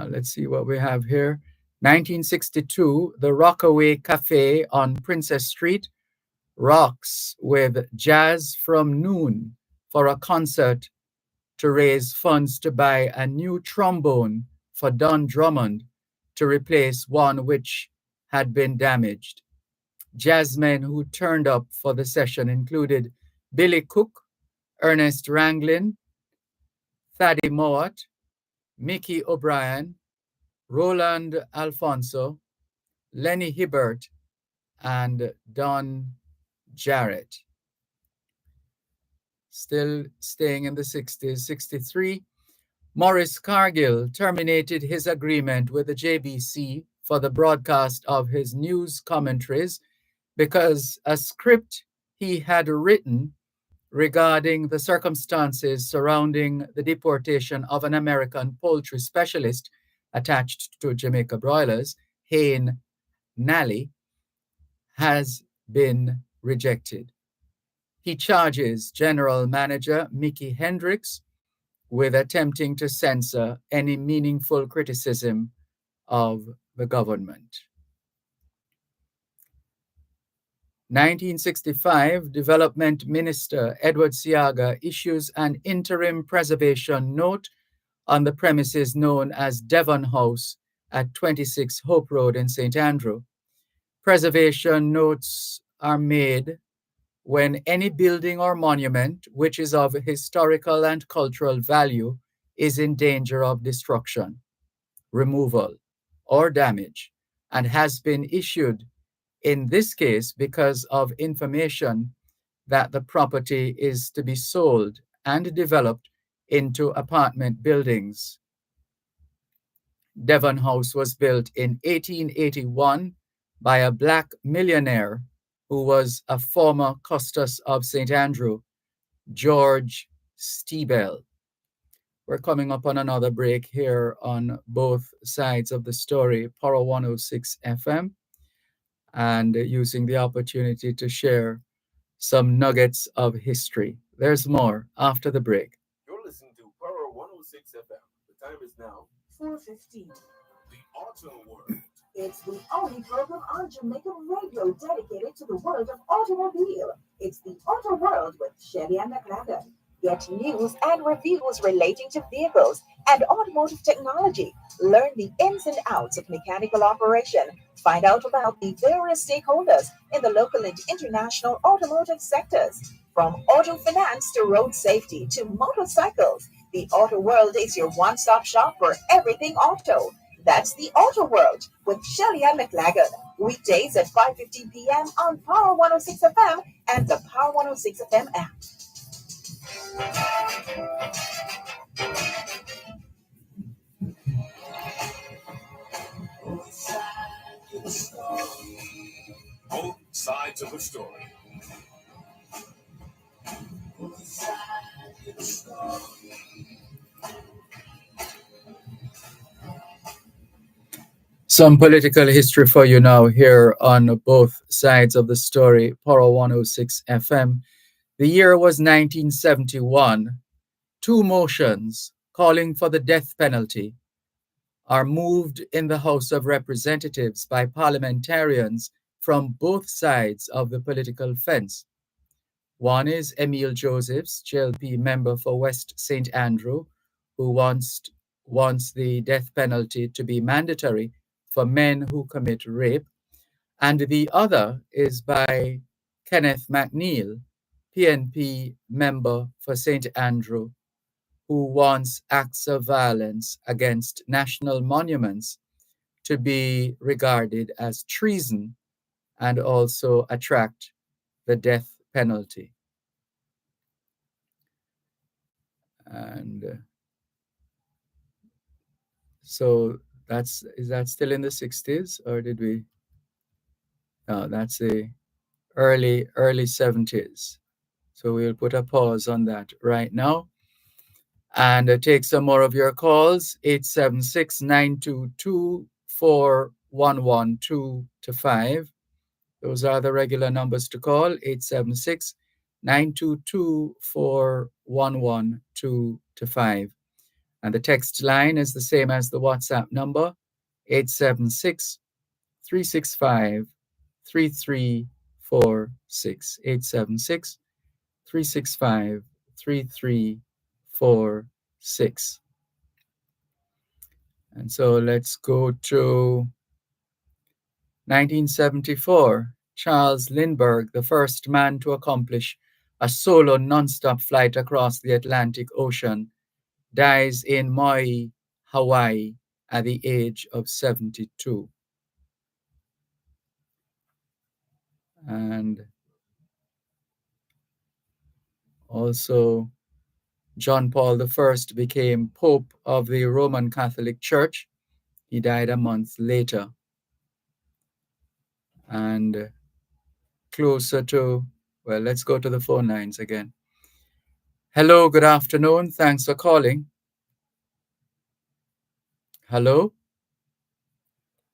Let's see what we have here. 1962, the Rockaway Cafe on Princess Street rocks with Jazz from Noon for a concert to raise funds to buy a new trombone for Don Drummond to replace one which had been damaged. Jazzmen who turned up for the session included Billy Cook, Ernest Ranglin, Thaddy Mowat, Mickey O'Brien, Roland Alfonso, Lenny Hibbert, and Don Jarrett. Still staying in the 60s, 63, Maurice Cargill terminated his agreement with the JBC for the broadcast of his news commentaries because a script he had written regarding the circumstances surrounding the deportation of an American poultry specialist attached to Jamaica broilers, Hayne Nally, has been rejected. He charges General Manager Mickey Hendricks with attempting to censor any meaningful criticism of the government. 1965, Development Minister Edward Seaga issues an interim preservation note on the premises known as Dervan House at 26 Hope Road in St. Andrew. Preservation notes are made when any building or monument which is of historical and cultural value is in danger of destruction, removal, or damage, and has been issued in this case because of information that the property is to be sold and developed into apartment buildings. Dervan House was built in 1881 by a black millionaire who was a former Custos of St. Andrew, George Steebell. We're coming up on another break here on Both Sides of the Story, Power 106 FM, and using the opportunity to share some nuggets of history. There's more after the break. You're listening to Power 106 now 4:15. The Auto World. It's the only program on Jamaican radio dedicated to the world of automobile. It's the Auto World with Shelly and McLagan. Get news and reviews relating to vehicles and automotive technology. Learn the ins and outs of mechanical operation. Find out about the various stakeholders in the local and international automotive sectors. From auto finance to road safety to motorcycles, the Auto World is your one-stop shop for everything auto. That's the Auto World with Shelly and McLagan. Weekdays at 5:15 p.m. on Power 106 FM and the Power 106 FM app. Both sides of the story. Some political history for you now here on both sides of the story, Power 106 FM. The year was 1971. Two motions calling for the death penalty are moved in the House of Representatives by parliamentarians from both sides of the political fence. One is Emil Josephs, JLP member for West St. Andrew, who wants the death penalty to be mandatory for men who commit rape. And the other is by Kenneth McNeil, PNP member for St. Andrew, who wants acts of violence against national monuments to be regarded as treason and also attract the death penalty. And so is that still in the 60s, or did we? No, that's the early 70s. So we'll put a pause on that right now and take some more of your calls. 876-922-4112-5. Those are the regular numbers to call. 876-922-4112-5. And the text line is the same as the WhatsApp number, 876-365-3346. 876-365-3346. And so let's go to 1974. Charles Lindbergh, the first man to accomplish a solo nonstop flight across the Atlantic Ocean, dies in Maui, Hawaii, at the age of 72. And also, John Paul I became Pope of the Roman Catholic Church. He died a month later. And closer to, well, let's go to the phone lines again. Hello, good afternoon. Thanks for calling. Hello?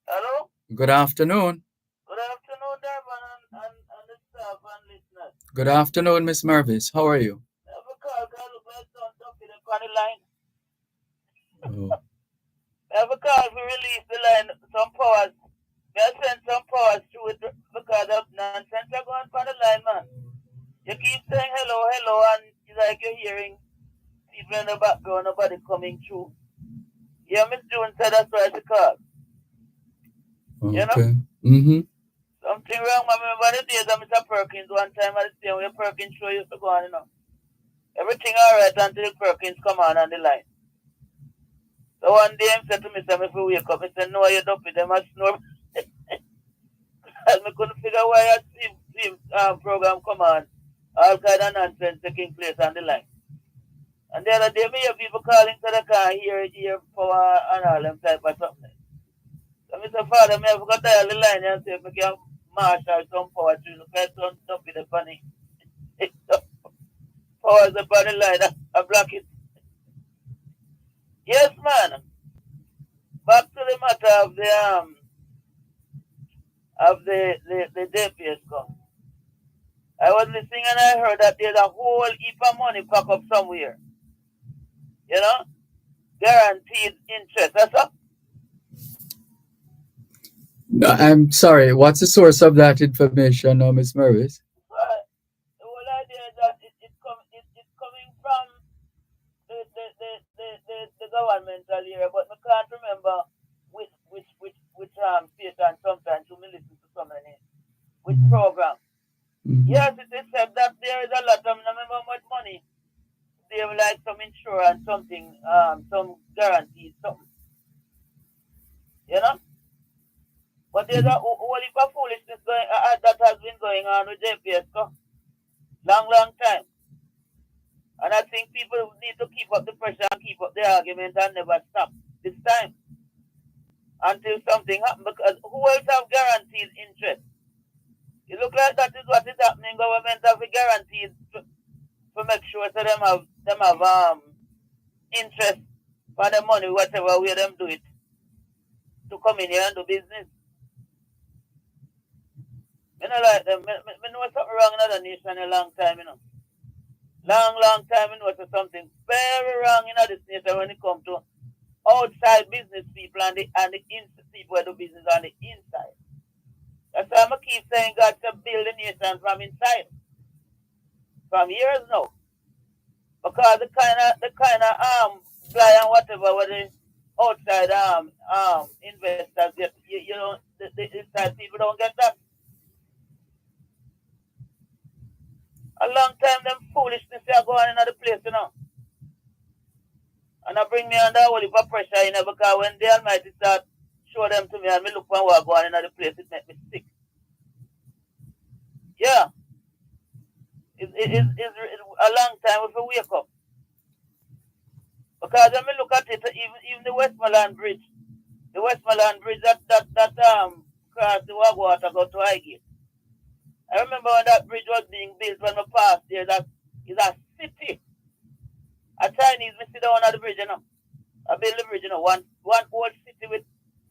Hello? Good afternoon. Good afternoon, Dervan and the staff and listeners. Good afternoon, Miss Mervis. How are you? I have a call, on the line. Oh. I have a call to release the line, some powers. I send some powers through it because of nonsense are going on the line, man. You keep saying hello, hello, and it's like you're hearing people in the background, nobody coming through. Yeah, Miss June said that's why she called. Okay. You know? Mm-hmm. Something wrong. I remember the days of Mr. Perkins one time at the same way Perkins show used to go on, you know. Everything all right until Perkins come on the line. So one day I said to me, if we wake up, I said, no, you don't put them a snore. And I couldn't figure why a program come on. All kind of nonsense taking place on the line. And the other day, me hear people calling so they can't hear power and all them type of something. So I said, Father, I forgot to dial the line and say if I can marshal some power to you. Because don't be the funny. Power is the funny line. I block it. Yes, man. Back to the matter of the JPS come. I was listening and I heard that there's a whole heap of money pack up somewhere. You know? guaranteed interest. That's all. No, I'm sorry. What's the source of that information, Ms. Mervis? The whole idea is that it's coming from the governmental area, but I can't remember which state, and sometimes you may listen to so many which program. Yes, it is said that there is a lot of, I remember how much money they have, like some insurance, something, some guarantees, something, you know. But there's a whole heap of foolishness that has been going on with JPS for long time. And I think people need to keep up the pressure and keep up the argument and never stop this time until something happens. Because who else have guaranteed interest? It looks like that is what is happening. Government have a guaranteed to make sure so them have interest for the money, whatever way them do it, to come in here and do business. I know like them. I know something wrong in other nation a long time, you know. Long time, you know, so something very wrong in this nation when it comes to outside business people and the inside people who do business on the inside. That's why I keep saying God to build the nation from inside. From years now. Because the kind of fly and whatever with the outside investors get, you know, the inside people don't get that. A long time them foolishness are going in the place, you know. And I bring me under a whole heap of pressure, you know, because when the Almighty start show them to me and me look for what going in the place, it make me sick. Yeah. It's a long time if we wake up. Because when we look at it, even the Westmoreland Bridge, that cross the water go to Highgate. I remember when that bridge was being built when we passed there, that is a city. A Chinese, we sit down on the bridge, you know. I build the bridge, you know, one old city with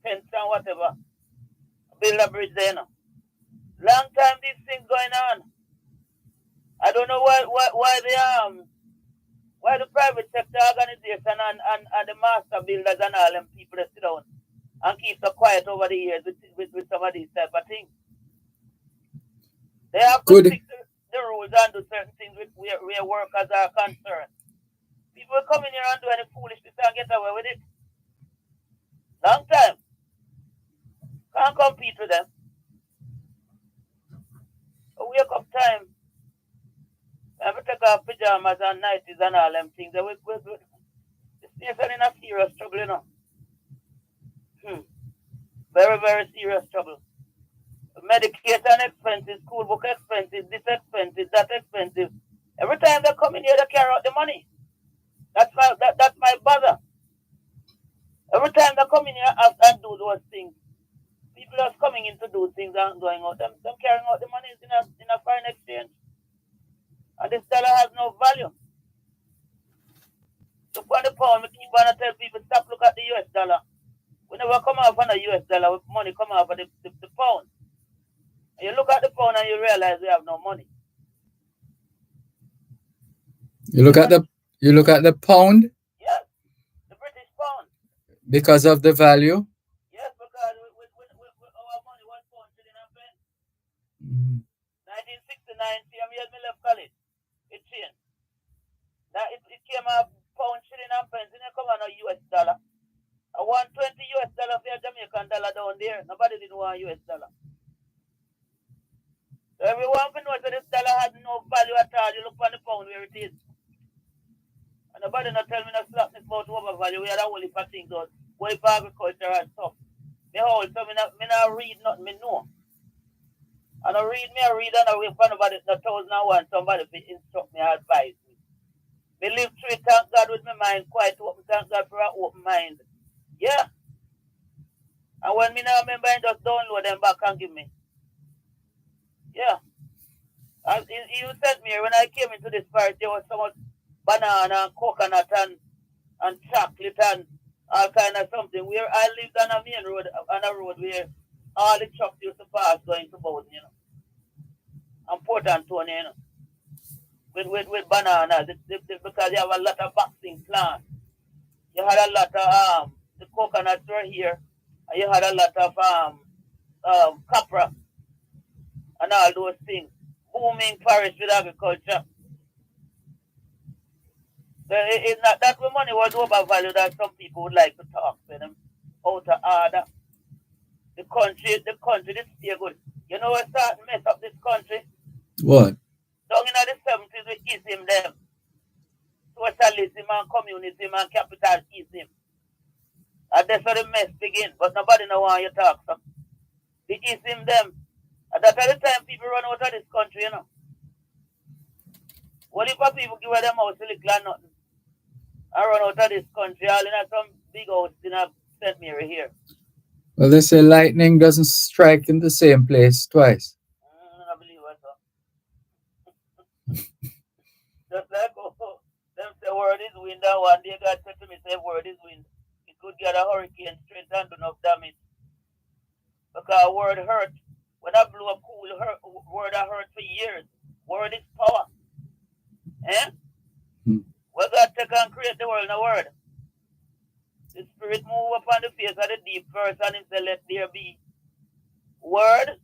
fence and whatever. I build a bridge there, you know. Long time these things going on. I don't know why the private sector organization and the master builders and all them people that sit down and keep so quiet over the years with some of these type of things. They have to stick to the rules and do certain things where workers are concerned. People come in here and do any foolishness and get away with it. Long time. Can't compete with them. A wake up time. And we take off pajamas and nighties and all them things. This nation in a serious trouble, you know. Very, very serious trouble. Medication expenses, school book expenses, this expensive, that expensive. Every time they come in here, they carry out the money. That's my bother. Every time they come in here and do those things, people are coming in to do things and going out. Them carrying out the money in a foreign exchange. And this dollar has no value. So for the pound, we keep on to tell people, stop look at the US dollar. We never come off on the US dollar, money come off of the pound. And you look at the pound and you realize we have no money. You look at the pound? Yes, the British pound. Because of the value? Yes, because our money was pound shilling and pence. 1969, see, me left college. It changed. Now it came a pound shilling and pence, and it come on a US dollar. I want $20 for a Jamaican dollar down there. Nobody didn't want US dollar. So everyone knows that this dollar had no value at all. You look on the pound where it is. And nobody not tell me no slackness about overvalue. We had a whole heap of things out. Whole heap of agriculture and stuff. Me hold, so me not read nothing, me know. And I read and I wait for nobody, no 1001, somebody to instruct me, advise me. Me live through it, thank God, with my mind quite open, thank God for an open mind. Yeah. And when me now remember, I just download them back and give me. Yeah. And you sent me, when I came into this part, there was so much banana and coconut and chocolate and all kind of something. Where I lived on a main road, on a road where all the trucks used to pass going to Bowden, you know. And Port Antonio, you know. With bananas, because they have a lot of boxing plants. you had a lot of the coconuts were here, and you had a lot of copra and all those things. Booming parish with agriculture. It's not that the money was overvalued that some people would like to talk to them out of order. The country this stay good. You know what started to mess up this country? What? Down in the 70s we ism them. Socialism and communism and capitalism. And that's where the mess begin. But nobody know why you talk so. The ism them. And that's the time people run out of this country, you know. What if people give them house to little and nothing? I run out of this country, all in some big house in a St. Mary here. Well, they say lightning doesn't strike in the same place twice. I believe it, so. Just like them say word is wind, and one day God said to me, say word is wind. It could get a hurricane straight and do enough damage. Because word hurt. When I blew a cool word, I hurt for years. Word is power. Eh? Well, God take and create the world in a word. The spirit move upon the face of the deep first and him say, let there be. Word?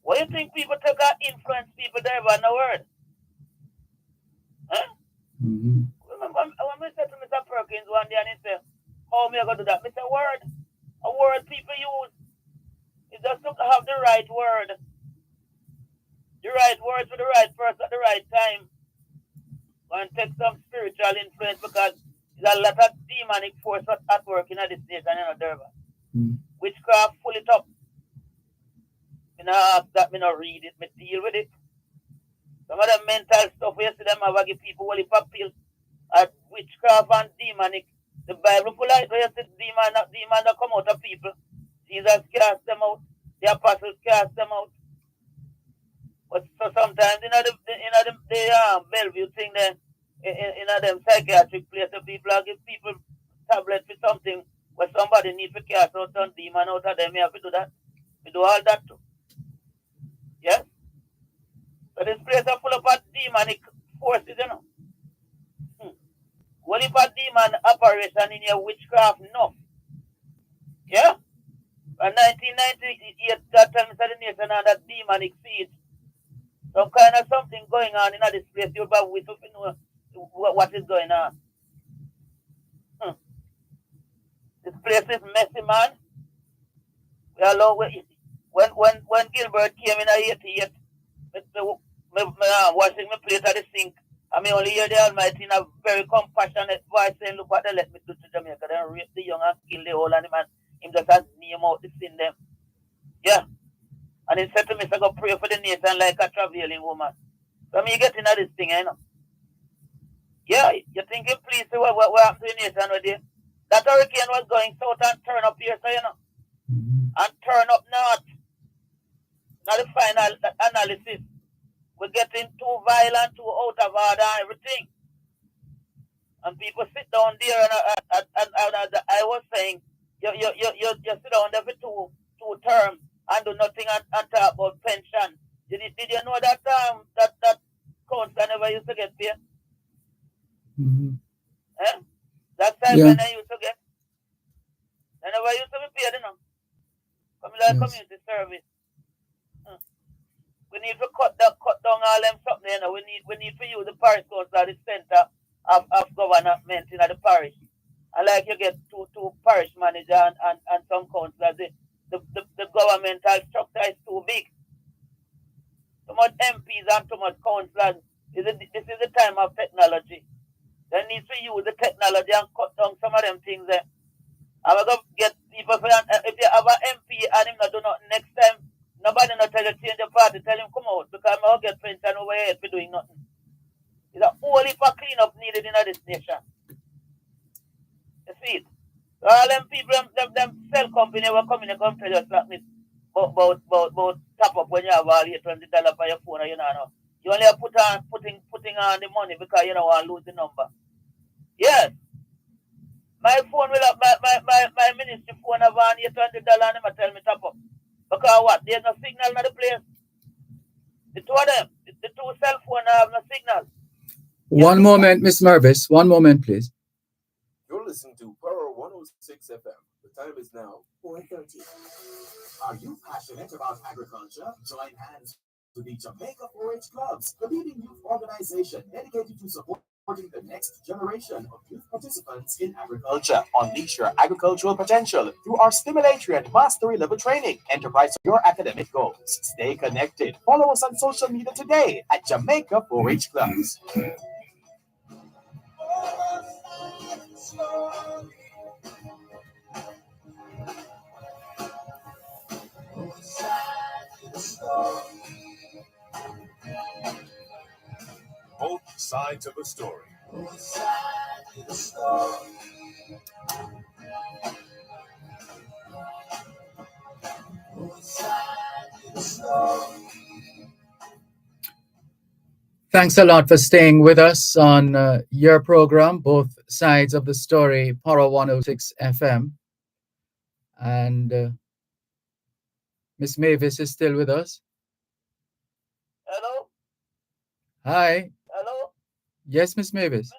What do you think people take and influence people there by the word? Huh? Remember when we said to Mr. Perkins one day and he said, how me I going to do that? Mr. Word. A word people use. It's just to have the right word. The right words for the right person at the right time. And take some spiritual influence because there's a lot of demonic force at work in this nation, you know, Dervan. Witchcraft, pull it up. You know, ask that, me not read it, me deal with it. Some of the mental stuff, we see them have give people will appeal at witchcraft and demonic. The Bible full of it, where you see demon that come out of people. Jesus cast them out. The apostles cast them out. But so sometimes, the Bellevue thing there, in them psychiatric place, the people give people tablets for something where somebody needs to cast out some demon out of them. You have to do that. We do all that too. Yes? So this place is full of demonic forces, you know. What if a demon operation in your witchcraft? No. Yeah? In 1998, that time the nation had that demonic seed. Some kind of something going on in this place. You'll be with to know what is going on. This place is messy, man. When Gilbert came in 88, washing my plate at the sink, I mean, only hear the Almighty in a very compassionate voice saying, look what they let me do to Jamaica. They rape the young and kill the whole animal. Him just has name out the sin them. Yeah. And he said to me, so go pray for the nation like a traveling woman. So me get into this thing, you know. Yeah, you thinking, please, what happened to the nation with you? That hurricane was going south and turn up here, so you know. And turn up north. Now the final analysis. We're getting too violent, too out of order, everything. And people sit down there and I was saying, you sit down there for two terms and do nothing and talk about pension. Did you know that that council never used to get paid? Eh? That time when I used to get, I never used to be paid, you know. Community service. We need to cut down all them something, you know. We need to use the parish council as the center of government in the parish. And like you get two parish manager and some councillors, the governmental structure is too big. Too much MPs and too much councillors. This is the time of technology. They need to use the technology and cut down some of them things there. I'm going to get people, if you have an MP and him not do nothing next time, nobody not tell you change the party, tell him come out because I'm going to get pension over here for doing nothing. It's a whole heap of cleanup needed in this nation. You see it? So all them people, them cell company were coming and come tell you something about top up when you have all $820 for your phone or you know. You only have putting on the money because you don't want to lose the number. Yes. My phone will have my ministry phone have on $800 and they tell me top up. Because what? There's no signal in the place. The two of them, the two cell phones have no signal. One moment, Miss Mervis. One moment, please. You're listening to Power 106 FM. The time is now 4:30. Are you passionate about agriculture? Join hands with the Jamaica 4-H Clubs, the leading youth organization dedicated to supporting the next generation of youth participants in agriculture. Unleash your agricultural potential through our stimulatory and mastery level training. Enterprise your academic goals. Stay connected. Follow us on social media today at Jamaica 4-H Clubs. Both sides of a story. Thanks a lot for staying with us on your program, Both Sides of the Story, Power 106 FM. And Miss Mavis is still with us. Hello? Hi. Hello? Yes, Miss Mavis.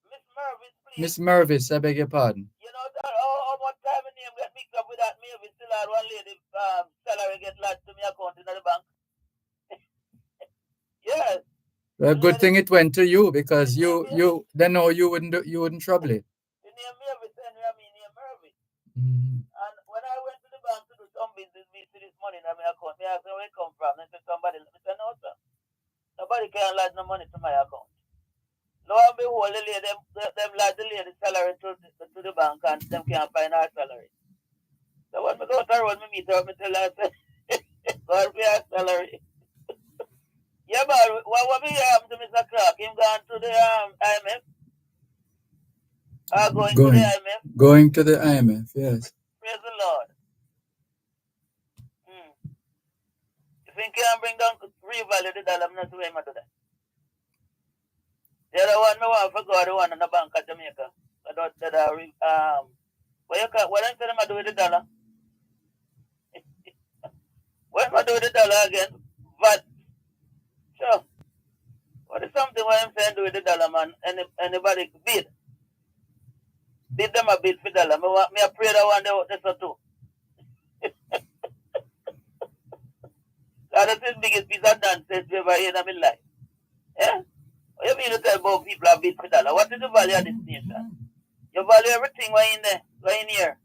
Miss Mervis, please. Miss Mervis, I beg your pardon. You know that how much time my name get mixed up with that Mavis? Still had one lady salary get lodged to my account in the bank. Yes. Well, good thing it went to you because you then no you wouldn't trouble it. The name Mavis and I mean name Mervis. Mm-hmm. And when I went to the bank to do some business, me see this money in my account. Me ask where it come from. They said somebody. I said no sir. Nobody can lodge no money to my account. Lo and behold, the lady, them lodge the lady salary to the bank and them can't find her salary. So when we go to the road, me meet her, me tell her, I say, God pay her salary. Yeah, but what we have to Mr. Clark? Him gone to the IMF? Going to the IMF? Going to the IMF, yes. Praise the Lord. You think you can bring down revalue the dollar? I'm not doing much of that. The other one, me want to go the one in the bank of Jamaica. What I'm telling you, do with the dollar? What am I doing with the dollar again? But, sure. What is something what I'm saying do with the dollar, man? Anybody bid? Bid them a bid for dollar. Me a pray that one day that's too. That's the biggest piece of nonsense you ever heard in my life. Yeah? What you mean to tell about people a bid for dollar? What is the value of this nation? You value everything right in there, right in here.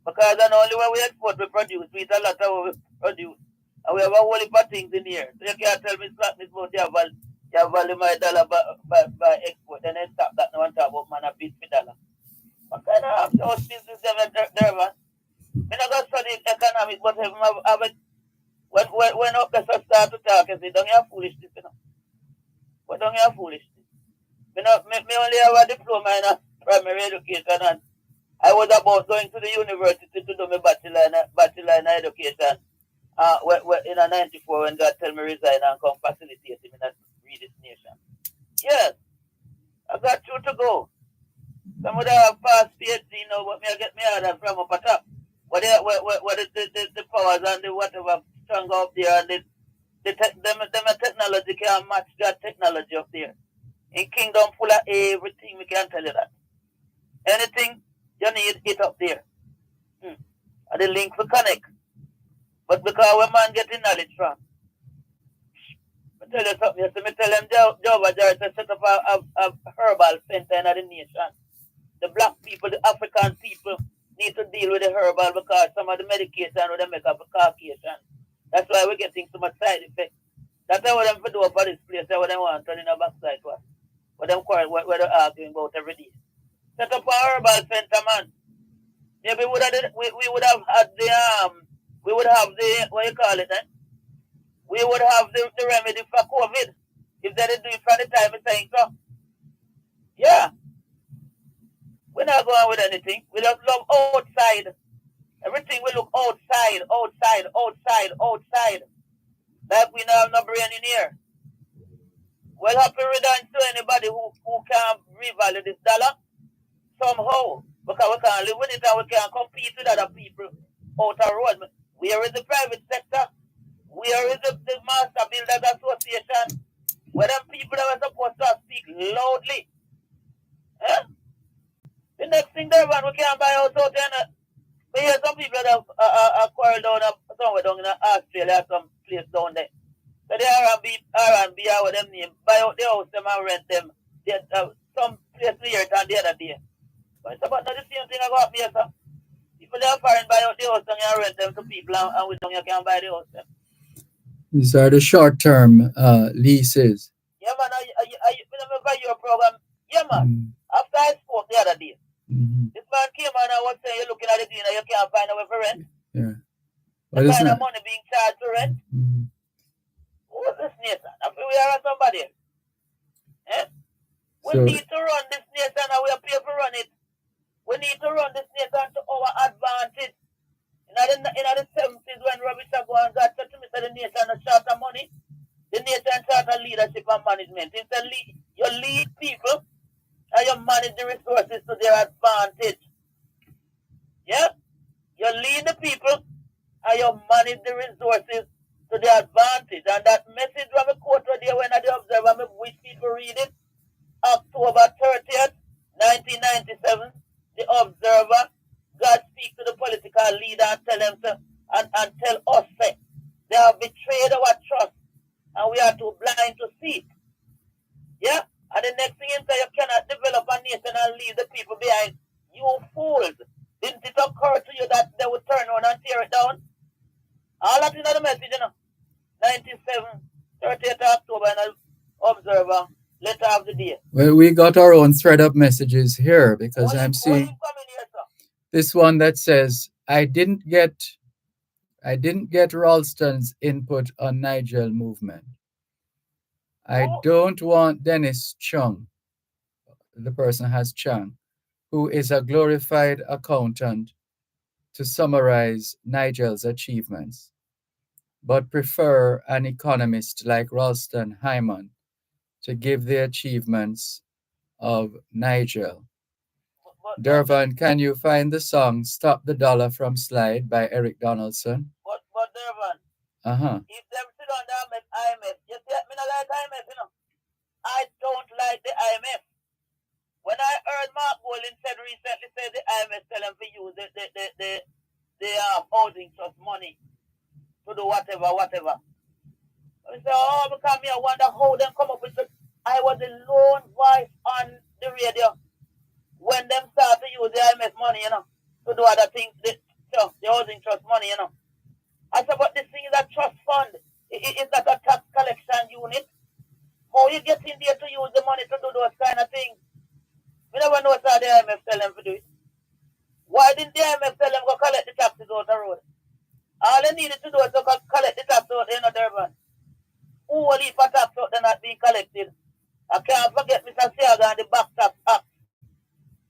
Because the only way we export, we produce. We eat a lot of what we produce. And we have a whole heap of things in here. So you can't tell me slackness about you value my dollar by export. Then they stop that now and talk about man a bid for dollar. What kind of those business Dervan? I'm not going to study economics, but have it. When officers start to talk, I say, don't you have foolishness, you know? But don't you have foolishness? Me only have a diploma in primary education, and I was about going to the university to do my bachelor in education in a 94 when God tell me resign and come facilitate him in a read this nation. Yes, I got you to go. Some of them have passed PhD, you know, but me I get me order from up at top. What is the powers and the whatever strong up there, and them technology can't match that technology up there. In kingdom full of everything, we can tell you that. Anything you need it up there. And the link will connect. But because when man getting knowledge from, I tell you something, you see, me tell them Jehovah Jireh to set up a herbal center in the nation. The black people, the African people need to deal with the herbal because some of the medication will they make up a Caucasian. That's why we're getting so much side effects. That's what them for do for this place. That's what they want to turn in a backside to us. What them quarrel, what they're arguing about every day. Set up a herbal center, man. Maybe we would have had we would have the, what you call it, eh? We would have the remedy for COVID if they didn't do it from the time it's saying so. Yeah. We're not going with anything. We just love outside. Everything we look outside. Like we don't have no brain in here. Well, happy return to anybody who can revalue this dollar somehow. Because we can't live with it and we can't compete with other people out the road. Where is the private sector? Where is the Master Builders Association? Where them people that were supposed to speak loudly? Eh? They next thing, Dervan, we can't buy house out there. We hear some people that are quarrel down somewhere down in Australia, some place down there. So the R&B or what them name, buy out the house them and rent them. They, some place near it and the other day. But it's about not the same thing I got here, sir. People they are foreign buy out the house and rent them to people and we don't you can buy the house them. These are the short-term leases. Yeah, man, I remember your program. Yeah, man. After I spoke the other day, this man came and I was saying, you're looking at the thing and you can't find a way for rent. Yeah. The kind of money being charged to rent. Who's this nation? I feel we are somebody. Eh? We need to run this nation and we are paid to run it. We need to run this nation to our advantage. In the 70s when Robbie Chagwan got to me the nation a short of money, the nation short of leadership and management. Instead, you lead people and you manage the resources to their advantage. Yeah? You lead the people and you manage the resources to their advantage. And that message from the quote today when I observe, I wish people read it. October 30th, 1997, the Observer, God speak to the political leader and tell them to, and tell us that they have betrayed our trust and we are too blind to see it. Yeah? And the next thing is that you cannot develop a nation and leave the people behind. You fools. Didn't it occur to you that they would turn around and tear it down? All that in the message, 97, 30th October, and Observer, letter of the day. Well, we got our own thread up messages here because I'm seeing this one that says, I didn't get Ralston's input on Nigel movement. I don't want Dennis Chung, the person has Chung, who is a glorified accountant, to summarize Nigel's achievements, but prefer an economist like Ralston Hyman to give the achievements of Nigel. Dervan, can you find the song Stop the Dollar from Slide by Eric Donaldson? But Dervan, if them sit on the IMF, you see, I don't like IMF, I don't like the IMF. When I heard Mark Bolin recently said the IMF tell them to use the housing trust money to do whatever. I said, because me, I wonder how them come up with it. I was the lone voice on the radio when them start to use the IMF money, to do other things, the housing trust money, I said, but this thing is a trust fund. It's not a tax collection unit. How you get in there to use the money to do those kind of things? We never know how the IMF tell them to do it. Why didn't the IMF tell them to go collect the taxes out the road? All they needed to do is to collect the tax out in Dervan. Who will leave a tax out they're not being collected? I can't forget Mr. Siaga and the Back Tax Act.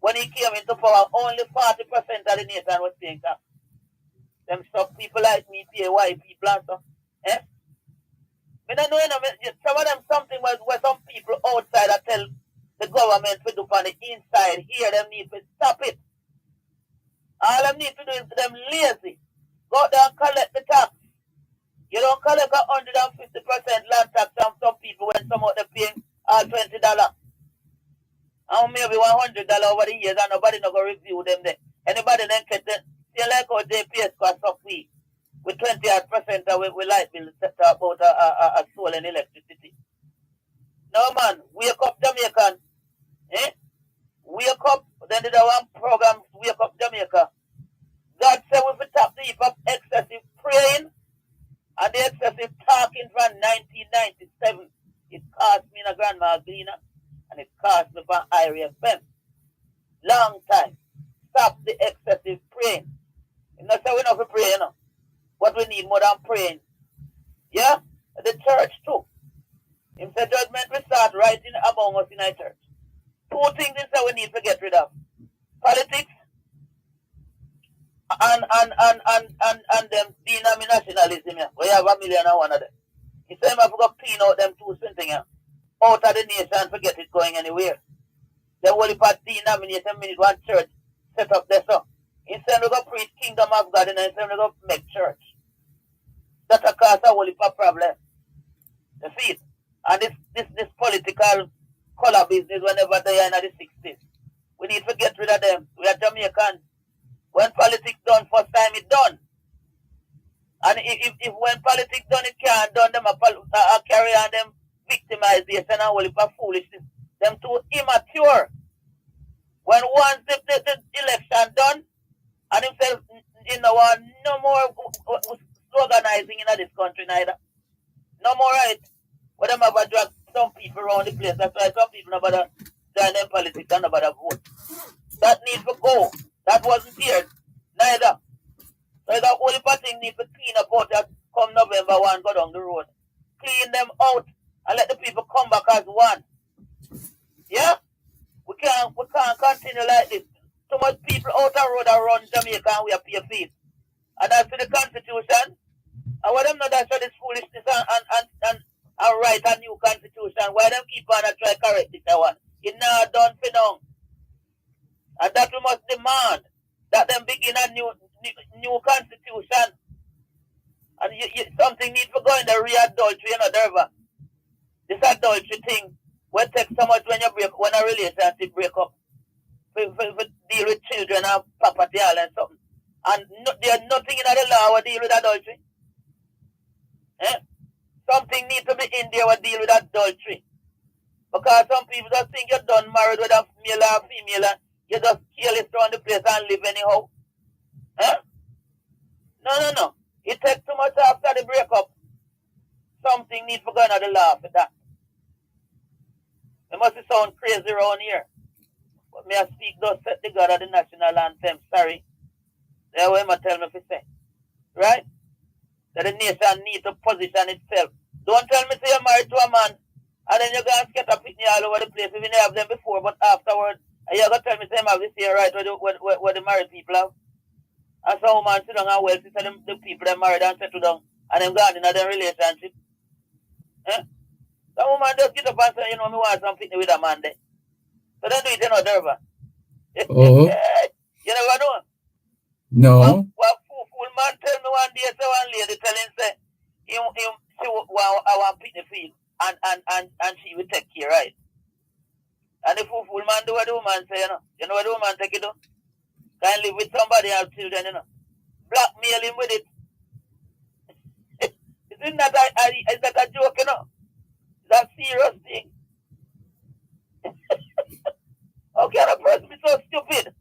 When he came into power, only 40% of the nation was paying tax. Them stuff people like me pay white people and stuff. Eh? I don't know, some of them something where some people outside that tell the government to do on the inside. Here, them need to stop it. All them need to do is them lazy. Go out there and collect the tax. You don't collect 150% land tax from some people when some of them paying all $20. And maybe $100 over the years and nobody not going to review them there. Anybody then get them, see like how JPS cost of fee with 28% with light bill set about a solar and electricity. No man, wake up Jamaican. Eh? Wake up, then did one program, Wake Up Jamaica. God said we will tap the heap of excessive praying and the excessive talking from 1997. It cost me in a Grandma Gleaner and it cost me from Irie FM. Long time. Stop the excessive praying. You know, so we not for praying, but we need more than praying. Yeah? The church too. If the judgment will start writing among us in our church. Two things that we need to get rid of. Politics and them denominationalism. We have 1,000,001 of them. Instead of go clean out them two things out of the nation, forget it going anywhere. The whole part denomination means one church set up there so. Instead of go preach kingdom of God and instead of go make church. That's a cause a whole heap of problem. You see it? And this political color business whenever they are in the 60s. We need to get rid of them. We are Jamaicans. When politics done, first time it done. And if when politics done, it can't done, them carry on them victimization and all of foolishness. Them too immature. When once the election done, and himself, no more organizing in this country neither. No more right. But them have a drag some people around the place. That's why some people about to join them politics and about to vote. That needs to go. That wasn't here. Neither. So the only thing need to clean up out that come November 1, go down the road. Clean them out and let the people come back as one. Yeah? We can't continue like this. Too much people out the road around Jamaica and we are pay fees. And as for the constitution, and why them not that this foolishness and write a new constitution? Why them keep on and try to correct this one? It's not done for now. And that we must demand that them begin a new constitution. And something needs to go in the re-adultery, Dervan. This adultery thing will take so much when a relationship break up. For deal with children and property and something. And there's nothing in the law will deal with adultery. Something needs to be in there will deal with adultery. Because some people just think you're done married with a male or female and you just careless around the place and live anyhow. No. It takes too much after the breakup. Something needs to go into the law for that. It must sound crazy around here. But may I speak thus set the God of the national anthem. Sorry. That's what I tell me to say. Right? That the nation needs to position itself. Don't tell me say you're married to a man and then you're going to get a picnic all over the place. We didn't have them before, but afterwards, you're going to tell me say I have this here right where the married people have. And some woman sit down and well, see the people that married and settle down and them gone in a relationship. Some woman just get up and say, me want some picnic with a man there. So don't do it, Dervan. Oh. You never know. No. What fool man tell me one day, so one lady tell him, say, she want picnic field and she will take care, right? And the fool man do what the woman say, You know what the woman take it do? Can live with somebody and have children, Blackmail him with it. Isn't that a joke, That's a serious thing. How can a person be so stupid?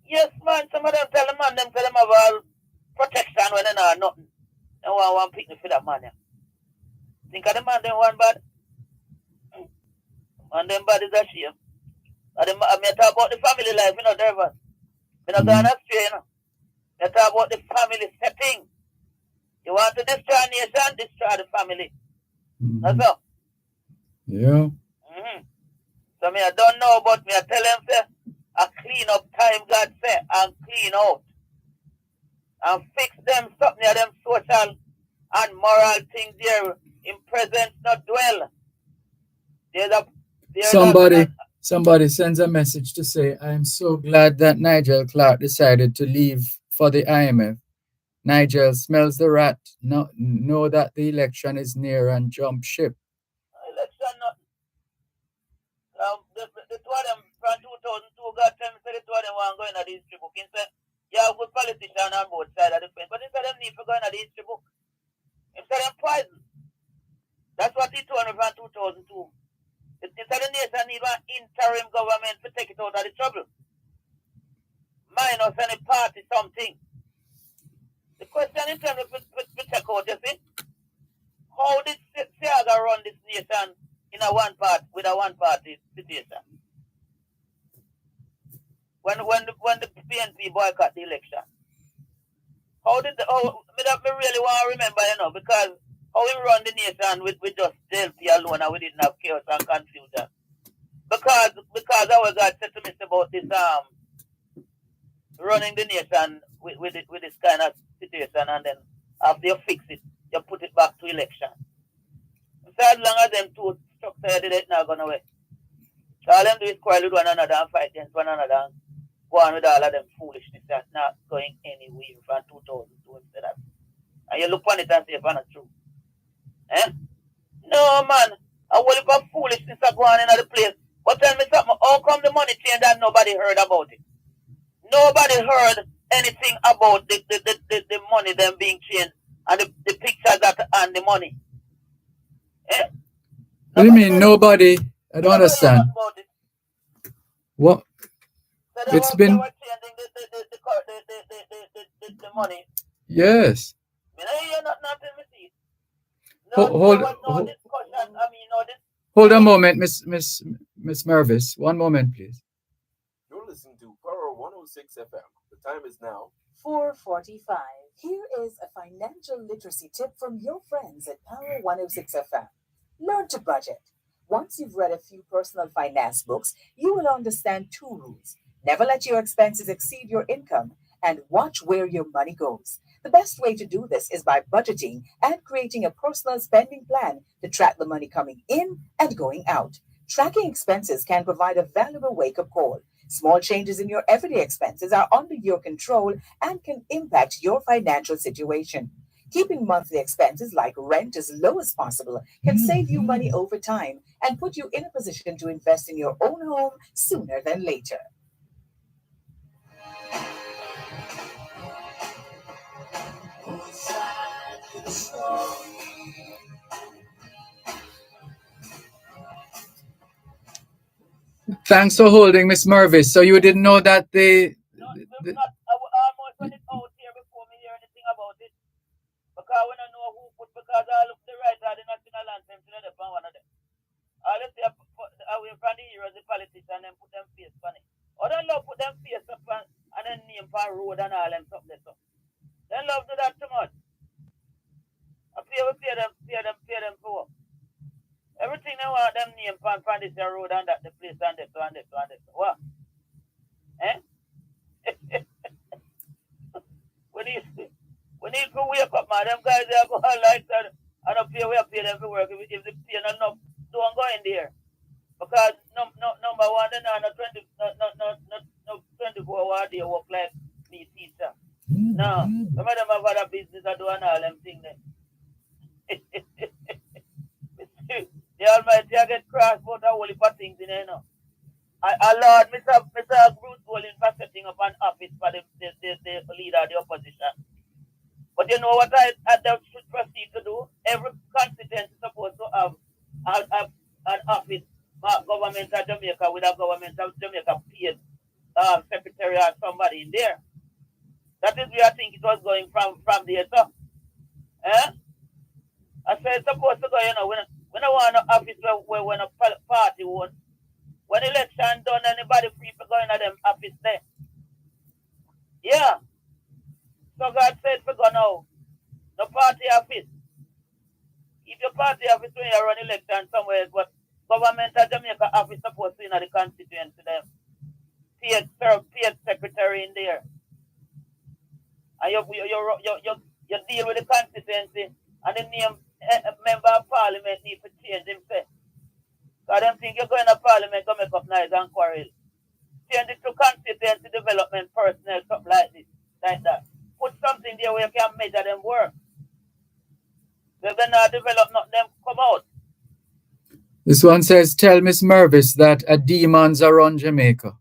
Yes, man, some of them tell them have all protection when they know nothing. They want one picnic for that man, Think of the man, them one bad. And them bad is a shame. And I talk about the family life, Dervan. We're not going astray, I talk about the family setting. You want to destroy a nation, destroy the family. That's all. Yeah. So I don't know, but I tell them, say, a clean up time, God say, and clean out. And fix them something of them social and moral things there in presence not dwell. Somebody sends a message to say, I am so glad that Nigel Clark decided to leave for the IMF. Nigel smells the rat. Know that the election is near and jump ship. Election not. The two of them from 2002 got them, so the two of them want to go in the history book. Instead, you have good politicians on both sides of the fence, but instead of them need to go in the history book. Instead of poison. That's what he told me from 2002. Instead the nation need an interim government to take it out of the trouble. Minus any party something. The question in terms of check out, you see, how did Siaga run this nation in a one party situation? When the PNP boycott the election. Me really want to remember, because how we run the nation with just JLP alone and we didn't have chaos and confusion. Because our God said to me about this running the nation with this kind of situation, and then after you fix it, you put it back to election. So as long as them two structures did it, not going away. So all them do is quarrel with one another and fight against one another and go on with all of them foolishness that's not going anywhere from 2002 instead of. And you look on it and say, it's not true. No, man. A whole heap of foolishness are going on in the place. But tell me something, how come the money change and nobody heard about it? Nobody heard anything about the money them being changed and the pictures that and the money. Eh? What do you mean nobody? I don't understand. What? So It's been. They were changing the money. Yes. I hear nothing we see. Hold a moment, Miss Mervis. One moment, please. You're listening to Power 106 FM. The time is now 4:45. Here is a financial literacy tip from your friends at Power 106 FM. Learn to budget. Once you've read a few personal finance books, you will understand two rules. Never let your expenses exceed your income and watch where your money goes. The best way to do this is by budgeting and creating a personal spending plan to track the money coming in and going out. Tracking expenses can provide a valuable wake up call. Small changes in your everyday expenses are under your control and can impact your financial situation. Keeping monthly expenses like rent as low as possible can save you money over time and put you in a position to invest in your own home sooner than later. Thanks for holding, Miss Mervis. So you didn't know that they. When it's out here before me hear anything about it. Because when I know who put, because I look the right of the national anthem to the one of them. All they say, away from the heroes, the politicians, and put them face on it. Or they love put them face up and then name for road and all them something. They love do that too much. I pay them for. Everything they want them name for this road and that, the place and this, and this, and this. What? Eh? We need to wake up, man. Them guys, they are going like that. I don't pay, we are paying them for work. If they pay enough, don't go in there. Because number one, they're not 24-hour day work like me teacher. No. Some of them have other business and doing all them things there. The Almighty I get cross about a whole heap of things in there, you know. I Lord, Mr. Bruce Bolin for setting up an office for the leader of the opposition. But you know what I should proceed to do? Every constituency is supposed to have an office, government of Jamaica, with a government of Jamaica paid secretary or somebody in there. That is where I think it was going from there, so. Eh? I said it's supposed to go, you know, when I want an office where when a party won, when election done, anybody free to go in them office there. Yeah. So God said for go now. No party office. If your party office when you run election somewhere, but government of Jamaica office supposed to in the constituency them. Paid secretary in there. And you deal with the constituency and the name member of parliament need to change himself. Because them think you're going to parliament to make up noise and quarrel. Change it to constituency development personnel, something like this, like that. Put something there where you can measure them work. If they not develop, not them come out. This one says, tell Miss Mervis that a demons are on Jamaica.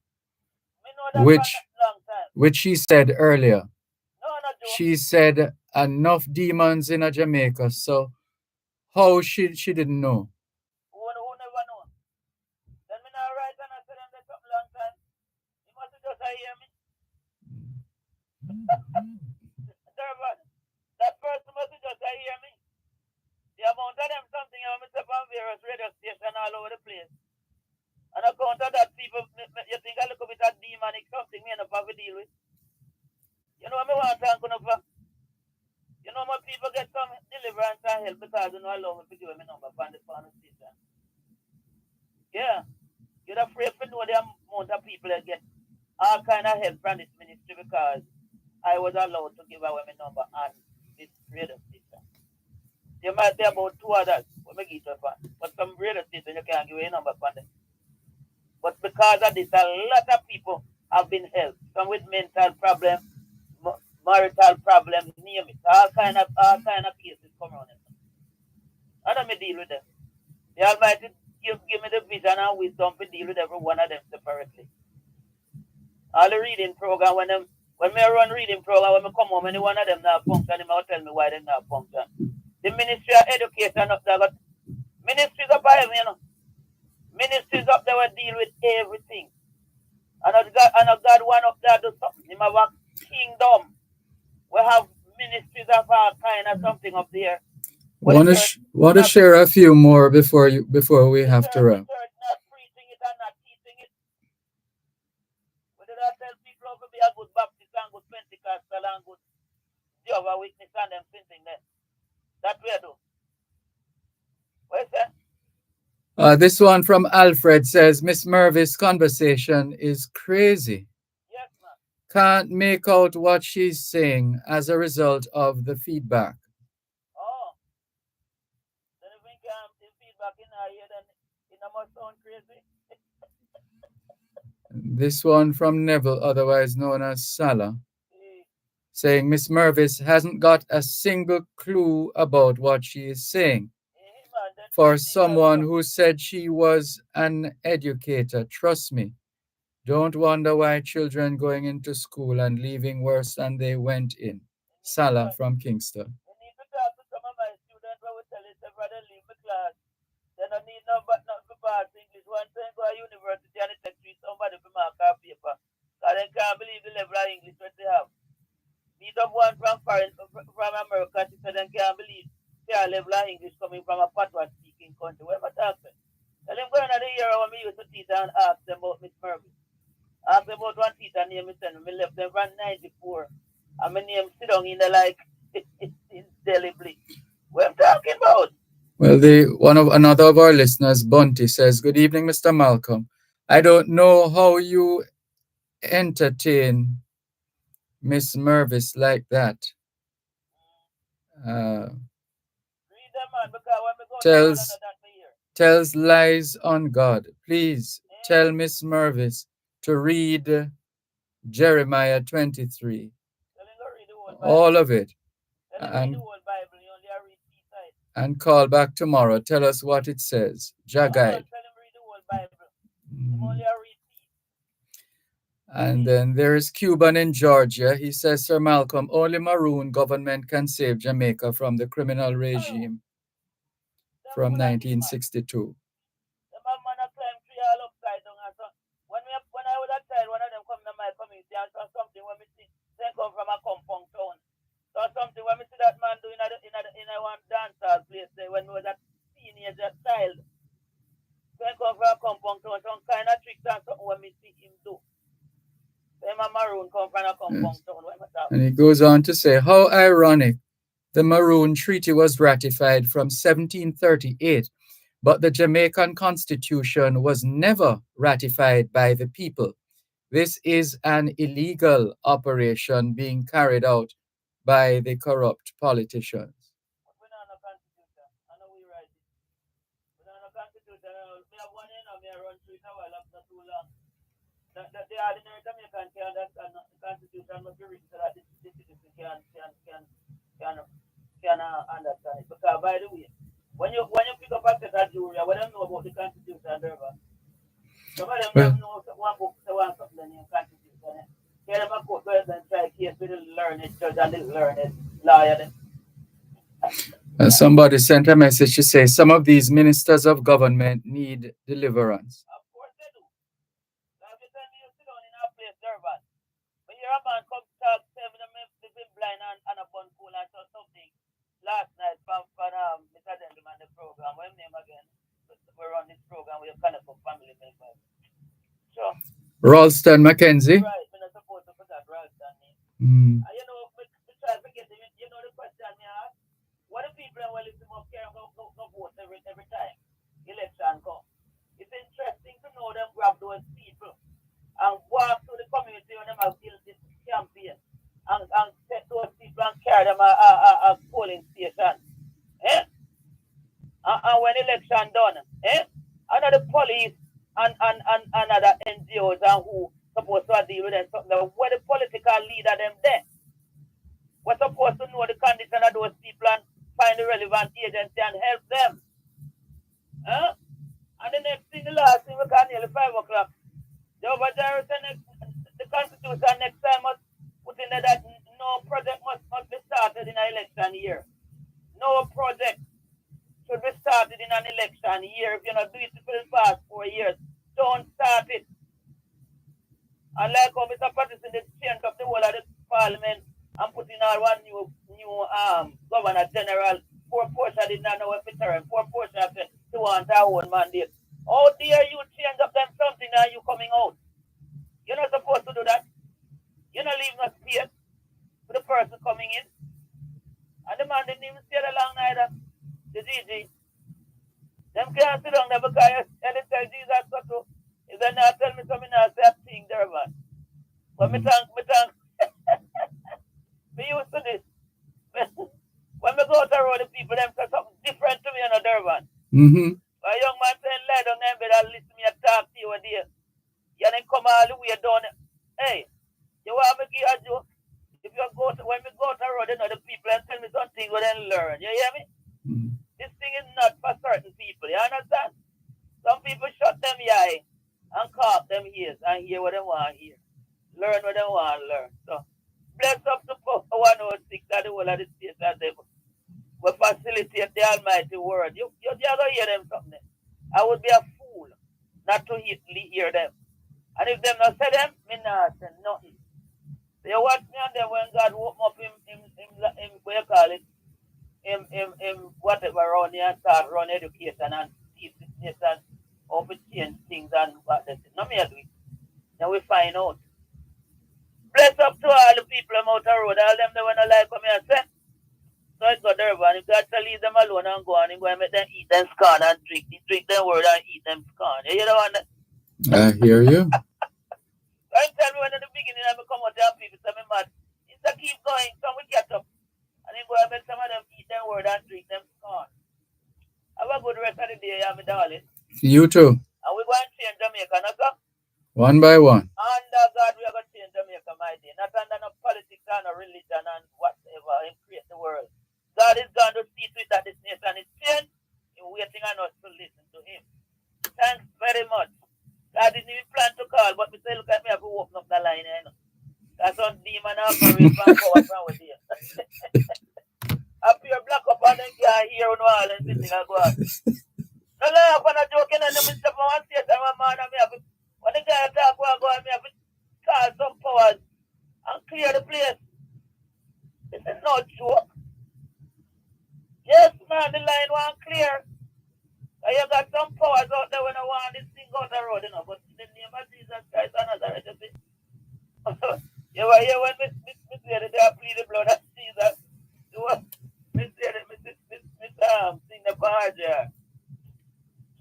Which she said earlier. She said enough demons in a Jamaica, so how she didn't know? Who never know? Then me not write and I said them something long time. You must just hear me. Dervan, that person must just hear me. The amount of them something I must have on various radio stations all over the place. And account of that people, you think I look a bit of demonic something me and have to deal with. You know what I want to talk about? You know my people get some deliverance and help because you know I love me to give me number from the phone station. Yeah. You're afraid to know the amount of people that get all kind of help from this ministry because I was allowed to give away my number on this radio station. There might be about two others when I get it on. But some radio station you can't give away a number from them. But because of this, a lot of people have been helped. Some with mental problems, marital problems, name it. All kind of cases come around. And I deal with them. The Almighty give me the vision and wisdom to deal with every one of them separately. All the reading program, when me run reading program, when me come home, any one of them not function, they will tell me why they not function. The Ministry of Education up there got ministries up there, ministries up there will deal with everything. And God one up there do something. Him have a kingdom. We have ministries of all kind of something up there. Want to share a few more before we have to wrap. Not preaching it and not teaching it. We do not tell people how to be a good Baptist and good Pentecostal and good Jehovah Witness and them thinking that. That we do. What is that? This one from Alfred says, Miss Mervis' conversation is crazy. Yes, ma'am. Can't make out what she's saying as a result of the feedback. Oh. Then if we can the feedback in our ear, then it must sound crazy. This one from Neville, otherwise known as Salah, saying Miss Mervis hasn't got a single clue about what she is saying. For someone who said she was an educator, trust me, don't wonder why children going into school and leaving worse than they went in. Salah from Kingston. I need to talk to some of my students who will tell us that brother leave the class. They don't need no but not to pass English. One time go to university and it takes somebody to mark our paper. Because they can't believe the level of English that they have. Meet up one from America, she said they can't believe their level of English coming from a patois speaking country. What am I talking? Tell them going to the year when we used to teach and ask them about Miss Murphy. Ask them about one teacher name, me left them from 94. And my name sit down in the like indelibly. What I'm talking about? Well, another of our listeners, Bunty, says, Good evening, Mr. Malcolm. I don't know how you entertain Miss Mervis like that. Tells lies on God. Please tell Miss Mervis to read Jeremiah 23. All of it. And call back tomorrow. Tell us what it says. Jagite. And then there is Cuban in Georgia. He says, Sir Malcolm, only Maroon government can save Jamaica from the criminal regime from 1962. When I was a child, one of them come to my community and saw something when we see they come from a compound town. So something when we see that man doing in a one dancehall place there when we was a teenager child. They come from a compound town, some kind of tricks and something when we see him do. Then my Maroon come from a compound town. And he goes on to say, how ironic. The Maroon Treaty was ratified from 1738, but the Jamaican Constitution was never ratified by the people. This is an illegal operation being carried out by the corrupt politicians. The ordinary Jamaican can understand the Constitution must be written so that the citizen can understand it. Because by the way, when you pick up a set of jury, what do you know about the Constitution, Dervan? Some of them don't know one book, so one something in the Constitution. Here them a court and try case with the learned judge and the learned lawyer. Somebody sent a message to say some of these ministers of government need deliverance. Of course they do. Every time you sit down in a place, Dervan, when you're a man come talk, seven of them been blind and a bun cool and so something last night from Mr. Gentleman, the program. What's his name again? We're on this program with a kind of family members. Sure. Ralston McKenzie. Right, we're not supposed to forget Ralston name. And you know, we try to forget him. You know the question me ask? What do people when listen up here and go vote every time election come? It's interesting to know them grab those people and walk through the community when them have built this campaign and take those people and carry them a polling station. And when election done, another police and other NGOs and who supposed to deal with them something. Where the political leader them there? We're supposed to know the condition of those people and find the relevant agency and help them. And the because nearly 5 o'clock. The over there the Constitution next time must put in there that no project must be started in an election year. No project should be started in an election year. If you're not doing it for the past 4 years, don't start it. And like how Mr. Patterson did change up the whole of the parliament and put in all one new governor general. 4 portion did not know if it's term. 4 portion to want our own mandate. How dare you change up them something and you coming out? You're not supposed to do that. You're not leaving no space for the person coming in. And the man didn't even stay along neither. The GG. Them can't sit down there because you tell Jesus go to. If they not tell me something, I say I'm seeing Dervan. But me thank. Me used to this. When we go to the road, the people them say something different to me in a Dervan. Mm-hmm. A young man saying, lie down there in bed and listen to me and talk to you a day. You then come all the way down. Hey, you want me to give a joke? If you go to, when we go to the road, you know, the people and tell me something, we then learn. You hear me? Mm-hmm. This thing is not for certain people. You understand? Some people shut them eye and cough them ears and hear what they want to hear. Learn what they want to learn. So, bless up to 106 and the whole of the state that they will facilitate the almighty word. You're going to hear them something. I would be a fool not to hear them. And if them not say them, me not say nothing. So you watch me and then when God woke up him what you call it, him whatever around here and start run education and teach business and how to change things and what they say. No me do it. Then we find out. Bless up to all the people out the road, all them that wanna like what me I say. So it's got Dervan. If God to leave them alone and go on, him go and make them eat them scorn and drink them word and eat them scorn. You hear the one? I hear you. I tell me when in the beginning I come out there and people say me mad. It's to keep going, so we get up. And then go and make some of them eat them word and drink them scorn. Have a good rest of the day, my darling. You too. And we're going to change Jamaica, no sir? One by one. Under God, we are going to change Jamaica, my dear. Not under no politics and no religion and whatever and create the world. God is going to see to it that this nation is changed. He's waiting on us to listen to him. Thanks very much. I didn't even plan to call, but we say, look at me, I have to open up the line, you know. That's on demon operate from power from with here. Up here, black up and then can't hear no all and sitting and go on. No laugh and a joke, and then me step on one stage and my man and me have to, when the guy talk, we go and me have to call some powers and clear the place. This is no joke. Yes, man, the line one clear. And you got some powers out there when I want this thing out the road, you know, but in the name of Jesus Christ of Nazareth, you see. You were here when Miss Lady, they plead the blood of Jesus. You were, Miss Lady, Miss sing the bar there.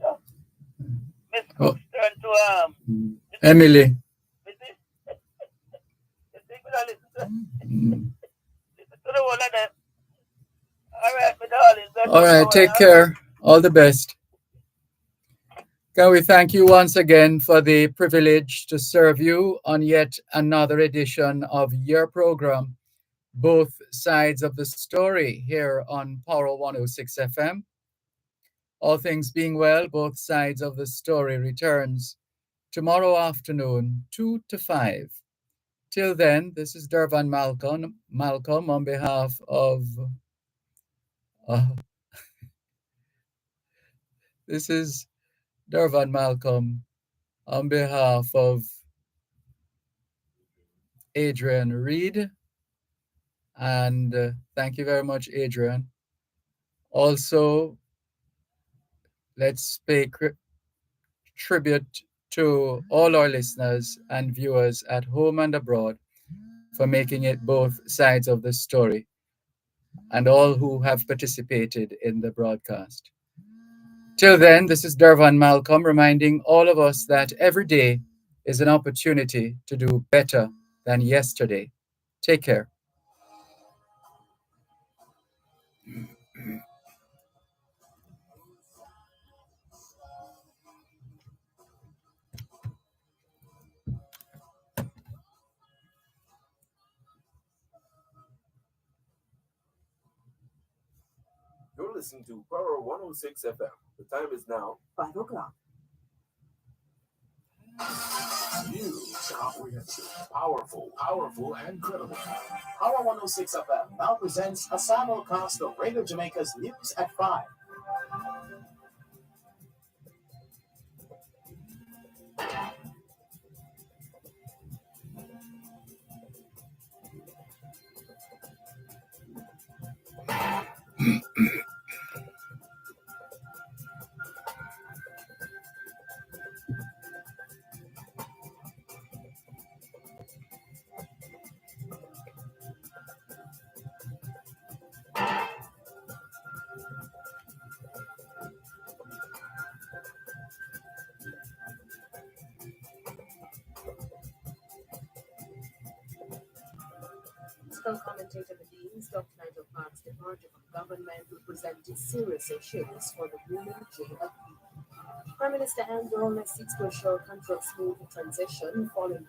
So, Miss Cook's turn to Emily. Missy. You think we don't listen to listen to the one of them. All right, my darling. All right, take care. All the best. Can we thank you once again for the privilege to serve you on yet another edition of your program, Both Sides of the Story, here on Power 106 FM. All things being well, Both Sides of the Story returns tomorrow afternoon, 2 to 5. Till then, this is Dervan Malcolm on behalf of... this is Dervan Malcolm on behalf of Adrian Reed. And thank you very much, Adrian. Also, let's pay tribute to all our listeners and viewers at home and abroad for making it both sides of the story and all who have participated in the broadcast. Till then, this is Dervan Malcolm reminding all of us that every day is an opportunity to do better than yesterday. Take care. You're listening to Power 106 FM. The time is now 5 o'clock. News, comprehensive, powerful, and credible. Power 106 FM now presents a simulcast of Radio Jamaica's News at 5. Political commentator believes Dr. Nigel Park's departure from government will present serious issues for the ruling JLP. Prime Minister Andrew seeks to assure country's smooth transition following the